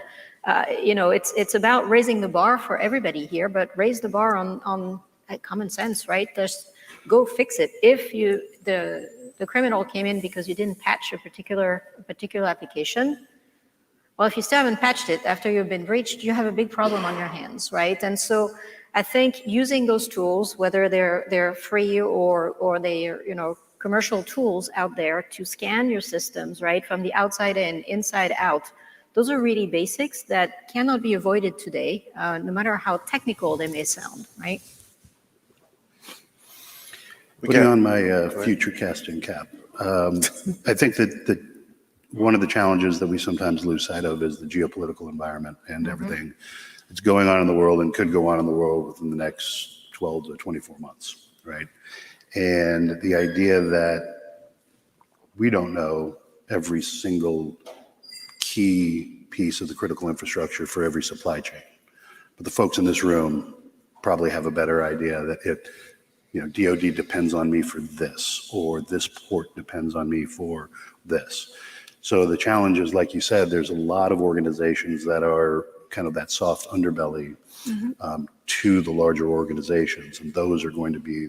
L: You know, it's about raising the bar for everybody here, but raise the bar on common sense, right? Just go fix it. If the criminal came in because you didn't patch a particular application, well, if you still haven't patched it after you've been breached, you have a big problem on your hands, right? And so I think using those tools, whether they're free or they're, you know, commercial tools out there to scan your systems, right, from the outside in, inside out, those are really basics that cannot be avoided today, no matter how technical they may sound, right?
M: Putting on my future casting cap, I think that one of the challenges that we sometimes lose sight of is the geopolitical environment and everything It's going on in the world and could go on in the world within the next 12 to 24 months, right? And the idea that we don't know every single key piece of the critical infrastructure for every supply chain. But the folks in this room probably have a better idea that DOD depends on me for this, or this port depends on me for this. So the challenge is, like you said, there's a lot of organizations that are kind of that soft underbelly to the larger organizations, and those are going to be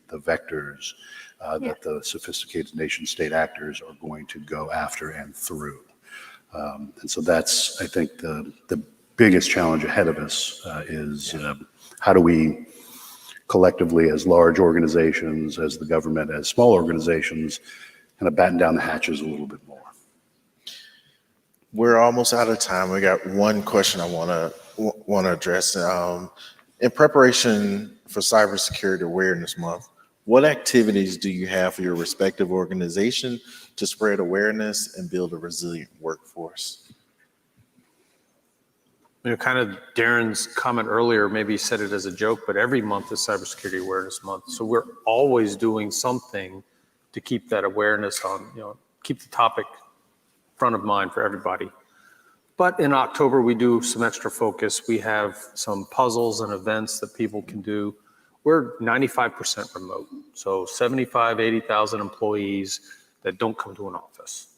M: the vectors that the sophisticated nation state actors are going to go after and through. And so that's, I think, the biggest challenge ahead of us is how do we collectively, as large organizations, as the government, as small organizations, kind of batten down the hatches a little bit more.
A: We're almost out of time. We got one question I want to address. In preparation for Cybersecurity Awareness Month, what activities do you have for your respective organization to spread awareness and build a resilient workforce?
K: Kind of Darren's comment earlier, maybe he said it as a joke, but every month is Cybersecurity Awareness Month. So we're always doing something to keep that awareness on, keep the topic front of mind for everybody. But in October, we do some extra focus. We have some puzzles and events that people can do. We're 95% remote. So 75, 80,000 employees that don't come to an office.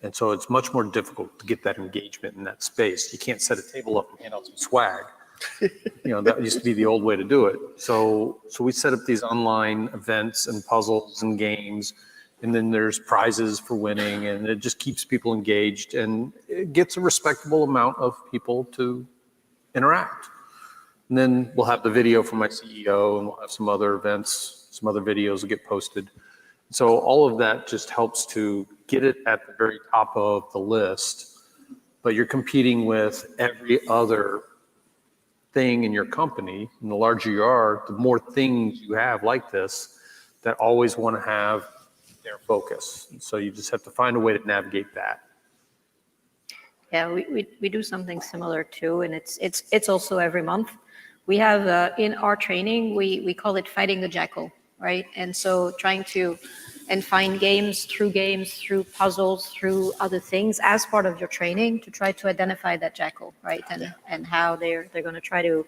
K: And so it's much more difficult to get that engagement in that space. You can't set a table up and hand out some swag. That used to be the old way to do it. So we set up these online events and puzzles and games, and then there's prizes for winning, and it just keeps people engaged, and it gets a respectable amount of people to interact. And then we'll have the video from my CEO, and we'll have some other events, some other videos will get posted. So all of that just helps to get it at the very top of the list, but you're competing with every other thing in your company. And the larger you are, the more things you have like this that always want to have their focus. And so you just have to find a way to navigate that.
L: Yeah, we do something similar too, and it's also every month. We have in our training, we call it fighting the jackal, right? And so trying to find games, through puzzles, through other things as part of your training to try to identify that jackal, right? And how they're going to try to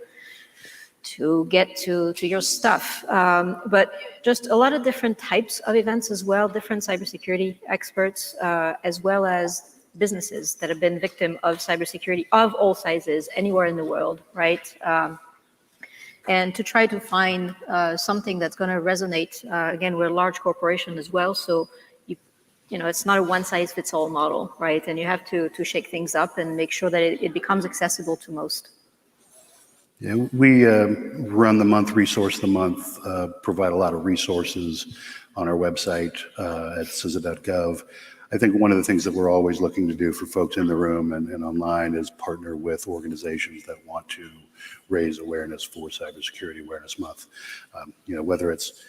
L: get to your stuff. But just a lot of different types of events as well, different cybersecurity experts, as well as businesses that have been victim of cybersecurity of all sizes anywhere in the world, right? And to try to find something that's going to resonate. Again, we're a large corporation as well, so it's not a one-size-fits-all model, right? And you have to shake things up and make sure that it becomes accessible to most.
M: Yeah, we run the month, resource the month, provide a lot of resources on our website at CISA.gov. I think one of the things that we're always looking to do for folks in the room and online is partner with organizations that want to raise awareness for Cybersecurity Awareness Month. Whether it's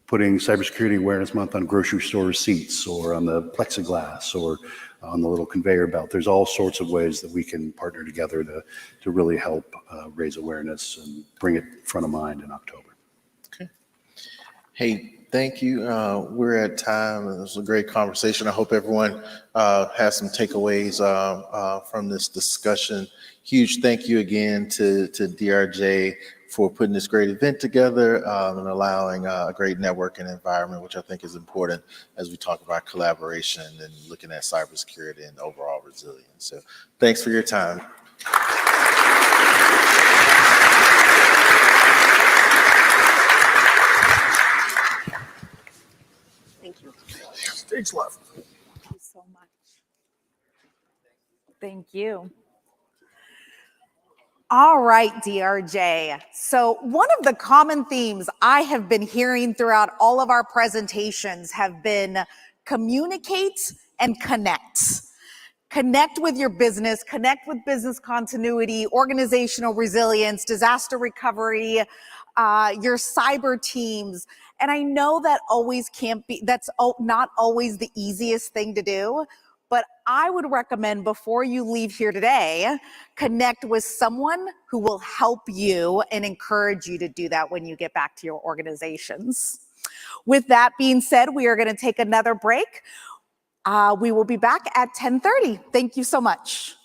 M: putting Cybersecurity Awareness Month on grocery store receipts or on the plexiglass or on the little conveyor belt. There's all sorts of ways that we can partner together to really help raise awareness and bring it front of mind in October.
A: Okay. Hey, thank you. We're at time. It was a great conversation. I hope everyone has some takeaways from this discussion. Huge thank you again to DRJ for putting this great event together and allowing a great networking environment, which I think is important as we talk about collaboration and looking at cybersecurity and overall resilience. So thanks for your time.
I: Thank you.
K: Stage left.
E: Thank you so much. Thank you. All right, DRJ. So one of the common themes I have been hearing throughout all of our presentations have been communicate and connect. Connect with your business, connect with business continuity, organizational resilience, disaster recovery, your cyber teams. And I know that that's not always the easiest thing to do, but I would recommend before you leave here today, connect with someone who will help you and encourage you to do that when you get back to your organizations. With that being said, we are going to take another break. We will be back at 10:30. Thank you so much.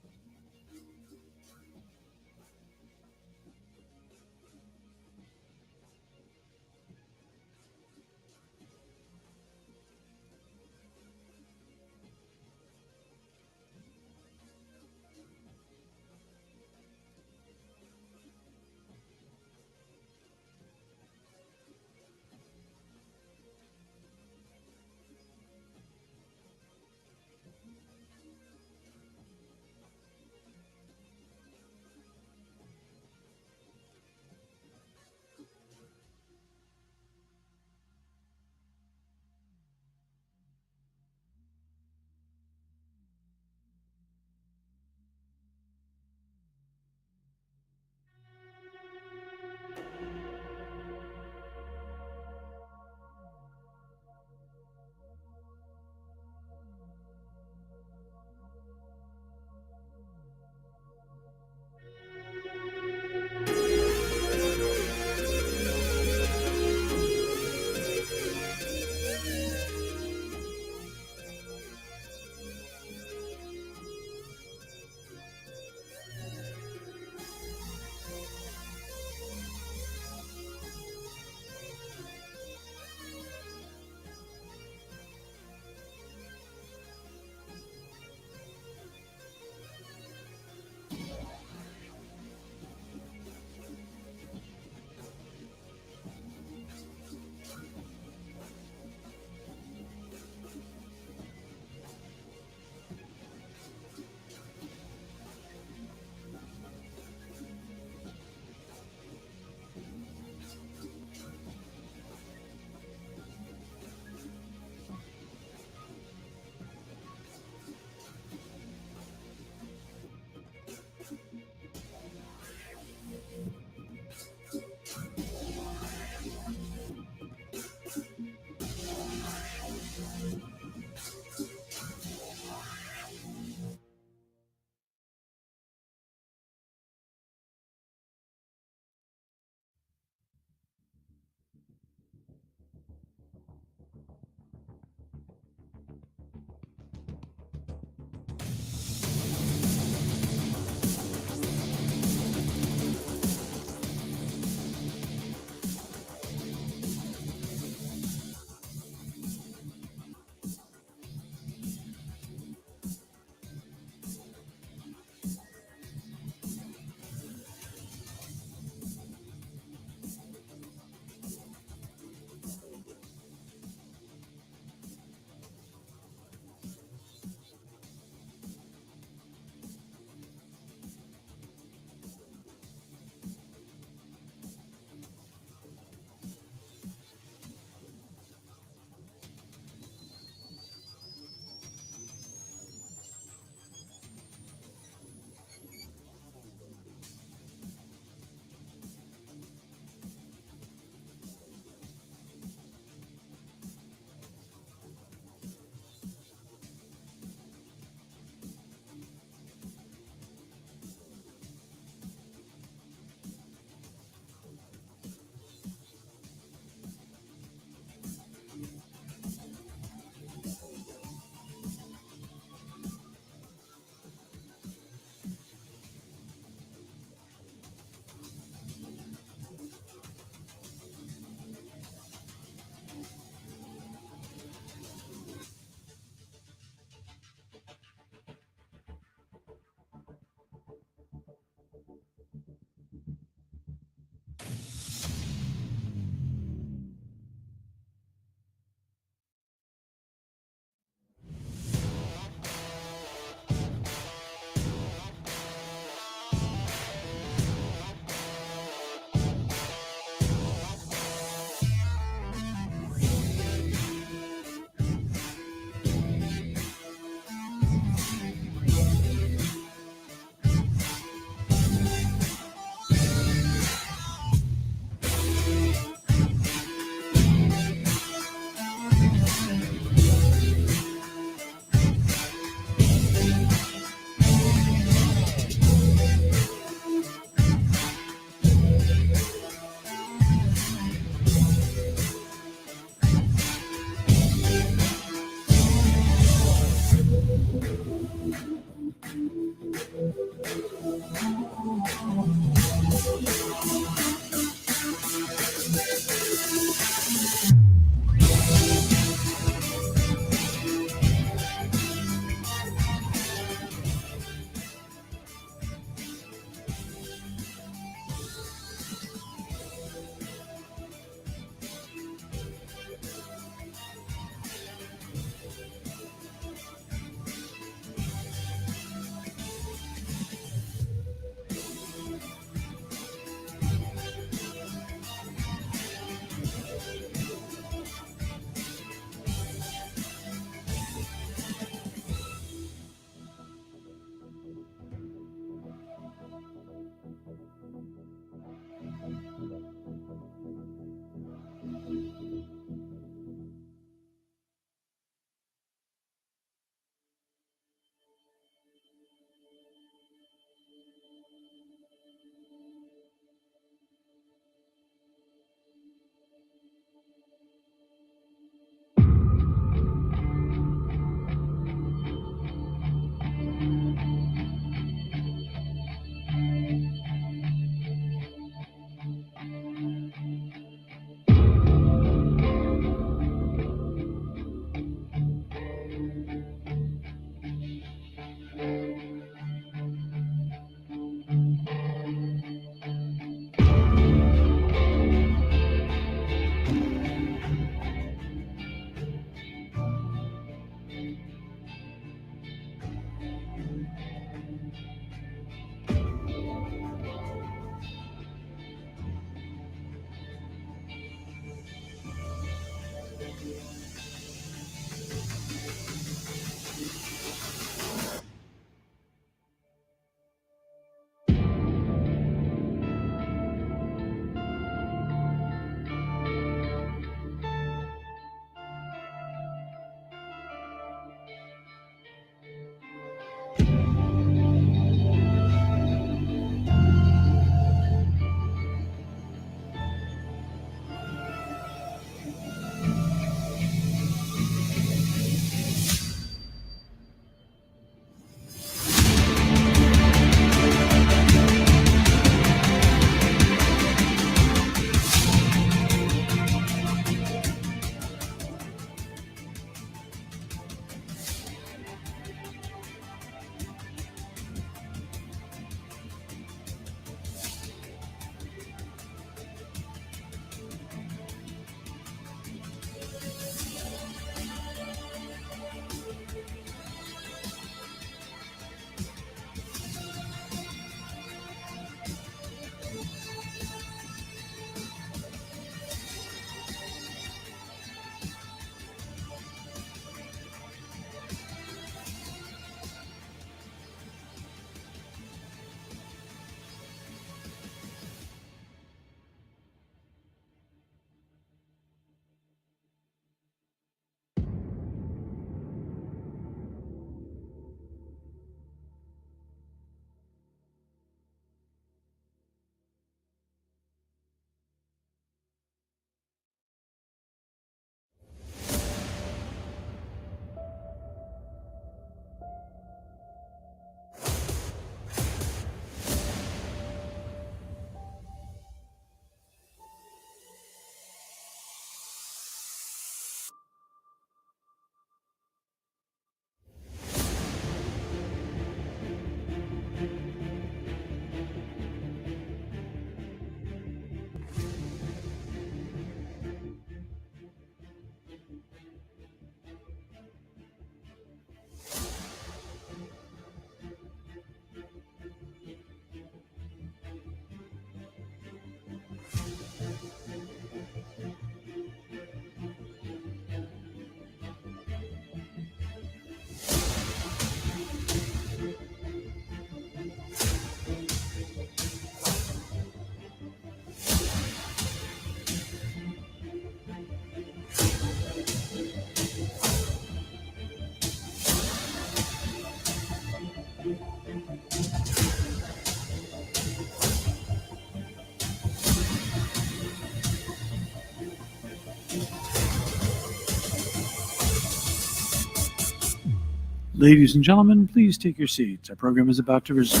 B: Ladies and gentlemen, please take your seats. Our program is about to resume.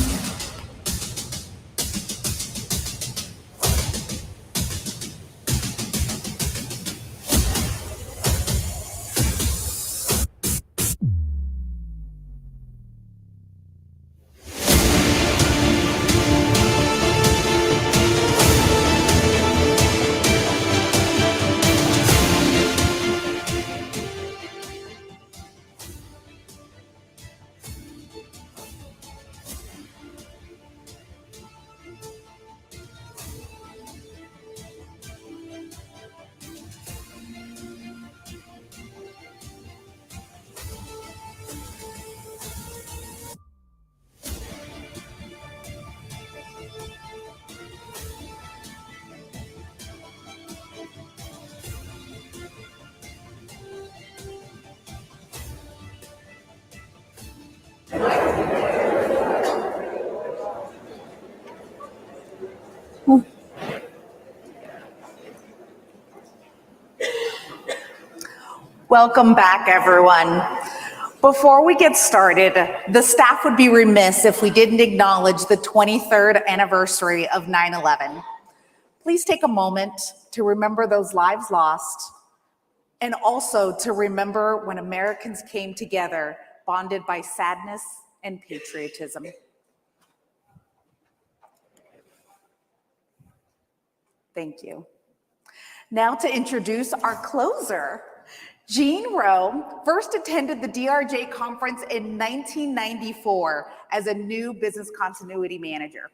E: Welcome back, everyone. Before we get started, the staff would be remiss if we didn't acknowledge the 23rd anniversary of 9/11. Please take a moment to remember those lives lost and also to remember when Americans came together, bonded by sadness and patriotism. Thank you. Now to introduce our closer. Jean Rowe first attended the DRJ conference in 1994 as a new business continuity manager.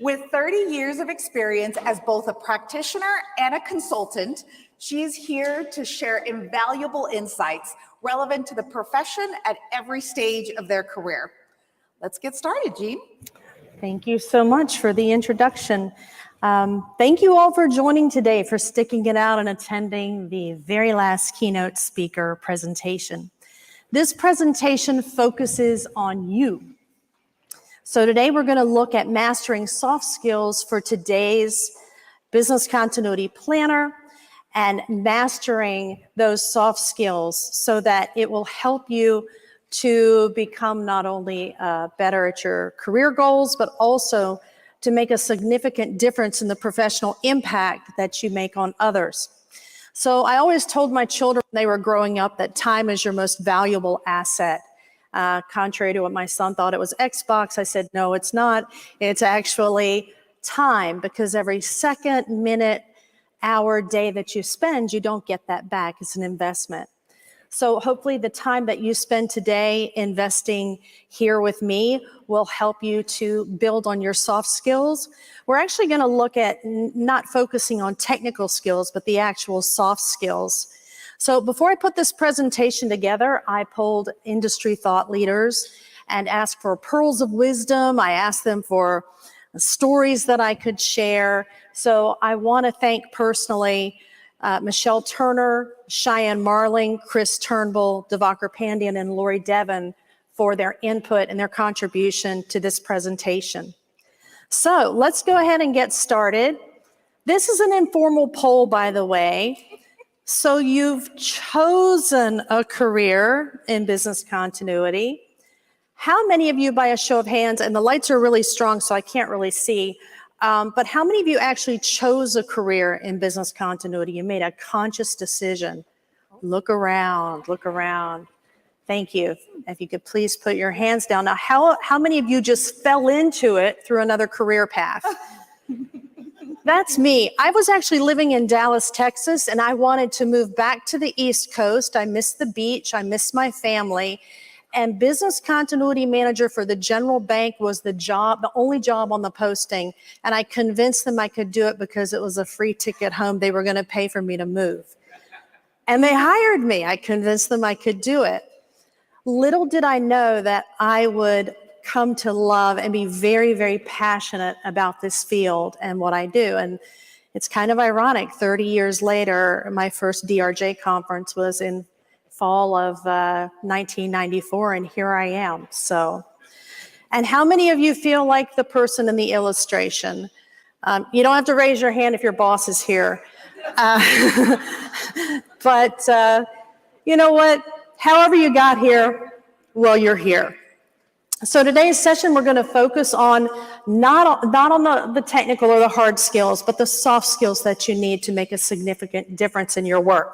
E: With 30 years of experience as both a practitioner and a consultant, she is here to share invaluable insights relevant to the profession at every stage of their career. Let's get started, Jean.
N: Thank you so much for the introduction. Thank you all for joining today, for sticking it out and attending the very last keynote speaker presentation. This presentation focuses on you. So today we're going to look at mastering soft skills for today's business continuity planner and mastering those soft skills so that it will help you to become not only better at your career goals, but also to make a significant difference in the professional impact that you make on others. So I always told my children when they were growing up that time is your most valuable asset. Contrary to what my son thought it was Xbox, I said, no, it's not. It's actually time, because every second, minute, hour, day that you spend, you don't get that back. It's an investment. So hopefully the time that you spend today investing here with me will help you to build on your soft skills. We're actually going to look at not focusing on technical skills, but the actual soft skills. So before I put this presentation together, I polled industry thought leaders and asked for pearls of wisdom. I asked them for stories that I could share. So I want to thank personally Michelle Turner, Cheyenne Marling, Chris Turnbull, Devakar Pandian, and Lori Devon for their input and their contribution to this presentation. So let's go ahead and get started. This is an informal poll, by the way. So you've chosen a career in business continuity. How many of you, by a show of hands, and the lights are really strong so I can't really see, but how many of you actually chose a career in business continuity? You made a conscious decision. Look around, look around. Thank you. If you could please put your hands down. Now, how many of you just fell into it through another career path? That's me. I was actually living in Dallas, Texas, and I wanted to move back to the East Coast. I missed the beach. I missed my family. And business continuity manager for the general bank was the only job on the posting. And I convinced them I could do it because it was a free ticket home. They were going to pay for me to move. And they hired me. I convinced them I could do it. Little did I know that I would come to love and be very, very passionate about this field and what I do. And it's kind of ironic. 30 years later, my first DRJ conference was in fall of 1994, and here I am. So, and how many of you feel like the person in the illustration? You don't have to raise your hand if your boss is here. But you know what? However you got here, well, you're here. So today's session, we're going to focus on not on the technical or the hard skills, but the soft skills that you need to make a significant difference in your work.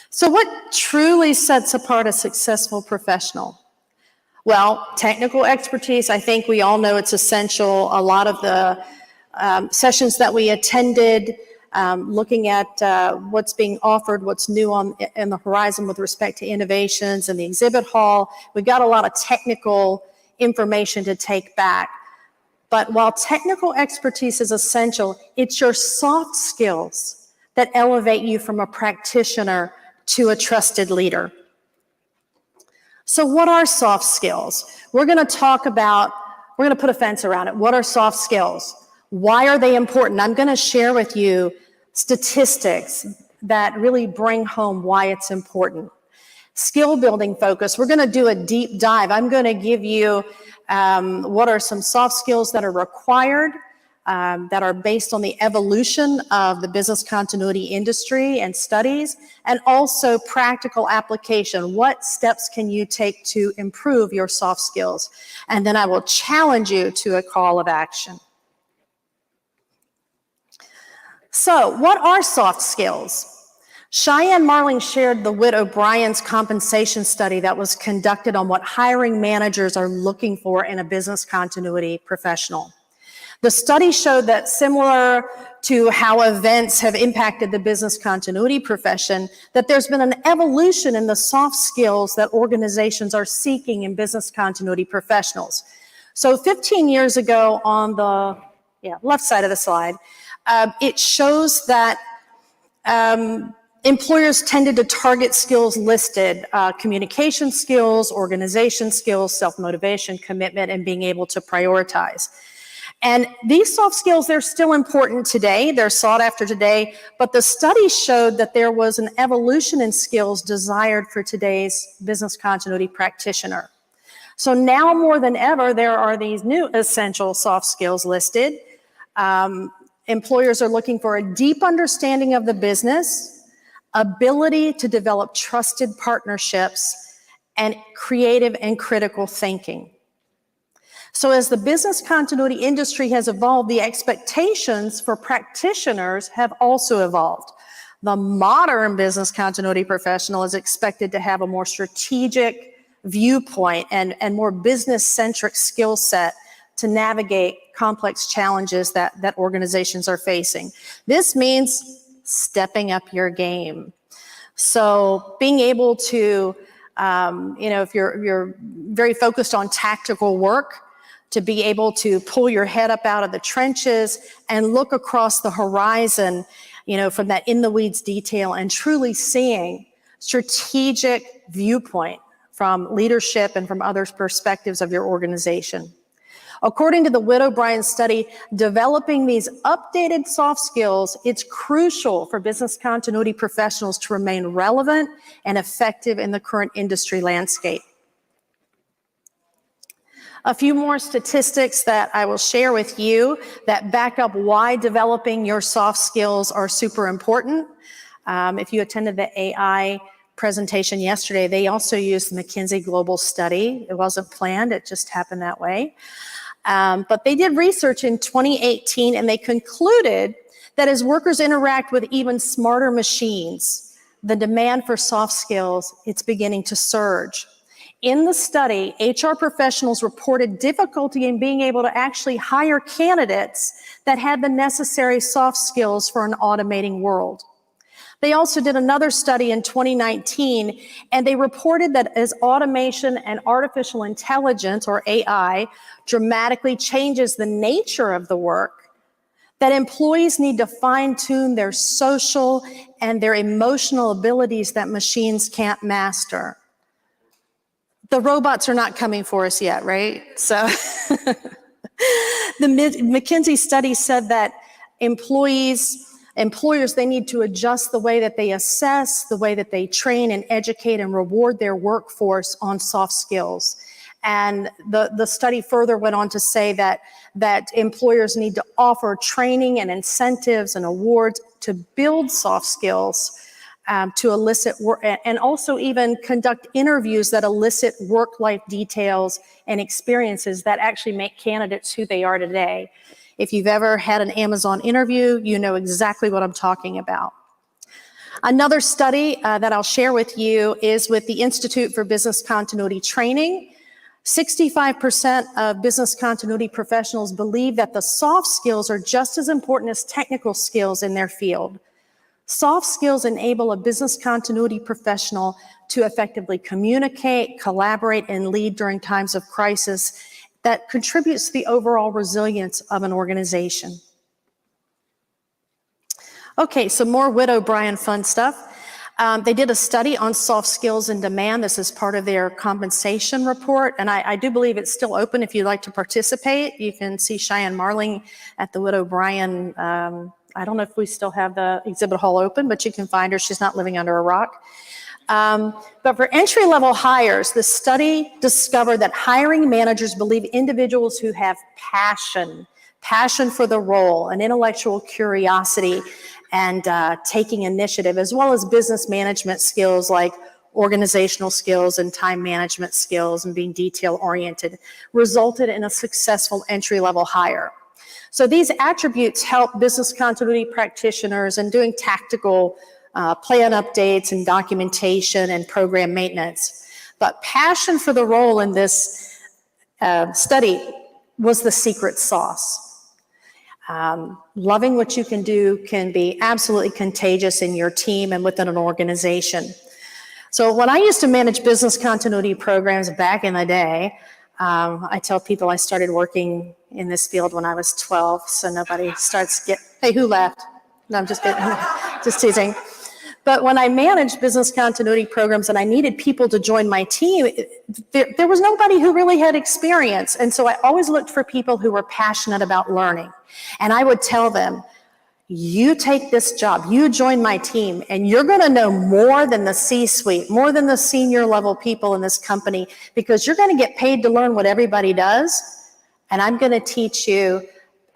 N: So what truly sets apart a successful professional? Well, technical expertise, I think we all know it's essential. A lot of the sessions that we attended, looking at what's being offered, what's new in the horizon with respect to innovations in the exhibit hall, we got a lot of technical information to take back. But while technical expertise is essential, it's your soft skills that elevate you from a practitioner to a trusted leader. So what are soft skills? We're going to put a fence around it. What are soft skills? Why are they important? I'm going to share with you statistics that really bring home why it's important. Skill building focus. We're going to do a deep dive. I'm going to give you what are some soft skills that are required, that are based on the evolution of the business continuity industry and studies, and also practical application. What steps can you take to improve your soft skills? And then I will challenge you to a call of action. So, what are soft skills? Cheyenne Marling shared the Whit O'Brien's compensation study that was conducted on what hiring managers are looking for in a business continuity professional. The study showed that similar to how events have impacted the business continuity profession, that there's been an evolution in the soft skills that organizations are seeking in business continuity professionals. So 15 years ago on the left side of the slide, it shows that employers tended to target skills listed, communication skills, organization skills, self-motivation, commitment, and being able to prioritize. And these soft skills, they're still important today. They're sought after today, but the study showed that there was an evolution in skills desired for today's business continuity practitioner. So now more than ever, there are these new essential soft skills listed. Employers are looking for a deep understanding of the business, ability to develop trusted partnerships, and creative and critical thinking. So as the business continuity industry has evolved, the expectations for practitioners have also evolved. The modern business continuity professional is expected to have a more strategic viewpoint and more business-centric skill set to navigate complex challenges that organizations are facing. This means stepping up your game. So being able to, if you're very focused on tactical work, to be able to pull your head up out of the trenches and look across the horizon, from that in the weeds detail and truly seeing strategic viewpoint from leadership and from other perspectives of your organization. According to the Whit O'Brien study, developing these updated soft skills, it's crucial for business continuity professionals to remain relevant and effective in the current industry landscape. A few more statistics that I will share with you that back up why developing your soft skills are super important. If you attended the AI presentation yesterday, they also used the McKinsey Global Study. It wasn't planned, it just happened that way. But they did research in 2018 and they concluded that as workers interact with even smarter machines, the demand for soft skills, it's beginning to surge. In the study, HR professionals reported difficulty in being able to actually hire candidates that had the necessary soft skills for an automating world. They also did another study in 2019, and they reported that as automation and artificial intelligence, or AI, dramatically changes the nature of the work, that employees need to fine-tune their social and their emotional abilities that machines can't master. The robots are not coming for us yet, right? So the McKinsey study said that employers, they need to adjust the way that they assess, the way that they train and educate and reward their workforce on soft skills. And the study further went on to say that employers need to offer training and incentives and awards to build soft skills to elicit work, and also even conduct interviews that elicit work-life details and experiences that actually make candidates who they are today. If you've ever had an Amazon interview, you know exactly what I'm talking about. Another study that I'll share with you is with the Institute for Business Continuity Training. 65% of business continuity professionals believe that the soft skills are just as important as technical skills in their field. Soft skills enable a business continuity professional to effectively communicate, collaborate, and lead during times of crisis that contributes to the overall resilience of an organization. Okay, some more Widow Bryan fun stuff. They did a study on soft skills in demand. This is part of their compensation report, and I do believe it's still open if you'd like to participate. You can see Cheyenne Marling at the Widow Bryan. I don't know if we still have the exhibit hall open, but you can find her. She's not living under a rock. But for entry-level hires, the study discovered that hiring managers believe individuals who have passion for the role, an intellectual curiosity, and taking initiative, as well as business management skills like organizational skills and time management skills and being detail-oriented, resulted in a successful entry-level hire. So these attributes help business continuity practitioners in doing tactical plan updates and documentation and program maintenance. But passion for the role in this study was the secret sauce. Loving what you can do can be absolutely contagious in your team and within an organization. So when I used to manage business continuity programs back in the day, I tell people I started working in this field when I was 12, so nobody starts hey, who laughed? No, I'm just kidding, just teasing. But when I managed business continuity programs and I needed people to join my team, there was nobody who really had experience. And so I always looked for people who were passionate about learning. And I would tell them, you take this job, you join my team, and you're going to know more than the C-suite, more than the senior level people in this company, because you're going to get paid to learn what everybody does. And I'm going to teach you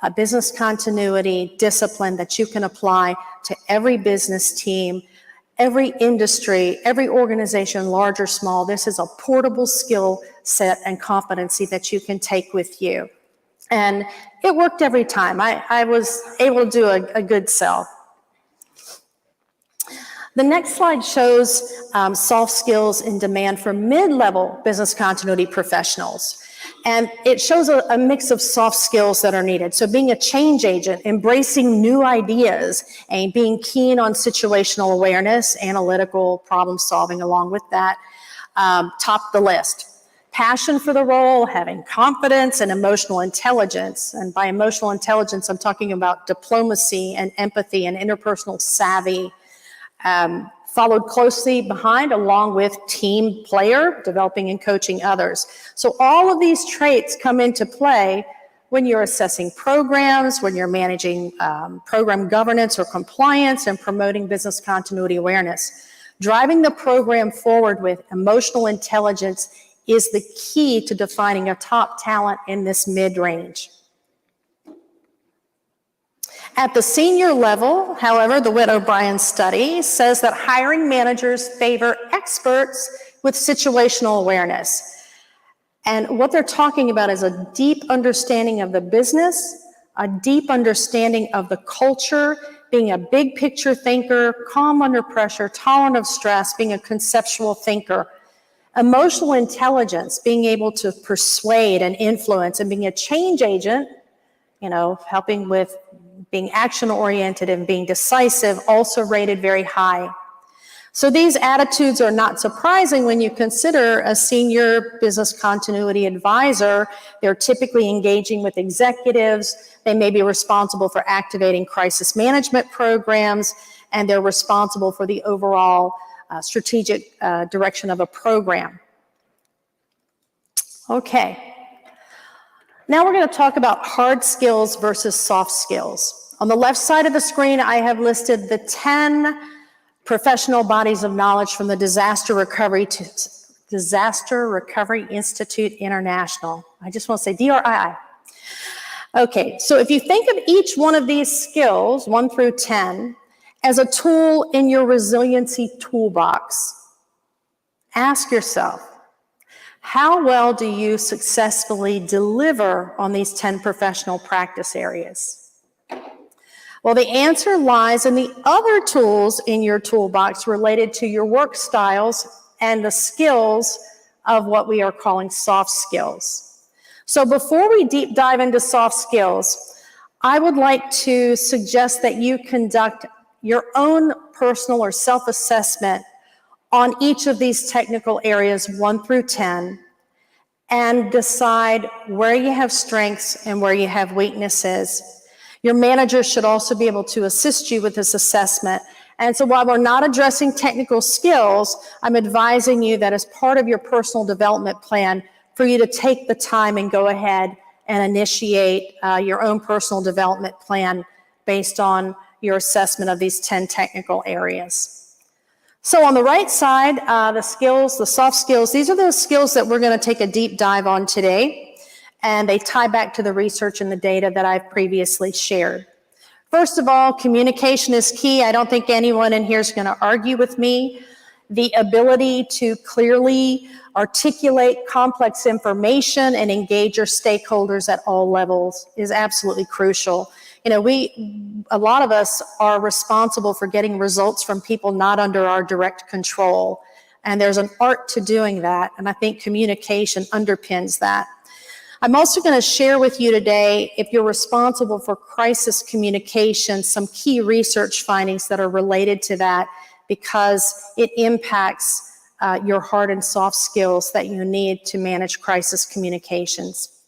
N: a business continuity discipline that you can apply to every business team, every industry, every organization, large or small. This is a portable skill set and competency that you can take with you. And it worked every time. I was able to do a good sell. The next slide shows soft skills in demand for mid-level business continuity professionals. And it shows a mix of soft skills that are needed. So being a change agent, embracing new ideas, and being keen on situational awareness, analytical problem solving along with that, top the list. Passion for the role, having confidence and emotional intelligence. And by emotional intelligence, I'm talking about diplomacy and empathy and interpersonal savvy. Followed closely behind along with team player, developing and coaching others. So all of these traits come into play when you're assessing programs, when you're managing program governance or compliance, and promoting business continuity awareness. Driving the program forward with emotional intelligence is the key to defining a top talent in this mid-range. At the senior level, however, the Widow Bryan study says that hiring managers favor experts with situational awareness. And what they're talking about is a deep understanding of the business, a deep understanding of the culture, being a big picture thinker, calm under pressure, tolerant of stress, being a conceptual thinker. Emotional intelligence, being able to persuade and influence, and being a change agent, helping with being action-oriented and being decisive, also rated very high. So these attitudes are not surprising when you consider a senior business continuity advisor. They're typically engaging with executives. They may be responsible for activating crisis management programs, and they're responsible for the overall strategic direction of a program. Okay. Now we're going to talk about hard skills versus soft skills. On the left side of the screen, I have listed the 10 professional bodies of knowledge from the Disaster Recovery Institute International. I just want to say DRI. Okay, so if you think of each one of these skills, 1 through 10, as a tool in your resiliency toolbox. Ask yourself, how well do you successfully deliver on these 10 professional practice areas? Well, the answer lies in the other tools in your toolbox related to your work styles and the skills of what we are calling soft skills. So before we deep dive into soft skills, I would like to suggest that you conduct your own personal or self-assessment on each of these technical areas 1 through 10 and decide where you have strengths and where you have weaknesses. Your manager should also be able to assist you with this assessment. And so while we're not addressing technical skills, I'm advising you that as part of your personal development plan, for you to take the time and go ahead and initiate your own personal development plan based on your assessment of these 10 technical areas. So on the right side, the skills, the soft skills, these are those skills that we're going to take a deep dive on today, and they tie back to the research and the data that I've previously shared. First of all, communication is key. I don't think anyone in here is going to argue with me. The ability to clearly articulate complex information and engage your stakeholders at all levels is absolutely crucial. You know, a lot of us are responsible for getting results from people not under our direct control. And there's an art to doing that. And I think communication underpins that. I'm also going to share with you today, if you're responsible for crisis communication, some key research findings that are related to that, because it impacts your hard and soft skills that you need to manage crisis communications.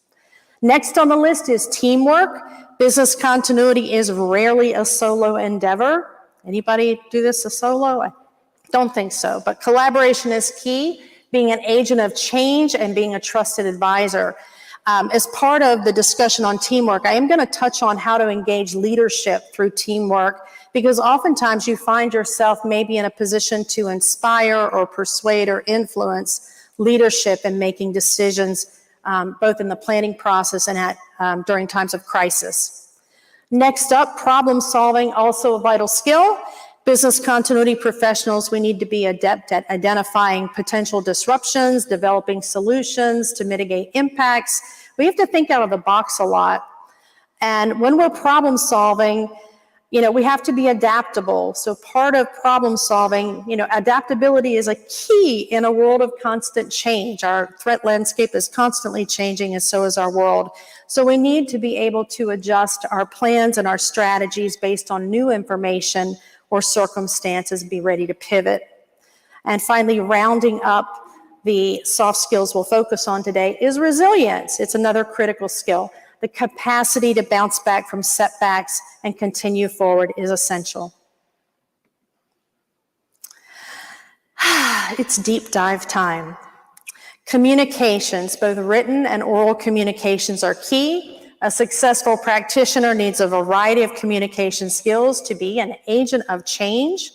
N: Next on the list is teamwork. Business continuity is rarely a solo endeavor. Anybody do this a solo? I don't think so, but collaboration is key, being an agent of change and being a trusted advisor. As part of the discussion on teamwork, I am going to touch on how to engage leadership through teamwork, because oftentimes you find yourself maybe in a position to inspire or persuade or influence leadership in making decisions, both in the planning process and during times of crisis. Next up, problem solving, also a vital skill. Business continuity professionals, we need to be adept at identifying potential disruptions, developing solutions to mitigate impacts. We have to think out of the box a lot. And when we're problem solving, you know, we have to be adaptable. So part of problem solving, you know, adaptability is a key in a world of constant change. Our threat landscape is constantly changing, and so is our world. So we need to be able to adjust our plans and our strategies based on new information or circumstances, be ready to pivot. And finally, rounding up the soft skills we'll focus on today is resilience. It's another critical skill. The capacity to bounce back from setbacks and continue forward is essential. It's deep dive time. Communications, both written and oral communications, are key. A successful practitioner needs a variety of communication skills to be an agent of change.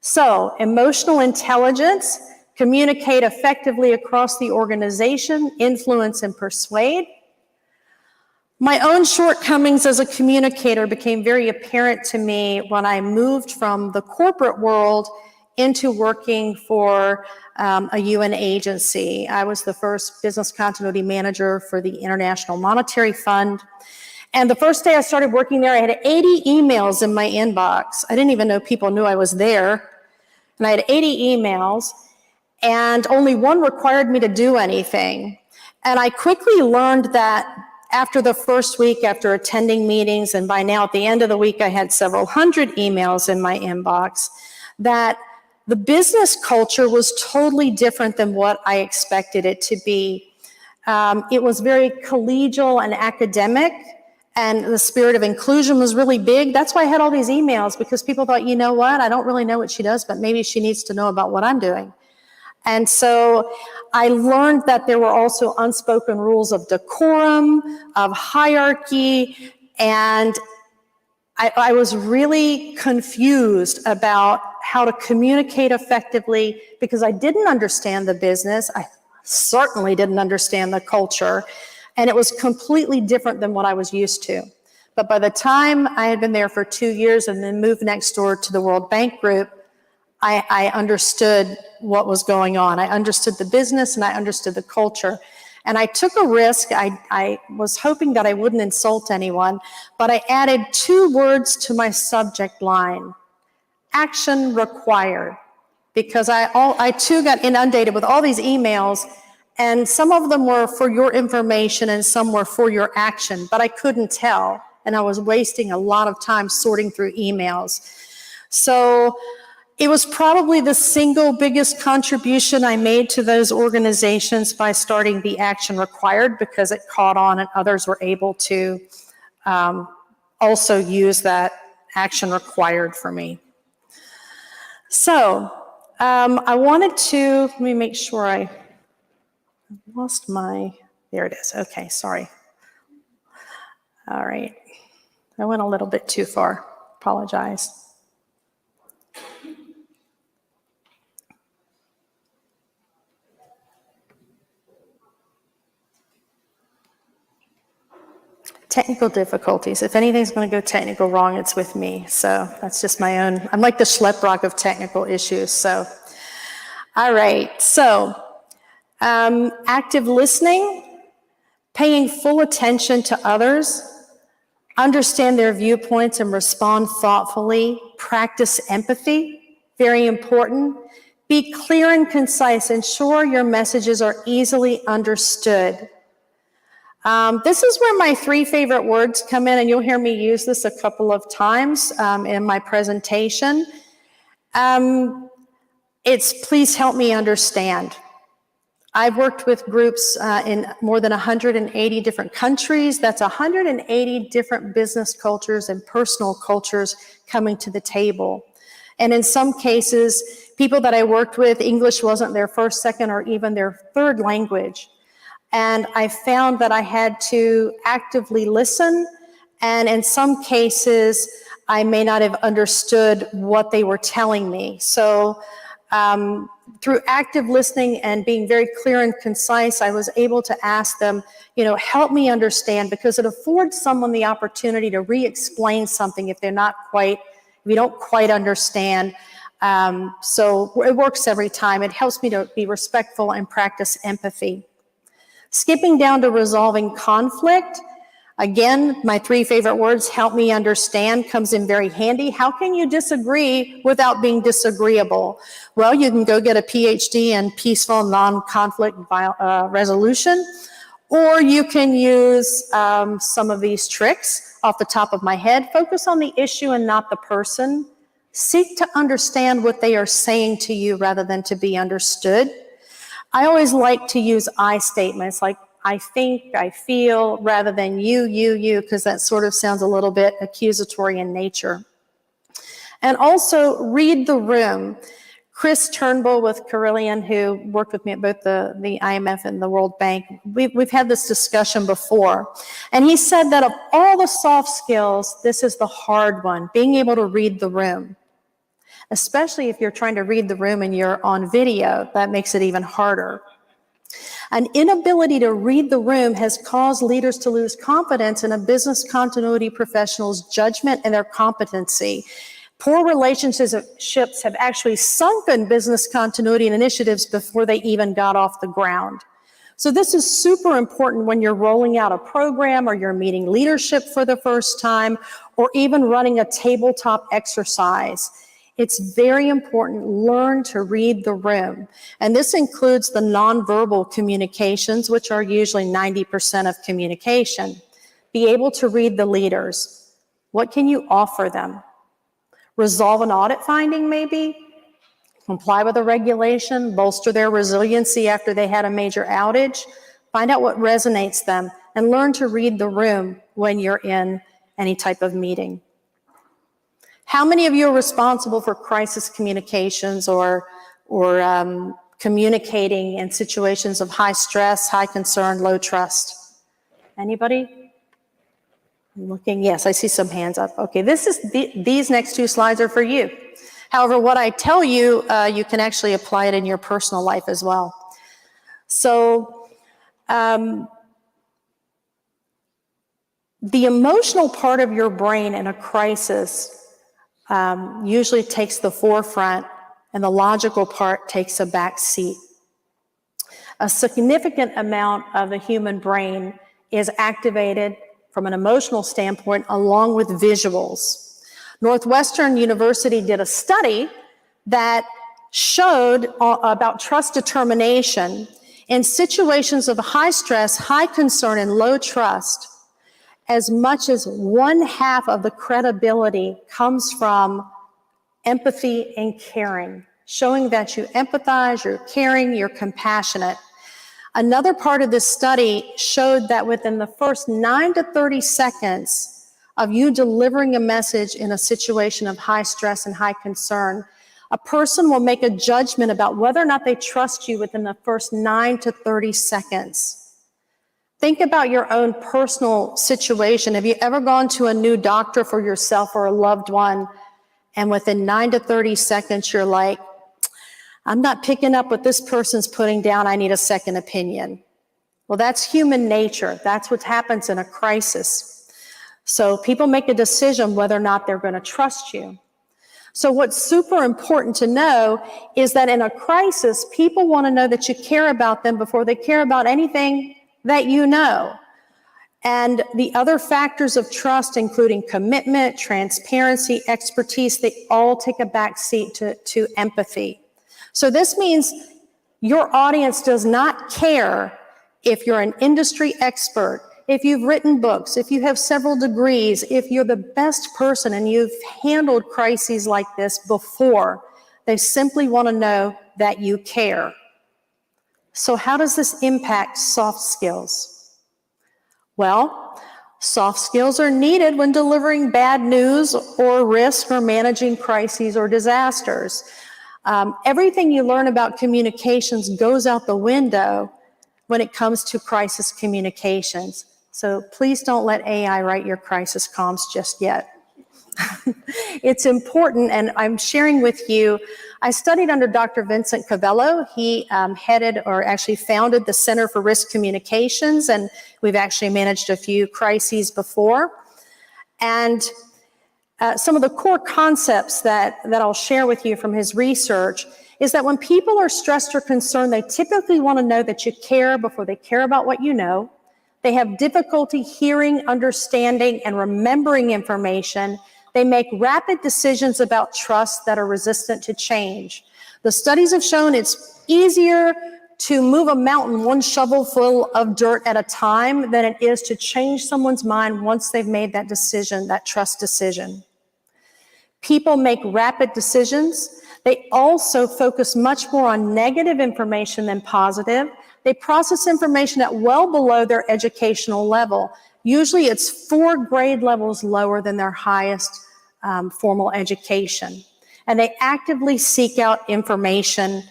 N: So, emotional intelligence, communicate effectively across the organization, influence and persuade. My own shortcomings as a communicator became very apparent to me when I moved from the corporate world into working for a UN agency. I was the first business continuity manager for the International Monetary Fund. And the first day I started working there, I had 80 emails in my inbox. I didn't even know people knew I was there. And I had 80 emails, and only one required me to do anything. And I quickly learned that after the first week, after attending meetings, and by now at the end of the week, I had several hundred emails in my inbox, that the business culture was totally different than what I expected it to be. It was very collegial and academic, and the spirit of inclusion was really big. That's why I had all these emails, because people thought, you know what, I don't really know what she does, but maybe she needs to know about what I'm doing. And so I learned that there were also unspoken rules of decorum, of hierarchy, and I was really confused about how to communicate effectively, because I didn't understand the business. I certainly didn't understand the culture, and it was completely different than what I was used to. But by the time I had been there for 2 years and then moved next door to the World Bank Group, I understood what was going on. I understood the business and I understood the culture. And I took a risk. I was hoping that I wouldn't insult anyone, but I added 2 words to my subject line: action required. Because I too got inundated with all these emails, and some of them were for your information and some were for your action, but I couldn't tell. And I was wasting a lot of time sorting through emails. So it was probably the single biggest contribution I made to those organizations by starting the action required, because it caught on and others were able to also use that action required for me. So I wanted to, let me make sure I lost there it is. Okay, sorry. All right. I went a little bit too far. Apologize. Technical difficulties. If anything's going to go technical wrong, it's with me. So that's just my own. I'm like the Schleprock of technical issues. So, all right. So, active listening, paying full attention to others, understand their viewpoints and respond thoughtfully, practice empathy, very important. Be clear and concise. Ensure your messages are easily understood. This is where my 3 favorite words come in, and you'll hear me use this a couple of times in my presentation. It's please help me understand. I've worked with groups in more than 180 different countries. That's 180 different business cultures and personal cultures coming to the table. And in some cases, people that I worked with, English wasn't their first, second, or even their third language. And I found that I had to actively listen, and in some cases, I may not have understood what they were telling me. So through active listening and being very clear and concise, I was able to ask them, help me understand, because it affords someone the opportunity to re-explain something if you don't quite understand. So it works every time. It helps me to be respectful and practice empathy. Skipping down to resolving conflict. Again, my 3 favorite words, help me understand, comes in very handy. How can you disagree without being disagreeable? Well, you can go get a PhD in peaceful non-conflict resolution, or you can use some of these tricks off the top of my head. Focus on the issue and not the person. Seek to understand what they are saying to you rather than to be understood. I always like to use I statements like I think, I feel, rather than you, because that sort of sounds a little bit accusatory in nature. And also read the room. Chris Turnbull with Carillion, who worked with me at both the IMF and the World Bank, we've had this discussion before. And he said that of all the soft skills, this is the hard one, being able to read the room. Especially if you're trying to read the room and you're on video, that makes it even harder. An inability to read the room has caused leaders to lose confidence in a business continuity professional's judgment and their competency. Poor relationships have actually sunken business continuity initiatives before they even got off the ground. So this is super important when you're rolling out a program or you're meeting leadership for the first time or even running a tabletop exercise. It's very important, learn to read the room. And this includes the nonverbal communications, which are usually 90% of communication. Be able to read the leaders. What can you offer them? Resolve an audit finding, maybe? Comply with a regulation, bolster their resiliency after they had a major outage. Find out what resonates them and learn to read the room when you're in any type of meeting. How many of you are responsible for crisis communications or communicating in situations of high stress, high concern, low trust? Anybody? I'm looking, yes, I see some hands up. Okay, these next 2 slides are for you. However, what I tell you, you can actually apply it in your personal life as well. So, The emotional part of your brain in a crisis usually takes the forefront, and the logical part takes a back seat. A significant amount of the human brain is activated from an emotional standpoint along with visuals. Northwestern University did a study that showed about trust determination in situations of high stress, high concern, and low trust. As much as 1/2 of the credibility comes from empathy and caring, showing that you empathize, you're caring, you're compassionate. Another part of this study showed that within the first 9 to 30 seconds of you delivering a message in a situation of high stress and high concern, a person will make a judgment about whether or not they trust you within the first 9 to 30 seconds. Think about your own personal situation. Have you ever gone to a new doctor for yourself or a loved one, and within 9 to 30 seconds, you're like, I'm not picking up what this person's putting down, I need a second opinion. Well, that's human nature. That's what happens in a crisis. So people make a decision whether or not they're going to trust you. So what's super important to know is that in a crisis, people want to know that you care about them before they care about anything that you know. And the other factors of trust, including commitment, transparency, expertise, they all take a back seat to empathy. So this means your audience does not care if you're an industry expert, if you've written books, if you have several degrees, if you're the best person and you've handled crises like this before. They simply want to know that you care. So how does this impact soft skills? Well, soft skills are needed when delivering bad news or risk or managing crises or disasters. Everything you learn about communications goes out the window when it comes to crisis communications. So please don't let AI write your crisis comms just yet. It's important, and I'm sharing with you, I studied under Dr. Vincent Covello. He headed, or actually founded, the Center for Risk Communications, and we've actually managed a few crises before. And some of the core concepts that I'll share with you from his research is that when people are stressed or concerned, they typically want to know that you care before they care about what you know. They have difficulty hearing, understanding, and remembering information. They make rapid decisions about trust that are resistant to change. The studies have shown it's easier to move a mountain one shovelful of dirt at a time than it is to change someone's mind once they've made that decision, that trust decision. People make rapid decisions. They also focus much more on negative information than positive. They process information at well below their educational level. Usually it's 4 grade levels lower than their highest formal education. And they actively seek out information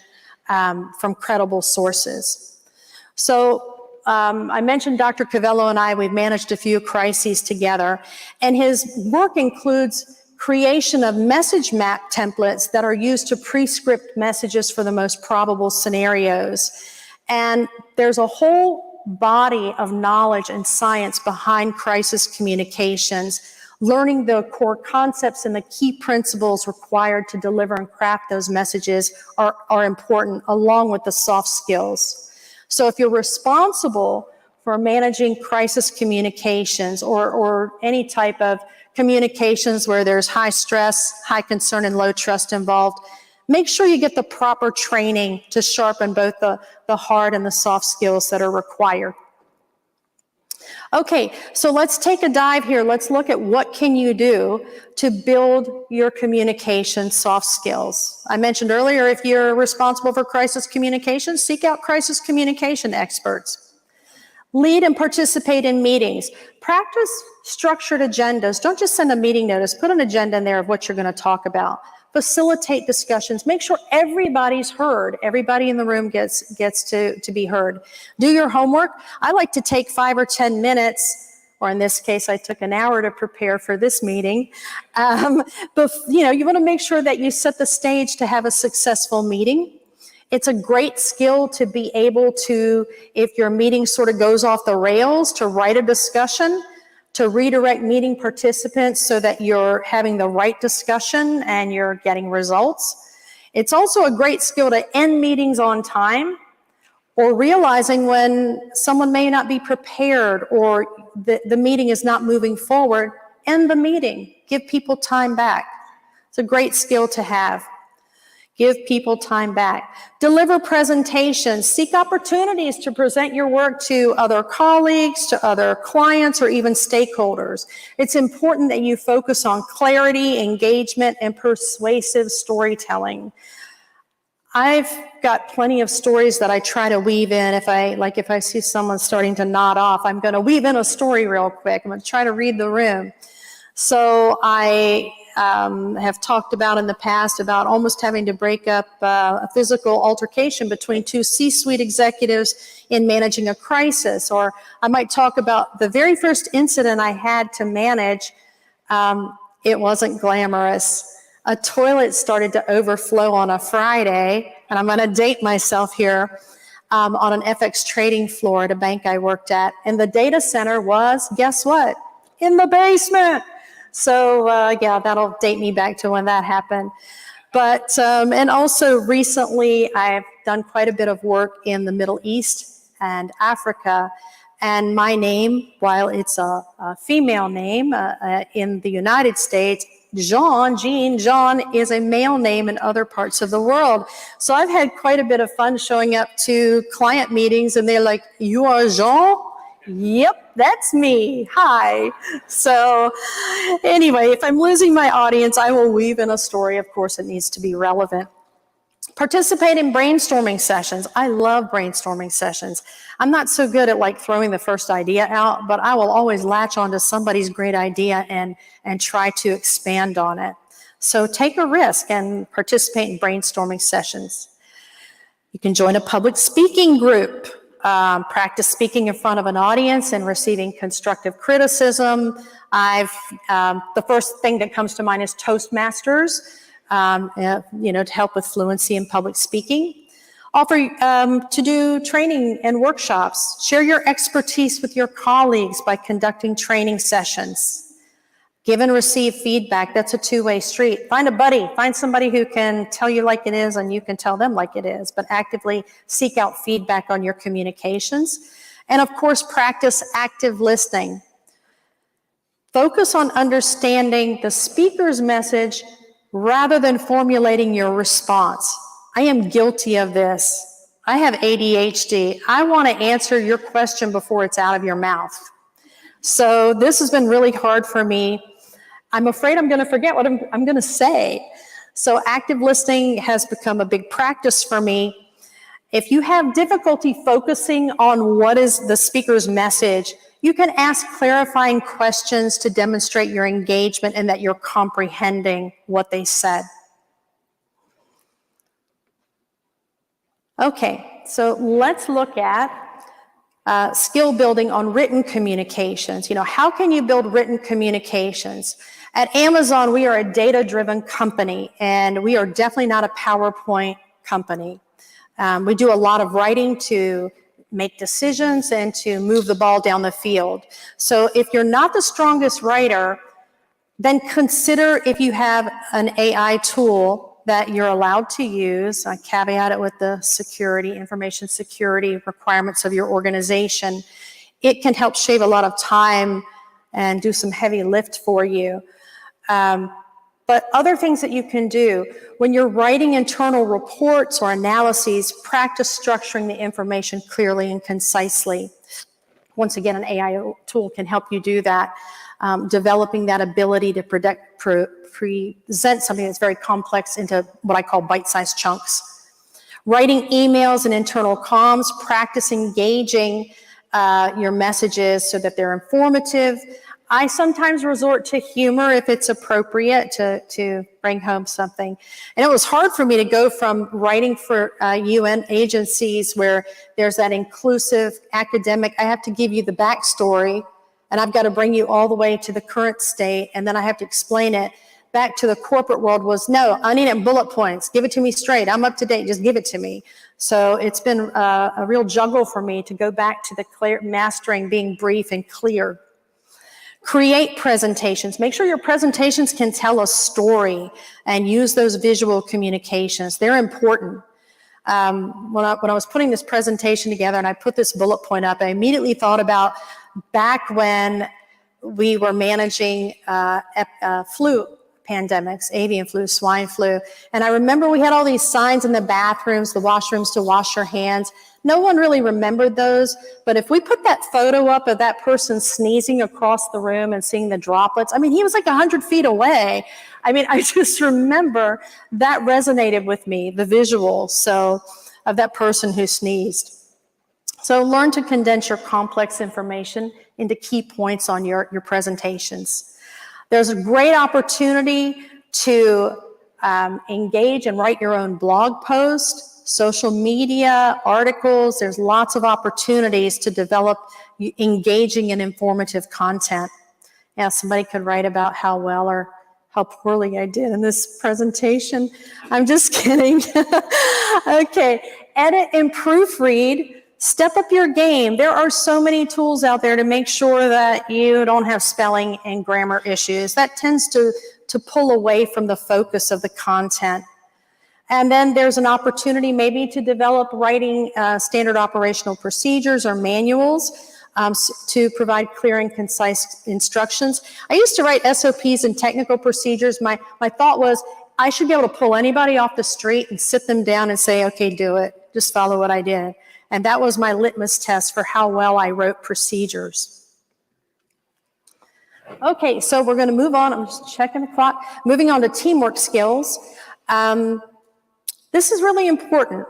N: from credible sources. So I mentioned Dr. Covello and we've managed a few crises together, and his work includes creation of message map templates that are used to pre-script messages for the most probable scenarios. And there's a whole body of knowledge and science behind crisis communications. Learning the core concepts and the key principles required to deliver and craft those messages are important, along with the soft skills. So if you're responsible for managing crisis communications or any type of communications where there's high stress, high concern, and low trust involved, make sure you get the proper training to sharpen both the hard and the soft skills that are required. Okay, so let's take a dive here. Let's look at what can you do to build your communication soft skills. I mentioned earlier, if you're responsible for crisis communication, seek out crisis communication experts. Lead and participate in meetings. Practice structured agendas. Don't just send a meeting notice. Put an agenda in there of what you're going to talk about. Facilitate discussions. Make sure everybody's heard. Everybody in the room gets to be heard. Do your homework. I like to take 5 or 10 minutes, or in this case, I took an hour to prepare for this meeting. But you want to make sure that you set the stage to have a successful meeting. It's a great skill to be able to, if your meeting sort of goes off the rails, to write a discussion, to redirect meeting participants so that you're having the right discussion and you're getting results. It's also a great skill to end meetings on time, or realizing when someone may not be prepared or the meeting is not moving forward, end the meeting, give people time back. It's a great skill to have. Give people time back. Deliver presentations. Seek opportunities to present your work to other colleagues, to other clients, or even stakeholders. It's important that you focus on clarity, engagement, and persuasive storytelling. I've got plenty of stories that I try to weave in. If I see someone starting to nod off, I'm going to weave in a story real quick. I'm going to try to read the room. So I have talked about in the past about almost having to break up a physical altercation between two C-suite executives in managing a crisis. Or I might talk about the very first incident I had to manage. It wasn't glamorous. A toilet started to overflow on a Friday, and I'm going to date myself here, on an FX trading floor at a bank I worked at. And the data center was, guess what? In the basement. So yeah, that'll date me back to when that happened. But, and also recently I've done quite a bit of work in the Middle East and Africa. And my name, while it's a female name in the United States, Jean is a male name in other parts of the world. So I've had quite a bit of fun showing up to client meetings and they're like, "You are Jean?" Yep, that's me. Hi. So anyway, if I'm losing my audience, I will weave in a story. Of course, it needs to be relevant. Participate in brainstorming sessions. I love brainstorming sessions. I'm not so good at like throwing the first idea out, but I will always latch onto somebody's great idea and try to expand on it. So take a risk and participate in brainstorming sessions. You can join a public speaking group. Practice speaking in front of an audience and receiving constructive criticism. The first thing that comes to mind is Toastmasters, to help with fluency in public speaking. Offer to do training and workshops. Share your expertise with your colleagues by conducting training sessions. Give and receive feedback. That's a two-way street. Find a buddy. Find somebody who can tell you like it is and you can tell them like it is, but actively seek out feedback on your communications. And of course, practice active listening. Focus on understanding the speaker's message rather than formulating your response. I am guilty of this. I have ADHD. I want to answer your question before it's out of your mouth. So this has been really hard for me. I'm afraid I'm going to forget what I'm going to say. So active listening has become a big practice for me. If you have difficulty focusing on what is the speaker's message, you can ask clarifying questions to demonstrate your engagement and that you're comprehending what they said. Okay, so let's look at skill building on written communications. How can you build written communications? At Amazon, we are a data-driven company, and we are definitely not a PowerPoint company. We do a lot of writing to make decisions and to move the ball down the field. So if you're not the strongest writer, then consider if you have an AI tool that you're allowed to use. I caveat it with the information security requirements of your organization. It can help shave a lot of time and do some heavy lift for you. But other things that you can do, when you're writing internal reports or analyses, practice structuring the information clearly and concisely. Once again, an AI tool can help you do that, developing that ability to present something that's very complex into what I call bite-sized chunks. Writing emails and internal comms, practice engaging your messages so that they're informative. I sometimes resort to humor if it's appropriate to bring home something. And it was hard for me to go from writing for UN agencies where there's that inclusive academic, I have to give you the backstory, and I've got to bring you all the way to the current state, and then I have to explain it. Back to the corporate world was, no, I need it in bullet points. Give it to me straight. I'm up to date. Just give it to me. So it's been a real juggle for me to go back to the mastering being brief and clear. Create presentations. Make sure your presentations can tell a story and use those visual communications. They're important. When I was putting this presentation together and I put this bullet point up, I immediately thought about back when we were managing flu pandemics, avian flu, swine flu. And I remember we had all these signs in the bathrooms, the washrooms to wash your hands. No one really remembered those, but if we put that photo up of that person sneezing across the room and seeing the droplets, I mean, he was like 100 feet away. I mean, I just remember that resonated with me, the visual, of that person who sneezed. So learn to condense your complex information into key points on your presentations. There's a great opportunity to engage and write your own blog post, social media, articles. There's lots of opportunities to develop engaging and informative content. Yeah, somebody could write about how well or how poorly I did in this presentation. I'm just kidding. Okay, edit and proofread. Step up your game. There are so many tools out there to make sure that you don't have spelling and grammar issues. That tends to pull away from the focus of the content. And then there's an opportunity maybe to develop writing standard operational procedures or manuals to provide clear and concise instructions. I used to write SOPs and technical procedures. My thought was I should be able to pull anybody off the street and sit them down and say, okay, do it. Just follow what I did. And that was my litmus test for how well I wrote procedures. Okay, so we're going to move on. I'm just checking the clock. Moving on to teamwork skills. This is really important.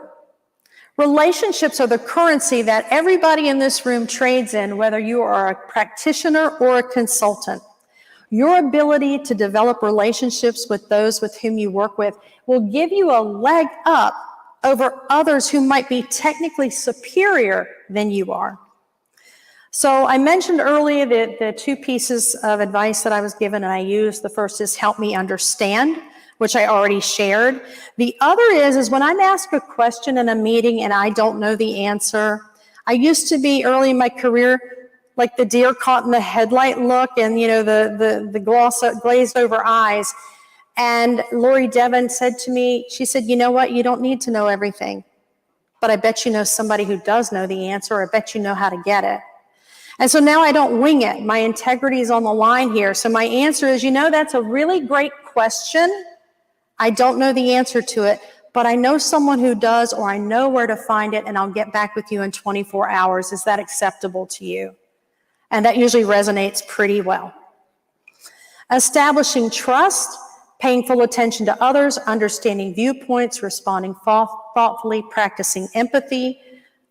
N: Relationships are the currency that everybody in this room trades in, whether you are a practitioner or a consultant. Your ability to develop relationships with those with whom you work with will give you a leg up over others who might be technically superior than you are. So I mentioned earlier the two pieces of advice that I was given and I used. The first is help me understand, which I already shared. The other is when I'm asked a question in a meeting and I don't know the answer. I used to be early in my career like the deer caught in the headlight look and the glazed over eyes. And Lori Devon said to me, she said, you know what, you don't need to know everything, but I bet you know somebody who does know the answer, or I bet you know how to get it. And so now I don't wing it. My integrity is on the line here. So my answer is, that's a really great question. I don't know the answer to it, but I know someone who does, or I know where to find it, and I'll get back with you in 24 hours. Is that acceptable to you? And that usually resonates pretty well. Establishing trust, paying full attention to others, understanding viewpoints, responding thoughtfully, practicing empathy.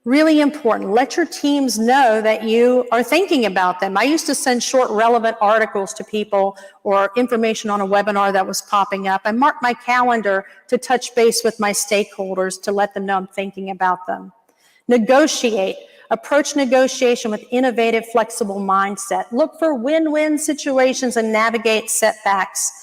N: Really important. Let your teams know that you are thinking about them. I used to send short, relevant articles to people or information on a webinar that was popping up. I marked my calendar to touch base with my stakeholders to let them know I'm thinking about them. Negotiate. Approach negotiation with innovative, flexible mindset. Look for win-win situations and navigate setbacks.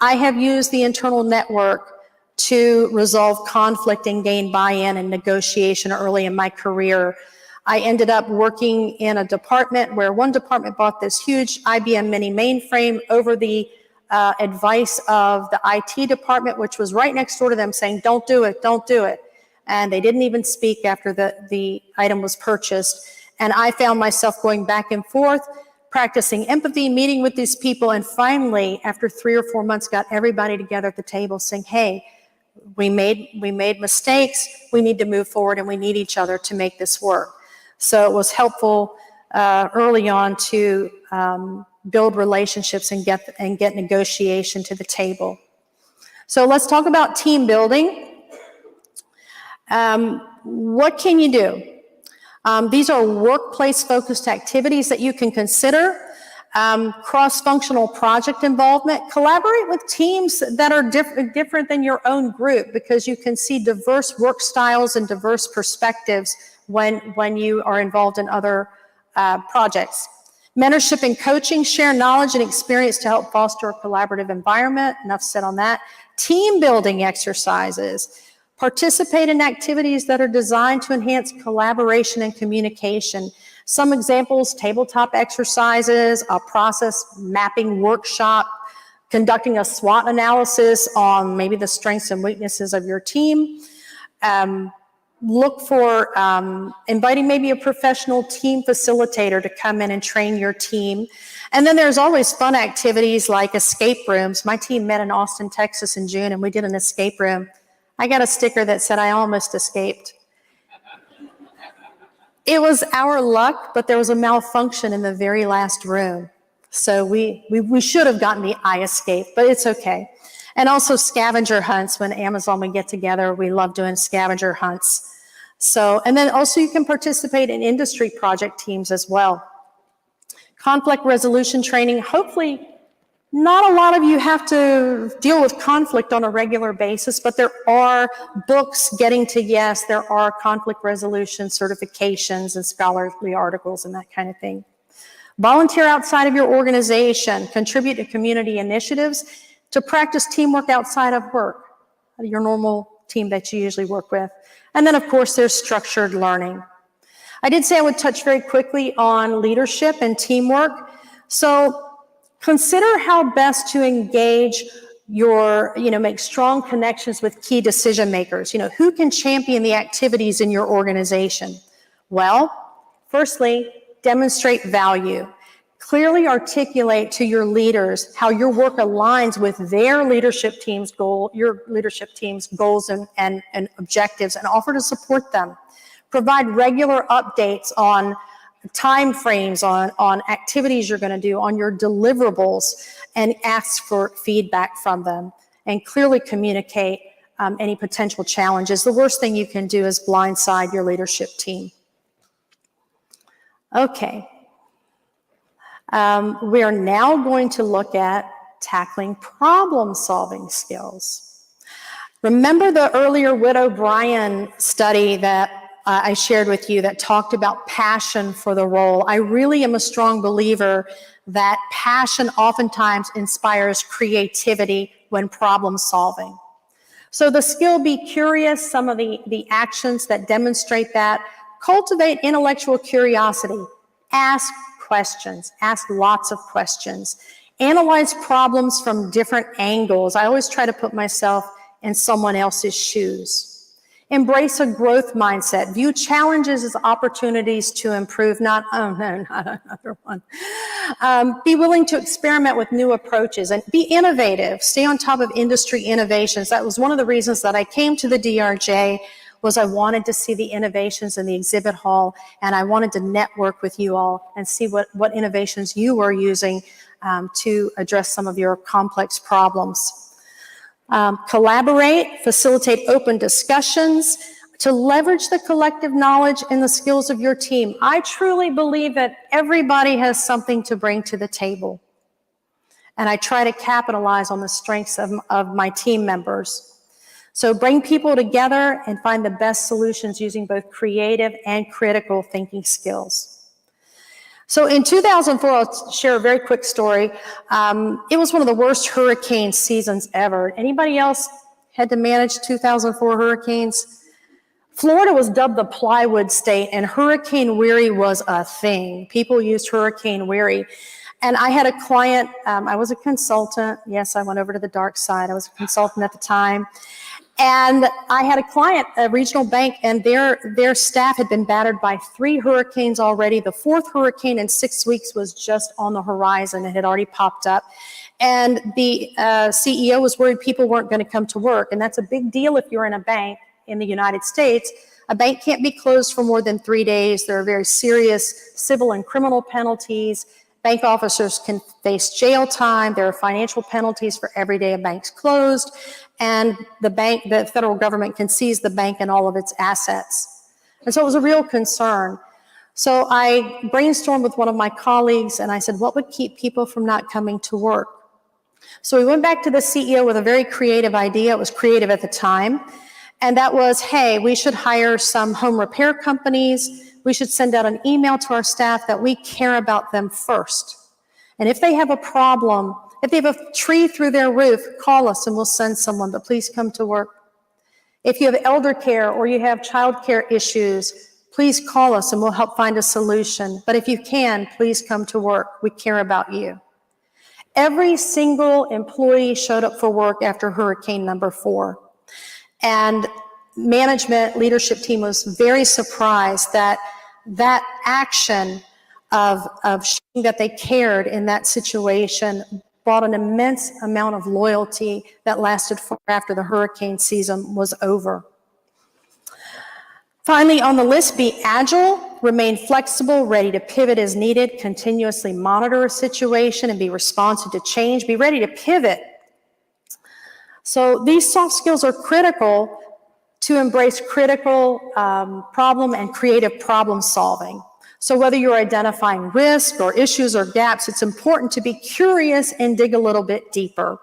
N: I have used the internal network to resolve conflict and gain buy-in and negotiation early in my career. I ended up working in a department where one department bought this huge IBM mini mainframe over the advice of the IT department, which was right next door to them saying, don't do it, don't do it. And they didn't even speak after the item was purchased. And I found myself going back and forth, practicing empathy, meeting with these people, and finally, after 3 or 4 months, got everybody together at the table saying, hey, we made mistakes, we need to move forward, and we need each other to make this work. So it was helpful early on to build relationships and get negotiation to the table. So let's talk about team building. What can you do? These are workplace-focused activities that you can consider. Cross-functional project involvement. Collaborate with teams that are different than your own group, because you can see diverse work styles and diverse perspectives when you are involved in other projects. Mentorship and coaching. Share knowledge and experience to help foster a collaborative environment. Enough said on that. Team building exercises. Participate in activities that are designed to enhance collaboration and communication. Some examples: tabletop exercises, a process mapping workshop, conducting a SWOT analysis on maybe the strengths and weaknesses of your team. Look for inviting maybe a professional team facilitator to come in and train your team. And then there's always fun activities like escape rooms. My team met in Austin, Texas in June, and we did an escape room. I got a sticker that said, "I almost escaped." It was our luck, but there was a malfunction in the very last room. So we should have gotten the "I escaped," but it's okay. And also scavenger hunts. When Amazon would get together, we love doing scavenger hunts. So, and then also you can participate in industry project teams as well. Conflict resolution training. Hopefully, not a lot of you have to deal with conflict on a regular basis, but there are books getting to yes, there are conflict resolution certifications and scholarly articles and that kind of thing. Volunteer outside of your organization. Contribute to community initiatives to practice teamwork outside of work, your normal team that you usually work with. And then, of course, there's structured learning. I did say I would touch very quickly on leadership and teamwork. So consider how best to engage your, make strong connections with key decision makers. Who can champion the activities in your organization? Well, firstly, demonstrate value. Clearly articulate to your leaders how your work aligns with their leadership team's goal, your leadership team's goals and objectives, and offer to support them. Provide regular updates on time frames, on activities you're going to do, on your deliverables, and ask for feedback from them. And clearly communicate any potential challenges. The worst thing you can do is blindside your leadership team. Okay. We are now going to look at tackling problem-solving skills. Remember the earlier Whit O'Brien study that I shared with you that talked about passion for the role? I really am a strong believer that passion oftentimes inspires creativity when problem-solving. So the skill be curious, some of the actions that demonstrate that. Cultivate intellectual curiosity. Ask questions. Ask lots of questions. Analyze problems from different angles. I always try to put myself in someone else's shoes. Embrace a growth mindset. View challenges as opportunities to improve, not another one. Be willing to experiment with new approaches and be innovative. Stay on top of industry innovations. That was one of the reasons that I came to the DRJ, was I wanted to see the innovations in the exhibit hall, and I wanted to network with you all and see what innovations you were using to address some of your complex problems. Collaborate, facilitate open discussions, to leverage the collective knowledge and the skills of your team. I truly believe that everybody has something to bring to the table, and I try to capitalize on the strengths of my team members. So bring people together and find the best solutions using both creative and critical thinking skills. So in 2004, I'll share a very quick story. It was one of the worst hurricane seasons ever. Anybody else had to manage 2004 hurricanes? Florida was dubbed the plywood state, and Hurricane Weary was a thing. People used Hurricane Weary. And I had a client, I was a consultant. Yes, I went over to the dark side. I was a consultant at the time. And I had a client, a regional bank, and their staff had been battered by 3 hurricanes already. The 4th hurricane in 6 weeks was just on the horizon. It had already popped up. And the CEO was worried people weren't going to come to work. And that's a big deal if you're in a bank in the United States. A bank can't be closed for more than 3 days. There are very serious civil and criminal penalties. Bank officers can face jail time. There are financial penalties for every day a bank's closed. And the federal government can seize the bank and all of its assets. And so it was a real concern. So I brainstormed with one of my colleagues and I said, what would keep people from not coming to work? So we went back to the CEO with a very creative idea. It was creative at the time. And that was, hey, we should hire some home repair companies. We should send out an email to our staff that we care about them first. And if they have a problem, if they have a tree through their roof, call us and we'll send someone, but please come to work. If you have elder care or you have child care issues, please call us and we'll help find a solution. But if you can, please come to work. We care about you. Every single employee showed up for work after hurricane number 4. And management leadership team was very surprised that that action of showing that they cared in that situation brought an immense amount of loyalty that lasted far after the hurricane season was over. Finally, on the list, be agile, remain flexible, ready to pivot as needed, continuously monitor a situation and be responsive to change, be ready to pivot. So these soft skills are critical to embrace critical problem and creative problem solving. So whether you're identifying risk or issues or gaps, it's important to be curious and dig a little bit deeper.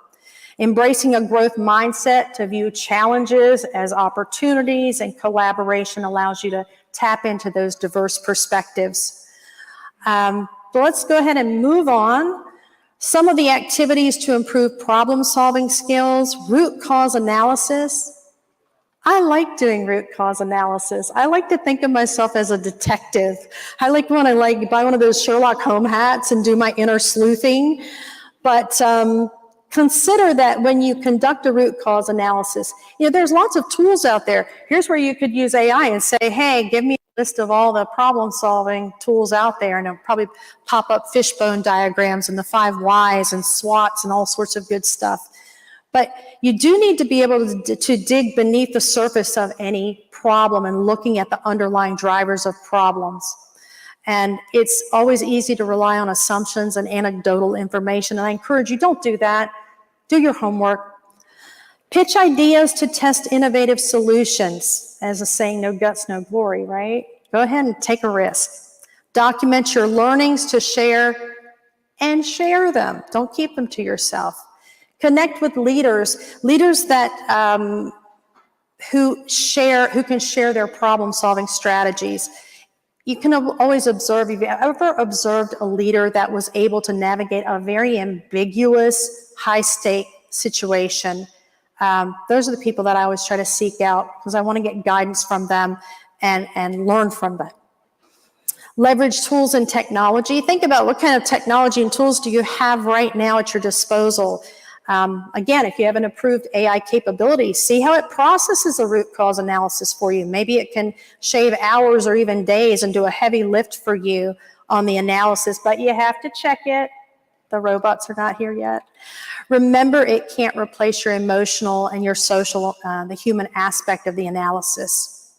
N: Embracing a growth mindset to view challenges as opportunities and collaboration allows you to tap into those diverse perspectives. So let's go ahead and move on. Some of the activities to improve problem-solving skills, root cause analysis. I like doing root cause analysis. I like to think of myself as a detective. I like when I buy one of those Sherlock Holmes hats and do my inner sleuthing. But consider that when you conduct a root cause analysis, there's lots of tools out there. Here's where you could use AI and say, hey, give me a list of all the problem-solving tools out there, and it'll probably pop up fishbone diagrams and the 5 whys and SWOTs and all sorts of good stuff. But you do need to be able to dig beneath the surface of any problem and looking at the underlying drivers of problems. And it's always easy to rely on assumptions and anecdotal information. And I encourage you, don't do that. Do your homework. Pitch ideas to test innovative solutions. As a saying, no guts, no glory, right? Go ahead and take a risk. Document your learnings to share and share them. Don't keep them to yourself. Connect with leaders that who can share their problem-solving strategies. You can always observe, if you've ever observed a leader that was able to navigate a very ambiguous, high-stake situation, those are the people that I always try to seek out because I want to get guidance from them and learn from them. Leverage tools and technology. Think about what kind of technology and tools do you have right now at your disposal. Again, if you have an approved AI capability, see how it processes a root cause analysis for you. Maybe it can shave hours or even days and do a heavy lift for you on the analysis, but you have to check it. The robots are not here yet. Remember, it can't replace your emotional and your social, the human aspect of the analysis.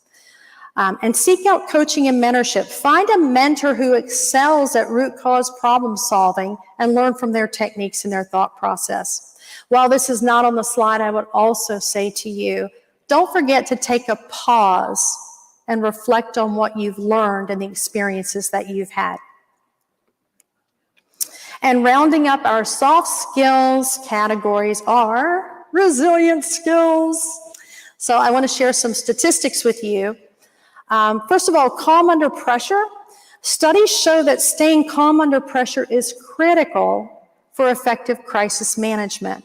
N: And seek out coaching and mentorship. Find a mentor who excels at root cause problem solving and learn from their techniques and their thought process. While this is not on the slide, I would also say to you, don't forget to take a pause and reflect on what you've learned and the experiences that you've had. And rounding up our soft skills categories are resilient skills. So I want to share some statistics with you. First of all, calm under pressure. Studies show that staying calm under pressure is critical for effective crisis management.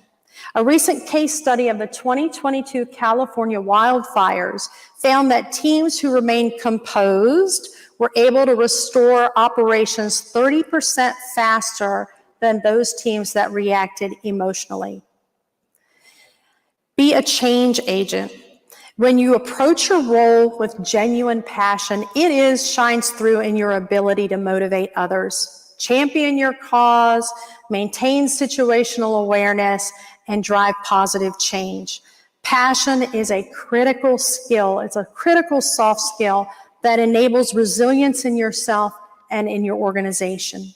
N: A recent case study of the 2022 California wildfires found that teams who remained composed were able to restore operations 30% faster than those teams that reacted emotionally. Be a change agent. When you approach your role with genuine passion, it shines through in your ability to motivate others, champion your cause, maintain situational awareness, and drive positive change. Passion is a critical skill. It's a critical soft skill that enables resilience in yourself and in your organization.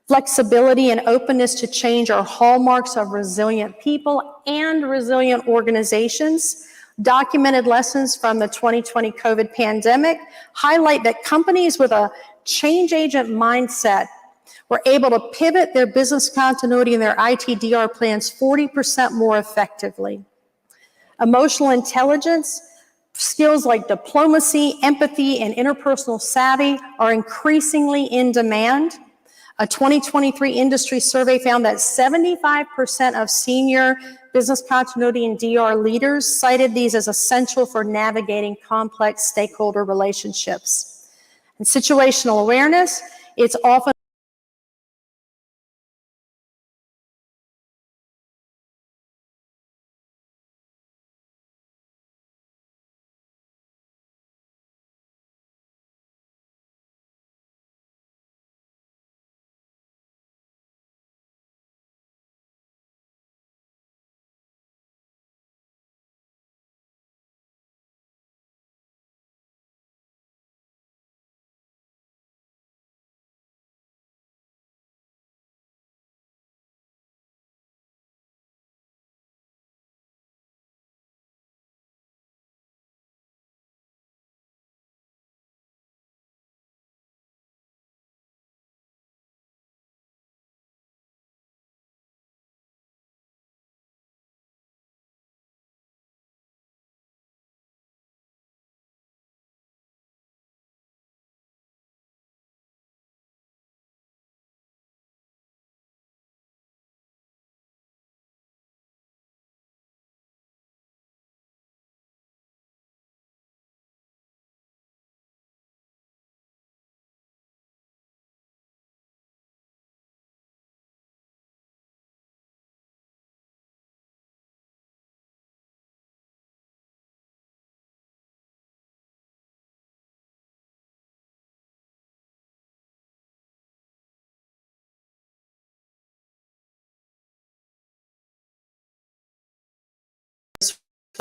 N: Flexibility and openness to change are hallmarks of resilient people and resilient organizations. Documented lessons from the 2020 COVID pandemic highlight that companies with a change agent mindset were able to pivot their business continuity and their ITDR plans 40% more effectively. Emotional intelligence, skills like diplomacy, empathy, and interpersonal savvy are increasingly in demand. A 2023 industry survey found that 75% of senior business continuity, and DR leaders cited these as essential for navigating complex stakeholder relationships. And situational awareness, it's often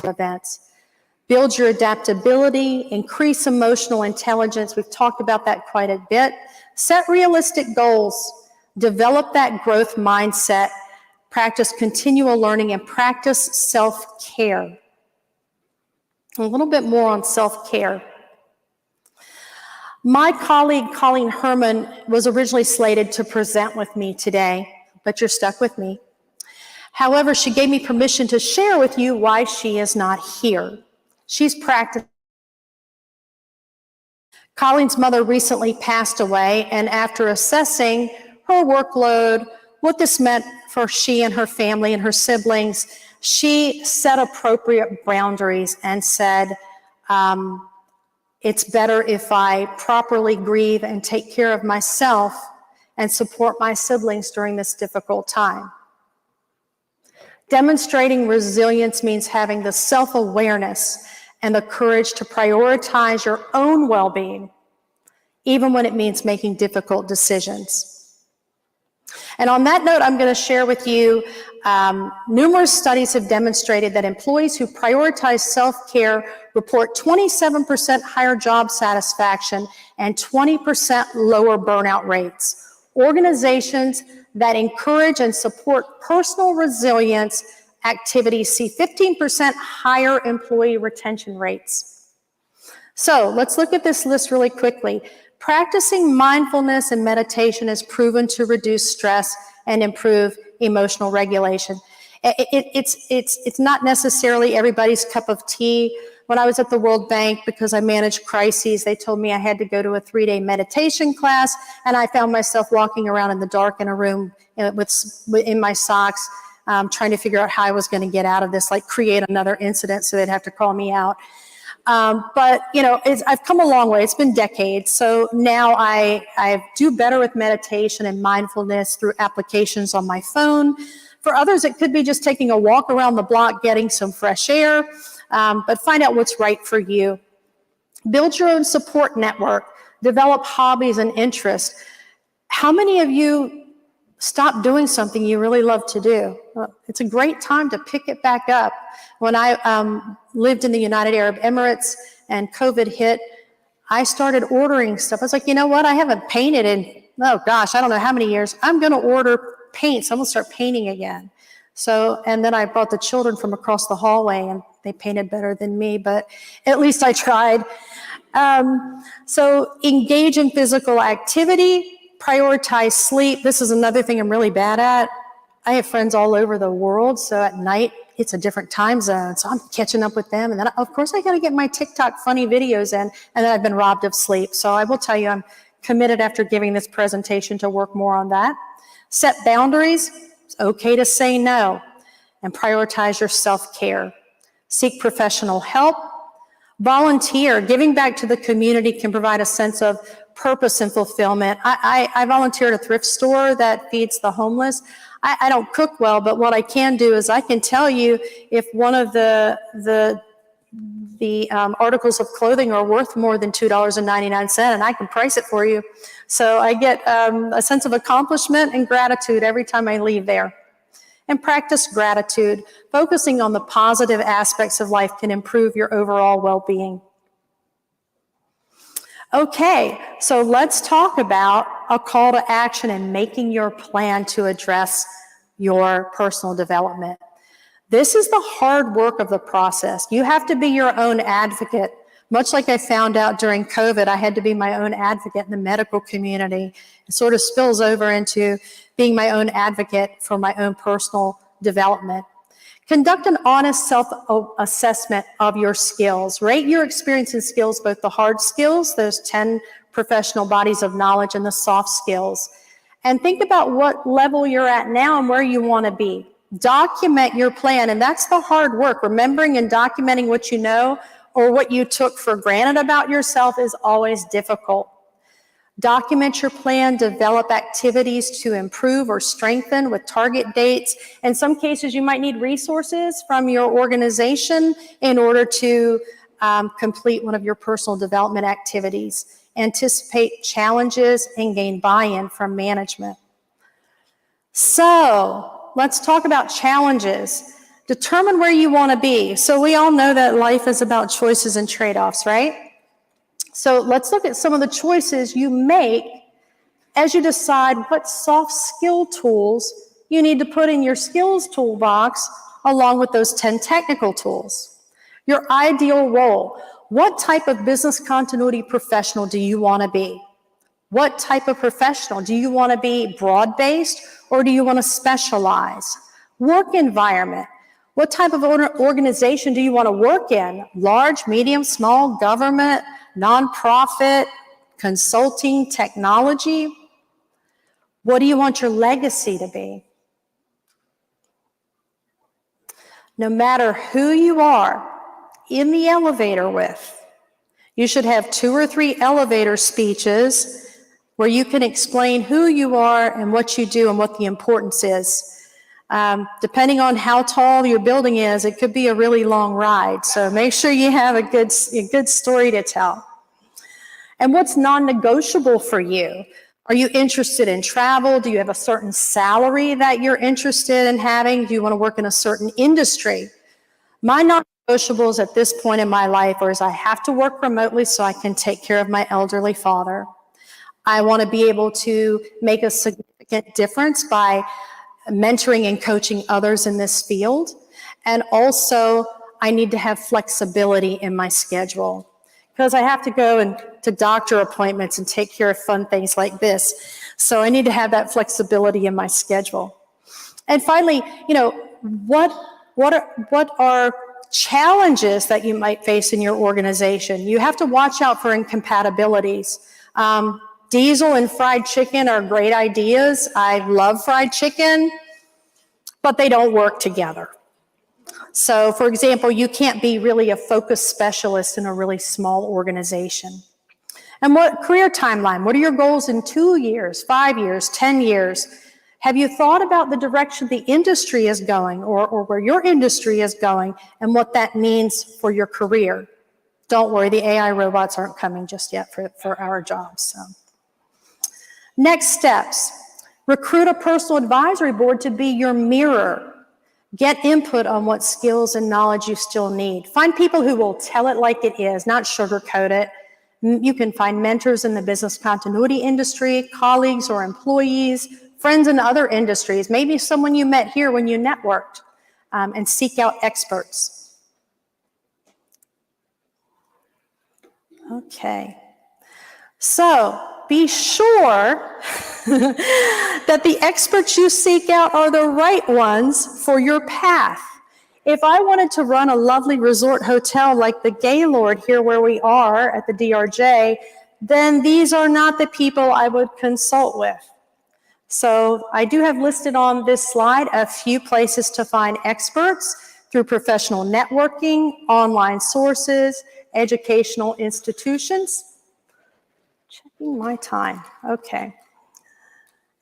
N: events. Build your adaptability, increase emotional intelligence. We've talked about that quite a bit. Set realistic goals, develop that growth mindset, practice continual learning, and practice self-care. A little bit more on self-care. My colleague, Colleen Herman, was originally slated to present with me today, but you're stuck with me. However, she gave me permission to share with you why she is not here. She's practicing. Colleen's mother recently passed away, and after assessing her workload, what this meant for she and her family and her siblings, she set appropriate boundaries and said, it's better if I properly grieve and take care of myself and support my siblings during this difficult time. Demonstrating resilience means having the self-awareness and the courage to prioritize your own well-being, even when it means making difficult decisions. And on that note, I'm going to share with you, numerous studies have demonstrated that employees who prioritize self-care report 27% higher job satisfaction and 20% lower burnout rates. Organizations that encourage and support personal resilience activities see 15% higher employee retention rates. So let's look at this list really quickly. Practicing mindfulness and meditation is proven to reduce stress and improve emotional regulation. It's not necessarily everybody's cup of tea. When I was at the World Bank, because I managed crises, they told me I had to go to a 3-day meditation class, and I found myself walking around in the dark in a room in my socks, trying to figure out how I was going to get out of this, like create another incident so they'd have to call me out. But, you know, I've come a long way. It's been decades. So now I do better with meditation and mindfulness through applications on my phone. For others, it could be just taking a walk around the block, getting some fresh air, but find out what's right for you. Build your own support network. Develop hobbies and interests. How many of you stop doing something you really love to do? Well, it's a great time to pick it back up. When I lived in the United Arab Emirates and COVID hit, I started ordering stuff. I was like, you know what? I haven't painted in, oh gosh, I don't know how many years. I'm going to order paints. I'm going to start painting again. So, and then I brought the children from across the hallway and they painted better than me, but at least I tried. So engage in physical activity. Prioritize sleep. This is another thing I'm really bad at. I have friends all over the world, so at night it's a different time zone, so I'm catching up with them. And then, of course, I got to get my TikTok funny videos in, and then I've been robbed of sleep. So I will tell you, I'm committed after giving this presentation to work more on that. Set boundaries. It's okay to say no. and prioritize your self-care. Seek professional help. Volunteer. Giving back to the community can provide a sense of purpose and fulfillment. I volunteer at a thrift store that feeds the homeless. I don't cook well, but what I can do is I can tell you if one of the articles of clothing are worth more than $2.99, and I can price it for you. So I get a sense of accomplishment and gratitude every time I leave there. And practice gratitude. Focusing on the positive aspects of life can improve your overall well-being. Okay, so let's talk about a call to action and making your plan to address your personal development. This is the hard work of the process. You have to be your own advocate. Much like I found out during COVID, I had to be my own advocate in the medical community. It sort of spills over into being my own advocate for my own personal development. Conduct an honest self-assessment of your skills. Rate your experience and skills, both the hard skills, those 10 professional bodies of knowledge, and the soft skills. And think about what level you're at now and where you want to be. Document your plan, and that's the hard work. Remembering and documenting what you know or what you took for granted about yourself is always difficult. Document your plan, develop activities to improve or strengthen with target dates. In some cases, you might need resources from your organization in order to complete one of your personal development activities. Anticipate challenges and gain buy-in from management. So let's talk about challenges. Determine where you want to be. So we all know that life is about choices and trade-offs, right? So let's look at some of the choices you make as you decide what soft skill tools you need to put in your skills toolbox along with those 10 technical tools. Your ideal role. What type of business continuity professional do you want to be? What type of professional? Do you want to be broad-based or do you want to specialize? Work environment. What type of organization do you want to work in? Large, medium, small, government, nonprofit, consulting, technology? What do you want your legacy to be? No matter who you are in the elevator with, you should have 2 or 3 elevator speeches where you can explain who you are and what you do and what the importance is. Depending on how tall your building is, it could be a really long ride. So make sure you have a good story to tell. And what's non-negotiable for you? Are you interested in travel? Do you have a certain salary that you're interested in having? Do you want to work in a certain industry? My non-negotiables at this point in my life is I have to work remotely so I can take care of my elderly father. I want to be able to make a significant difference by mentoring and coaching others in this field. And also, I need to have flexibility in my schedule because I have to go to doctor appointments and take care of fun things like this. So I need to have that flexibility in my schedule. And finally, what are challenges that you might face in your organization? You have to watch out for incompatibilities. Diesel and fried chicken are great ideas. I love fried chicken, but they don't work together. So, for example, you can't be really a focus specialist in a really small organization. And what career timeline? What are your goals in 2 years, 5 years, 10 years? Have you thought about the direction the industry is going or where your industry is going and what that means for your career? Don't worry, the AI robots aren't coming just yet for our jobs. So. Next steps, recruit a personal advisory board to be your mirror. Get input on what skills and knowledge you still need. Find people who will tell it like it is, not sugarcoat it. You can find mentors in the business continuity industry, colleagues or employees, friends in other industries, maybe someone you met here when you networked, and seek out experts. Okay, so be sure that the experts you seek out are the right ones for your path. If I wanted to run a lovely resort hotel like the Gaylord here where we are at the DRJ, then these are not the people I would consult with. So I do have listed on this slide a few places to find experts through professional networking, online sources, educational institutions. Checking my time, okay.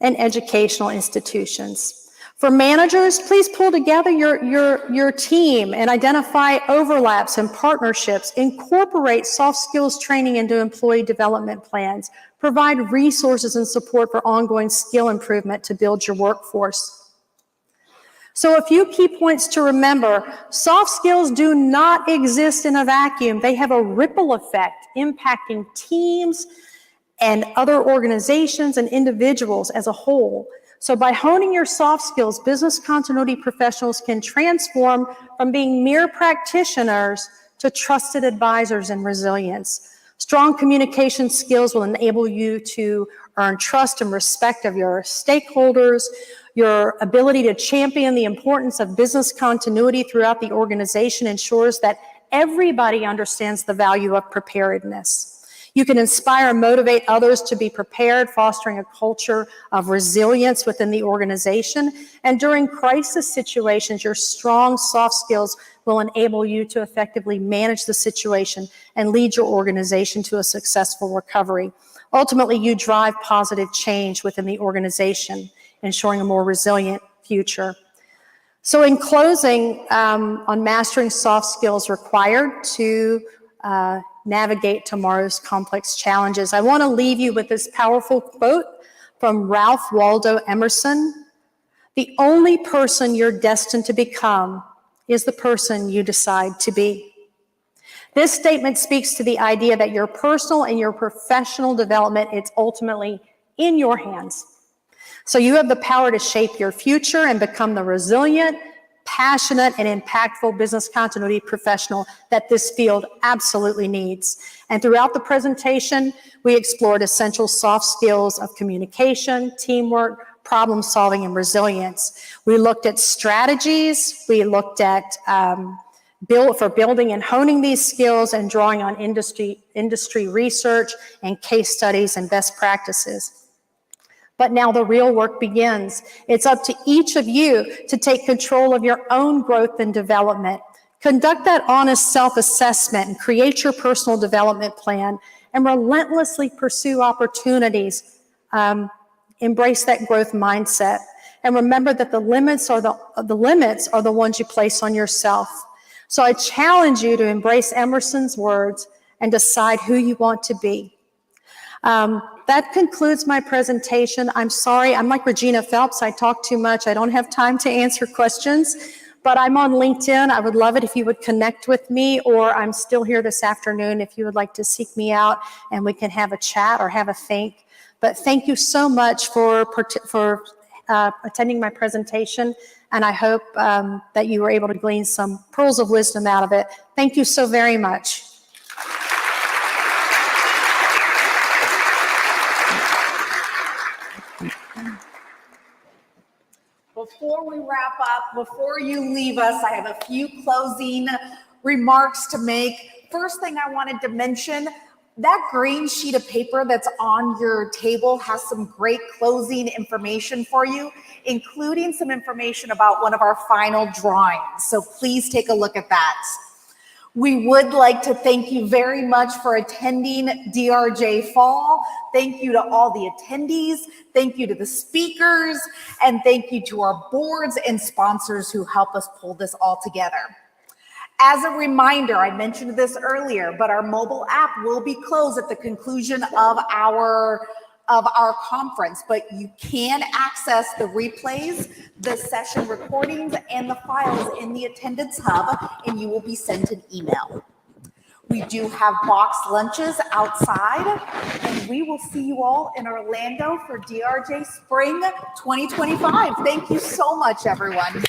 N: And educational institutions. For managers, please pull together your team and identify overlaps and partnerships. Incorporate soft skills training into employee development plans. Provide resources and support for ongoing skill improvement to build your workforce. So a few key points to remember. Soft skills do not exist in a vacuum. They have a ripple effect impacting teams and other organizations and individuals as a whole. So by honing your soft skills, business continuity professionals can transform from being mere practitioners to trusted advisors in resilience. Strong communication skills will enable you to earn trust and respect of your stakeholders. Your ability to champion the importance of business continuity throughout the organization ensures that everybody understands the value of preparedness. You can inspire and motivate others to be prepared, fostering a culture of resilience within the organization. And during crisis situations, your strong soft skills will enable you to effectively manage the situation and lead your organization to a successful recovery. Ultimately, you drive positive change within the organization, ensuring a more resilient future. So in closing, on mastering soft skills required to navigate tomorrow's complex challenges, I want to leave you with this powerful quote from Ralph Waldo Emerson. The only person you're destined to become is the person you decide to be. This statement speaks to the idea that your personal and your professional development, it's ultimately in your hands. So you have the power to shape your future and become the resilient, passionate, and impactful business continuity professional that this field absolutely needs. And throughout the presentation, we explored essential soft skills of communication, teamwork, problem solving, and resilience. We looked at strategies, we looked at building and honing these skills and drawing on industry research and case studies and best practices. But now the real work begins. It's up to each of you to take control of your own growth and development. Conduct that honest self-assessment and create your personal development plan and relentlessly pursue opportunities. Embrace that growth mindset. And remember that the limits are the ones you place on yourself. So I challenge you to embrace Emerson's words and decide who you want to be. That concludes my presentation. I'm sorry, I'm like Regina Phelps. I talk too much. I don't have time to answer questions, but I'm on LinkedIn. I would love it if you would connect with me, or I'm still here this afternoon if you would like to seek me out and we can have a chat or have a think. But thank you so much for attending my presentation, and I hope that you were able to glean some pearls of wisdom out of it. Thank you so very much.
E: Before we wrap up, before you leave us, I have a few closing remarks to make. First thing I wanted to mention, that green sheet of paper that's on your table has some great closing information for you, including some information about one of our final drawings. So please take a look at that. We would like to thank you very much for attending DRJ Fall. Thank you to all the attendees. Thank you to the speakers. And thank you to our boards and sponsors who help us pull this all together. As a reminder, I mentioned this earlier, but our mobile app will be closed at the conclusion of our conference, but you can access the replays, the session recordings, and the files in the attendance hub, and you will be sent an email. We do have boxed lunches outside, and we will see you all in Orlando for DRJ Spring 2025. Thank you so much, everyone.